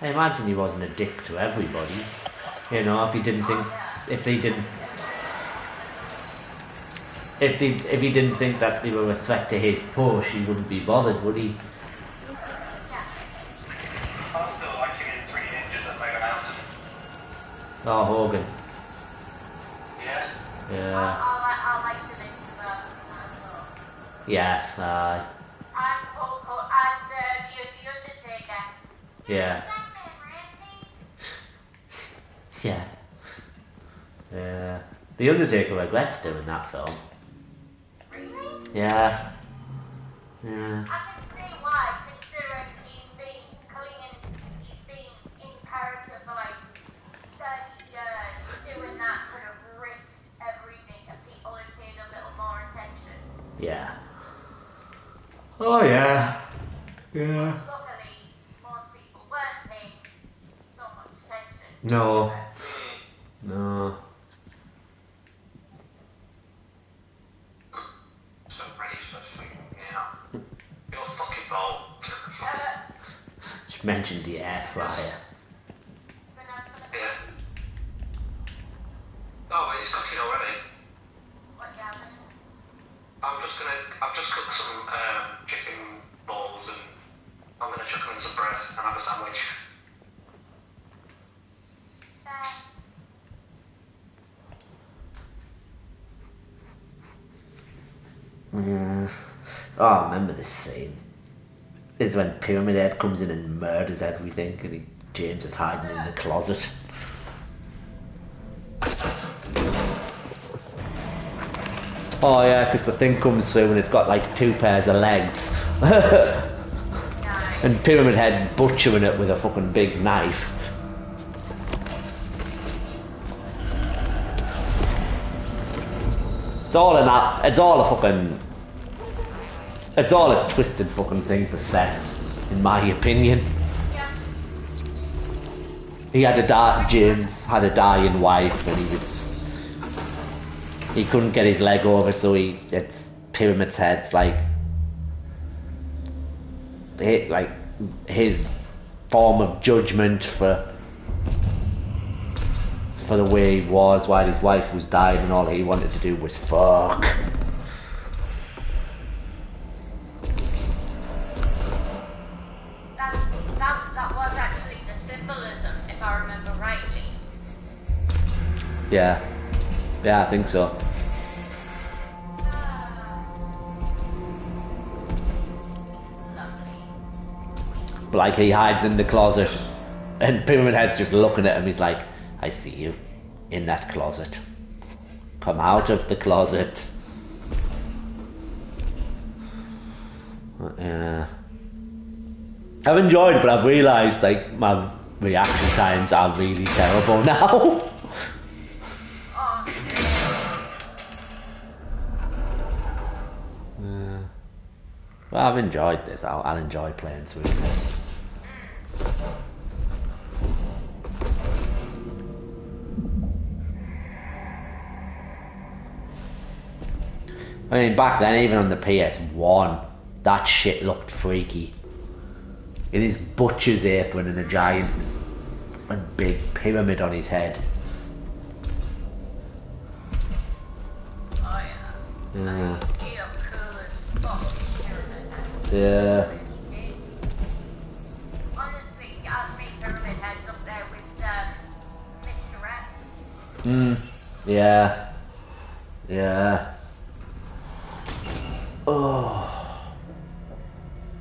I imagine he wasn't a dick to everybody. You know, if he didn't think, if he didn't think that they were a threat to his push, he wouldn't be bothered, would he? I still like him in Three Ninjas that Mega Mountain. Oh, Hogan. Yeah. Yeah. I like the names about him. Yes, And Hulk and the Undertaker. yeah. Batman Ramsey. Yeah. Yeah. The Undertaker regrets doing that film. Really? Yeah. Yeah. I can see why, considering he's been in character for like 30 years, doing that could have risked everything if people had paid a little more attention. Yeah. Oh, yeah. Yeah. Luckily, most people weren't paying so much attention. No. No. So ready for the thing now. Your fucking bowl. Just mentioned the air fryer. Yeah. Oh, wait, it's cooking already. What you having? I've just cooked some chicken and some bread and have a sandwich. Yeah. Oh, I remember this scene. It's when Pyramid Head comes in and murders everything, and James is hiding in the closet. Oh yeah, because the thing comes through and it's got like 2 pairs of legs. And Pyramid Head's butchering it with a fucking big knife. It's all in that. It's all a fucking. It's all a twisted fucking thing for sex, in my opinion. Yeah. He had James had a dying wife, and he couldn't get his leg over, so it's Pyramid's Head's like his form of judgment for the way he was while his wife was dying, and all he wanted to do was fuck. That was actually the symbolism, if I remember rightly. Yeah, I think so. Lovely. But like he hides in the closet, and Pyramid Head's just looking at him. He's like, "I see you in that closet. Come out of the closet." Yeah. I've enjoyed it, but I've realised like my reaction times are really terrible now. Oh, Well, I've enjoyed this. I'll enjoy playing through this. I mean, back then, even on the PS1, that shit looked freaky. In his butcher's apron and a giant and big pyramid on his head. oh yeah. Yeah. He looked cool as fuck. Yeah. Honestly, I'd make Pyramid Heads up there with Mr. Rat. Yeah. Yeah. Oh.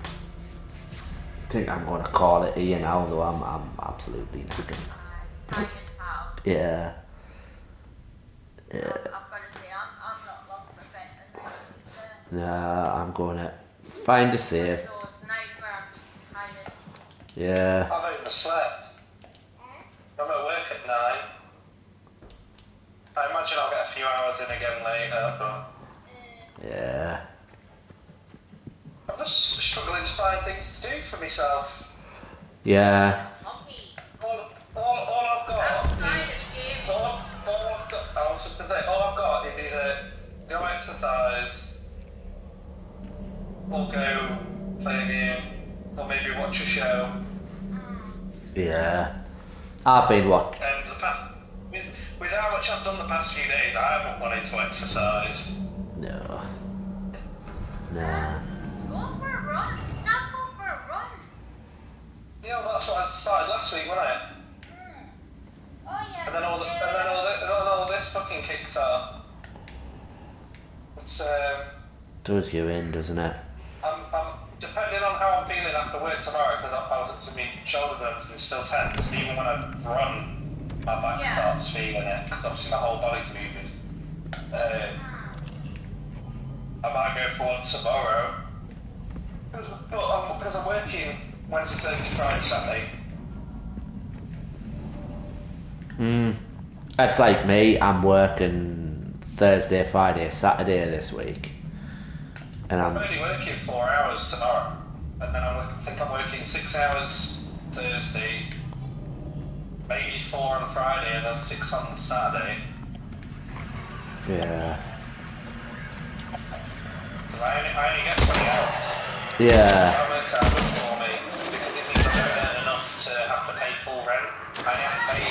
I think I'm gonna call it here now, though I'm absolutely knackered. Tired pal. Yeah. I've got to say, I'm not long for bed and Nah, I'm gonna find a save. those nights where I'm just tired. Yeah. I've overslept. I'm at work at 9. I imagine I'll get a few hours in again later, but Yeah. I'm just struggling to find things to do for myself. Yeah. Hungry. All I've got Outside is of gaming. all I've got. I was just gonna say, all I've got is either go exercise, or go play a game, or maybe watch a show. Yeah. I've been watching. And with how much I've done the past few days, I haven't wanted to exercise. No. Nah. Go for a run. Stop go for a run. Yeah, well, that's what I started last week, wasn't it? Oh yeah. And then all this fucking kicks off. It's Does you in, doesn't it? I'm depending on how I'm feeling after work tomorrow, because my shoulders and everything's still tense. Even when I run, my back starts feeling it, because obviously my whole body's moving. I might go for one tomorrow, because I'm working Wednesday, Thursday, Friday, Saturday. That's like me. I'm working Thursday, Friday, Saturday this week. And I'm only working 4 hours tomorrow, and then I think I'm working 6 hours Thursday, maybe 4 on Friday, and then 6 on Saturday. Yeah. Because I only get 20 hours. Yeah. That works out good for me, because it means I don't earn enough to have to pay full rent. I have to pay,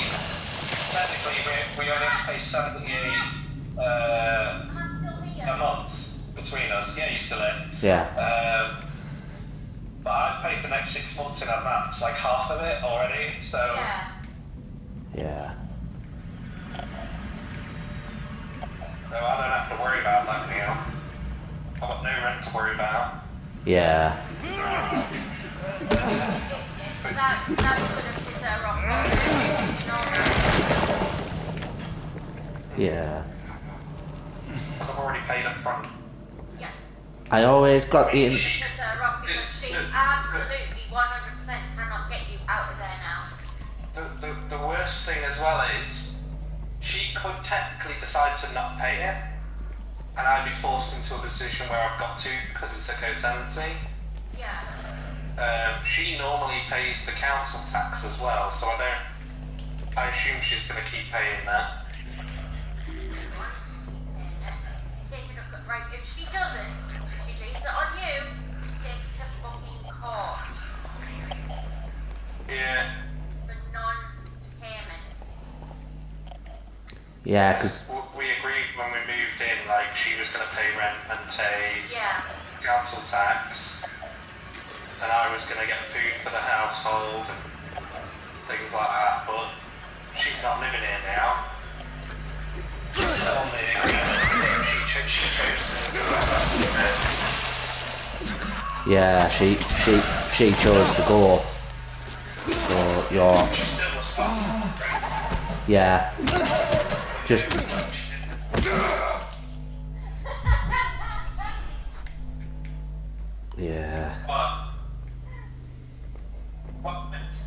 technically we only have to pay $78 a month between us. Yeah, you still in? Yeah. But I've paid the next 6 months in advance, like half of it already, so... Yeah. Yeah. So I don't have to worry about that now. I've got no rent to worry about. Yeah. That's gonna piss her off, you know that. Yeah. Because I've already paid up front. Yeah. I always got the... Piss her off because she absolutely 100% cannot get you out of there now. The worst thing as well is, she could technically decide to not pay it, and I'd be forced into a position where I've got to because it's a co-tenancy. Yeah. She normally pays the council tax as well, so I assume she's going to keep paying that. Take it up, right, if she doesn't, if she leaves it on you, take it to fucking court. Yeah. For non-payment. Yeah, because... We agreed when we moved in, like, she was going to pay rent and pay council tax, and I was going to get food for the household and things like that, but she's not living here now. She's still on the agreement. She chose to go out. Yeah, she chose to go. So you're... She's still responsible. Yeah. Just... Yeah. What minutes?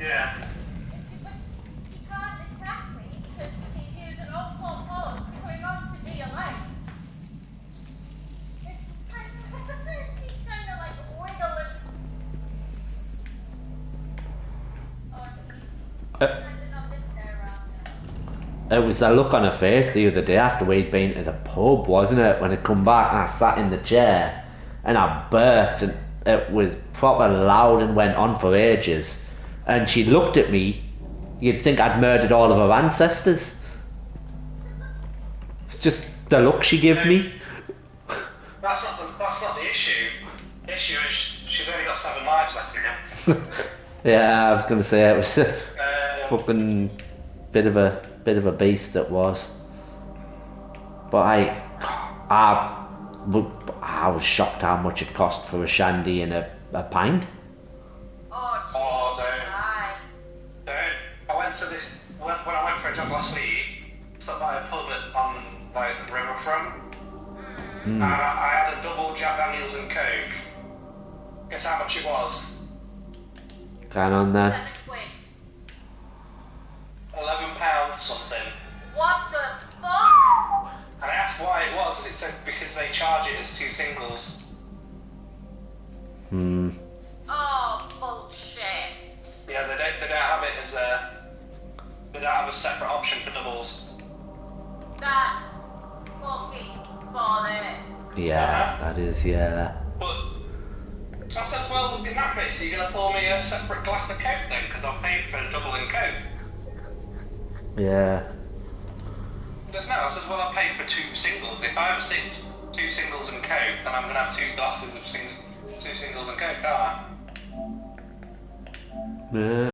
Yeah. He can't attack me because he's using all four paws to cling on to be alive. It's kind of, he's kind of like wiggling. Oh, he's kind of not been there around now. It was the look on her face the other day after we'd been to the pub, wasn't it? When I come back and I sat in the chair and I burped and it was proper loud and went on for ages. And she looked at me, you'd think I'd murdered all of her ancestors. It's just the look she gave me. That's not the issue. The issue is she's only got 7 lives left now. Yeah, I was going to say it was a fucking bit of a beast it was. But I was shocked how much it cost for a shandy and a pint. I went to this when I went for a job last week. Stopped by a pub on like the riverfront, and I had a double Jack Daniels and Coke. Guess how much it was? Going on there. £11 something. What the fuck? And I asked why it was, and it said because they charge it as 2 singles. Oh, bullshit. Yeah, they don't have it as a. They don't have a separate option for doubles. That's fucking bollocks. Yeah, that is, yeah. But I said, well, in that case, are you going to pour me a separate glass of Coke then? Because I've paid for a double in Coke. Yeah. There's no. I said, well, I paid for 2 singles. If I have 2 singles and Coke, then I'm going to have 2 glasses of 2 singles and Coke, aren't I? Yeah.